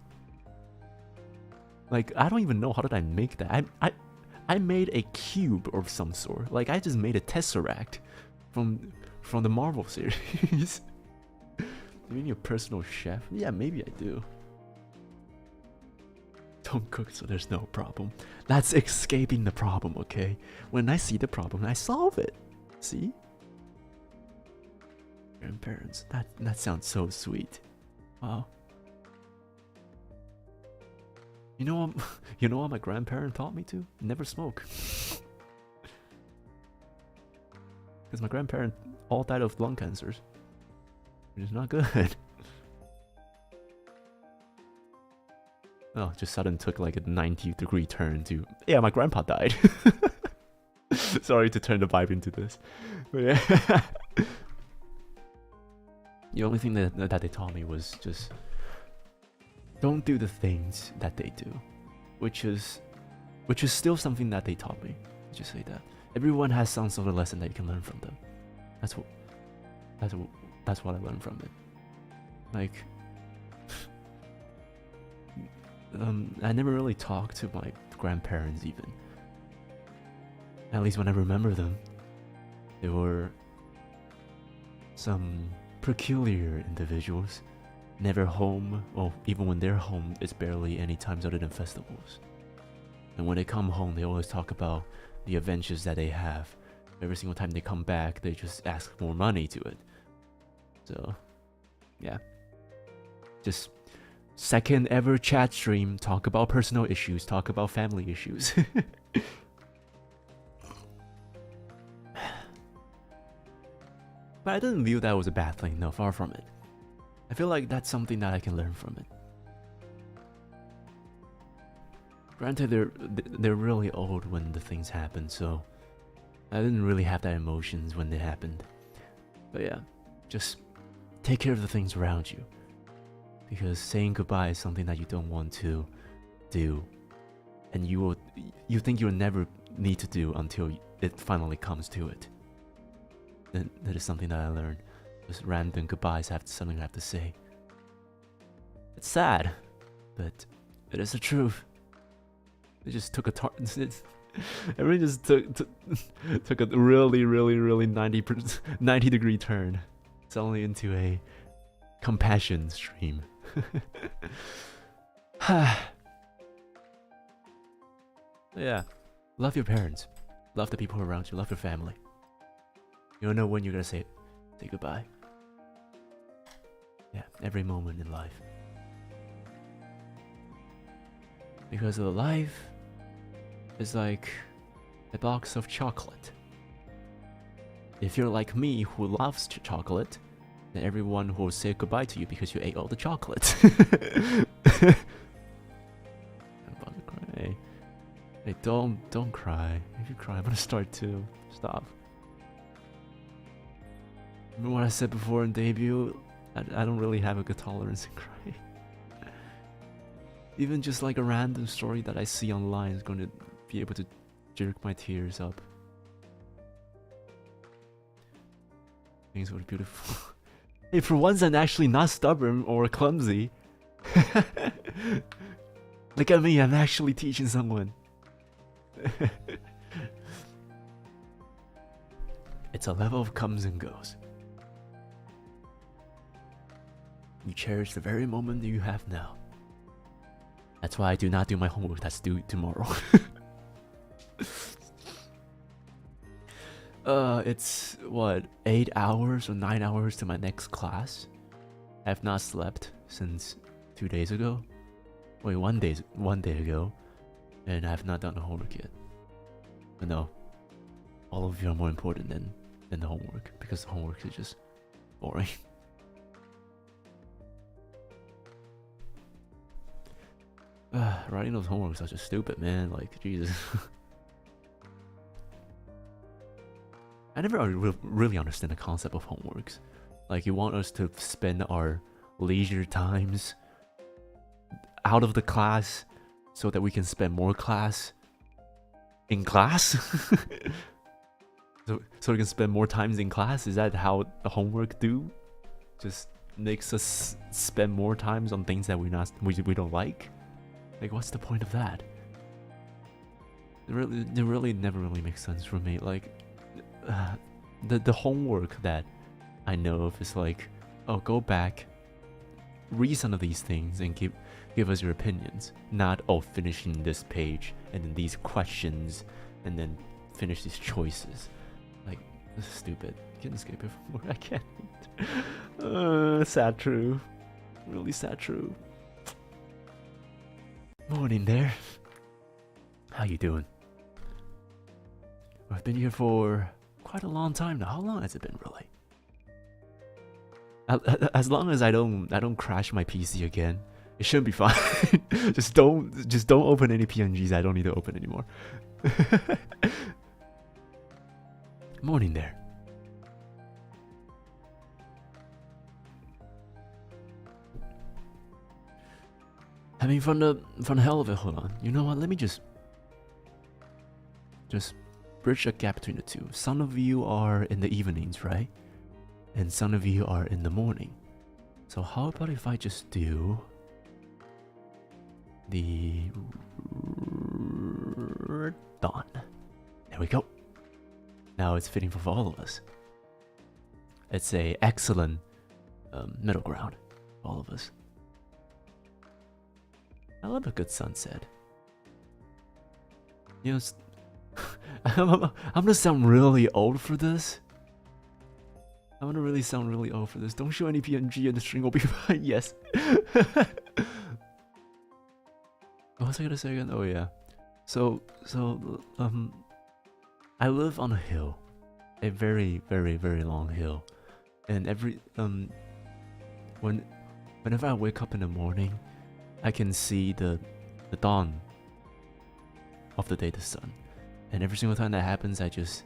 Like, I don't even know how did I make that. I made a cube of some sort. Like, I just made a tesseract from the Marvel series. You mean your personal chef? Yeah, maybe I do. Don't cook, so there's no problem. That's escaping the problem, okay? When I see the problem, I solve it. See? Grandparents. That sounds so sweet. Wow. You know what my grandparent taught me to? Never smoke. Because my grandparent all died of lung cancers. Which is not good. Oh, just suddenly took like a 90-degree turn to, yeah, my grandpa died. Sorry to turn the vibe into this. But yeah. The only thing that they taught me was just don't do the things that they do, which is still something that they taught me. Let's just say that everyone has some sort of lesson that you can learn from them. That's what I learned from it. Like, I never really talked to my grandparents even. At least when I remember them, they were some peculiar individuals. Never home, or even when they're home, it's barely any times other than festivals. And when they come home, they always talk about the adventures that they have. Every single time they come back, they just ask for more money to it. So, yeah. Just second ever chat stream, talk about personal issues, talk about family issues. But I didn't view that as a bad thing, no, far from it. I feel like that's something that I can learn from it. Granted, they're really old when the things happen, so I didn't really have that emotions when they happened. But yeah, just take care of the things around you, because saying goodbye is something that you don't want to do, and you think you'll never need to do until it finally comes to it. Then that is something that I learned. Just random goodbyes have something I have to say. It's sad, but it is the truth. It just took a everything just took a really 90-degree turn. It's only into a compassion stream. Yeah, love your parents, love the people around you, love your family. You don't know when you're gonna say goodbye. Yeah, every moment in life. Because the life is like a box of chocolate. If you're like me who loves chocolate, then everyone will say goodbye to you because you ate all the chocolate. I'm about to cry. Hey, don't cry. If you cry, I'm gonna start too. Stop. Remember what I said before in debut? I don't really have a good tolerance in crying. Even just like a random story that I see online is going to be able to jerk my tears up. Things were beautiful. Hey, for once I'm actually not stubborn or clumsy. Look at me, I'm actually teaching someone. It's a level of comes and goes. You cherish the very moment that you have now. That's why I do not do my homework that's due tomorrow. It's what, 8 hours or 9 hours to my next class. I have not slept since 2 days ago. Wait, one day ago, and I have not done the homework yet. But no, all of you are more important than the homework, because the homework is just boring. Writing those homeworks are just stupid, man. Like, Jesus. I never really understand the concept of homeworks. Like, you want us to spend our leisure times out of the class so that we can spend more class in class? so we can spend more times in class? Is that how the homework do? Just makes us spend more times on things that we don't like? Like, what's the point of that? It really never really makes sense for me. Like, the homework that I know of is like, oh, go back, read some of these things and give us your opinions. Not, oh, finishing this page and then these questions and then finish these choices. Like, this is stupid. Can't escape it from where I can't. Sad true. Really sad true. Morning there. How you doing? I've been here for quite a long time now. How long has it been, really? As long as I don't crash my PC again, it shouldn't be fine. just don't open any PNGs I don't need to open anymore. Morning there. I mean, from the hell of it, hold on. You know what? Let me just bridge a gap between the two. Some of you are in the evenings, right? And some of you are in the morning. So how about if I just do the dawn? There we go. Now it's fitting for all of us. It's a excellent middle ground for all of us. I love a good sunset. You know, I'm gonna sound really old for this. I'm gonna really sound really old for this. Don't show any PNG and the string will be fine. Yes. What was I gonna say again? Oh yeah. So I live on a hill, a very long hill, and whenever I wake up in the morning, I can see the dawn of the day the sun. And every single time that happens, I just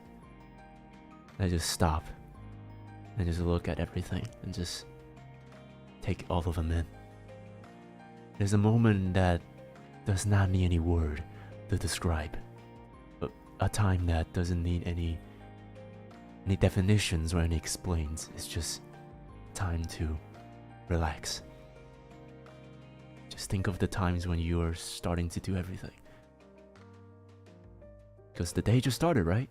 stop and just look at everything and just take all of them in. There's a moment that does not need any word to describe, but a time that doesn't need any definitions or any explains. It's just time to relax. Just think of the times when you are starting to do everything. Because the day just started, right?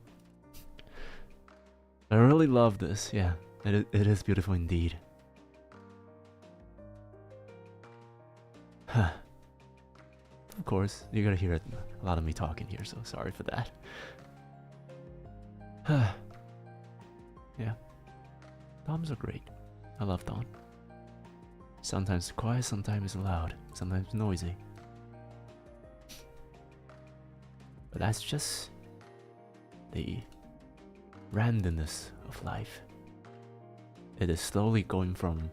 I really love this. Yeah, it is beautiful indeed. Huh. Of course, you're gonna hear a lot of me talking here, so sorry for that. Yeah. Doms are great. I love Dom. Sometimes quiet, sometimes loud, sometimes noisy. But that's just the randomness of life. It is slowly going from...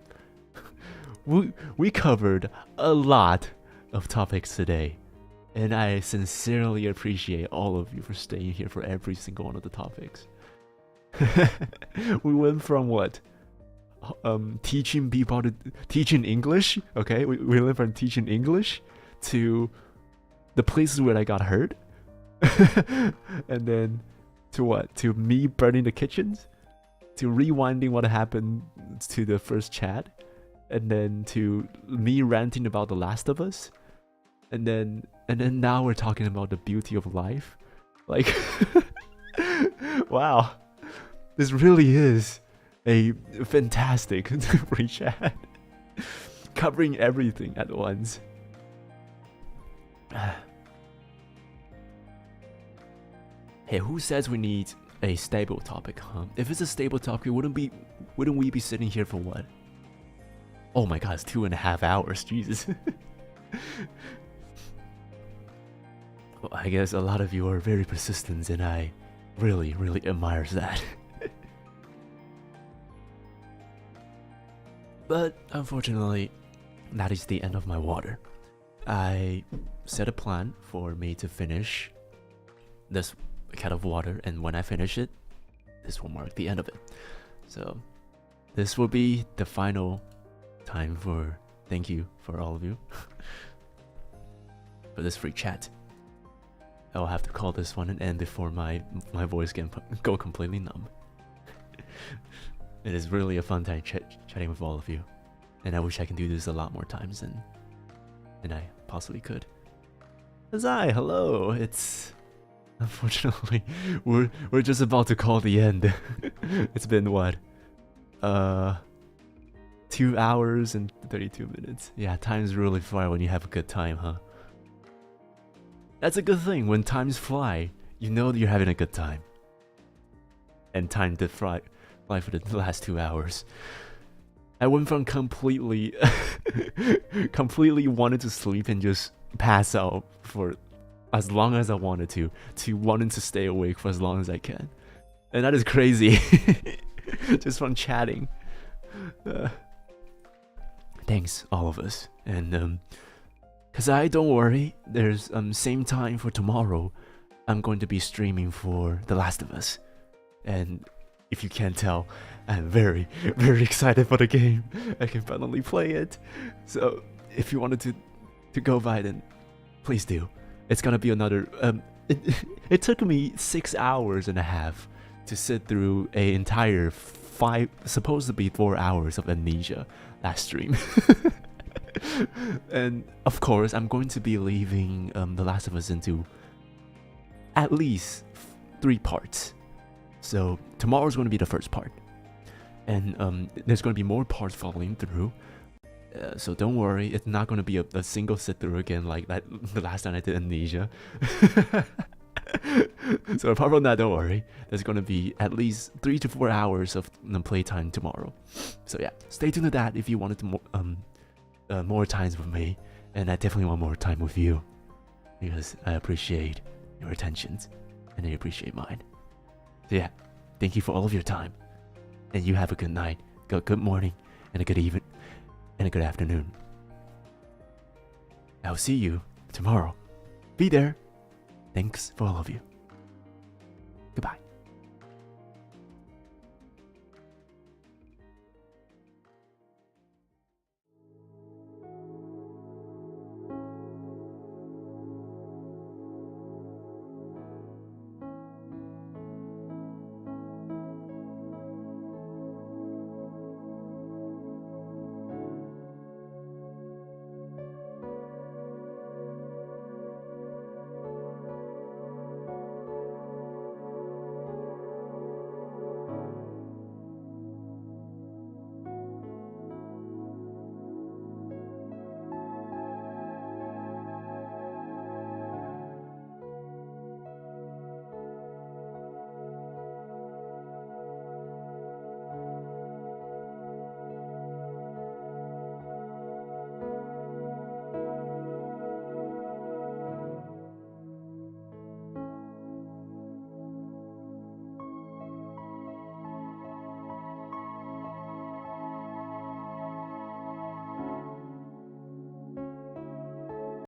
we covered a lot of topics today, and I sincerely appreciate all of you for staying here for every single one of the topics. We went from what? Teaching people to teaching English, okay? We went from teaching English to the places where I got hurt, and then to what? To me burning the kitchens, to rewinding what happened to the first chat, and then to me ranting about The Last of Us, and then now we're talking about the beauty of life. Like, wow, this really is a fantastic free chat, covering everything at once. Hey, who says we need a stable topic, huh? If it's a stable topic, wouldn't we be sitting here for what? Oh my god, it's 2.5 hours, Jesus. Well, I guess a lot of you are very persistent, and I really, really admire that. But unfortunately, that is the end of my water. I set a plan for me to finish this cat of water, and when I finish it, this will mark the end of it. So this will be the final time for thank you for all of you for this free chat. I'll have to call this one an end before my voice can go completely numb. It is really a fun time chatting with all of you, and I wish I can do this a lot more times than I possibly could. Azai, hello. It's unfortunately we're just about to call the end. It's been what? 2 hours and 32 minutes. Yeah, time's really fly when you have a good time, huh? That's a good thing. When times fly, you know that you're having a good time. And time did fly for the last 2 hours. I went from completely wanted to sleep and just pass out for as long as I wanted to wanting to stay awake for as long as I can. And that is crazy. Just from chatting. Thanks, all of us. And cause don't worry, there's same time for tomorrow. I'm going to be streaming for The Last of Us. And if you can't tell, I'm very, very excited for the game. I can finally play it. So if you wanted to go by, then please do. It's gonna be another it took me 6.5 hours to sit through an entire supposed to be 4 hours of Amnesia last stream. And of course I'm going to be leaving The Last of Us into at least 3 parts. So tomorrow's going to be the first part, and there's going to be more parts following through. So don't worry, it's not going to be a single sit through again like that the last time I did Amnesia. So apart from that, don't worry, there's going to be at least 3 to 4 hours of playtime tomorrow. So yeah, stay tuned to that if you wanted to more times with me, and I definitely want more time with you, because I appreciate your attentions and I appreciate mine. So yeah, thank you for all of your time, and you have a good night, good morning, and a good evening, and a good afternoon. I'll see you tomorrow. Be there. Thanks for all of you.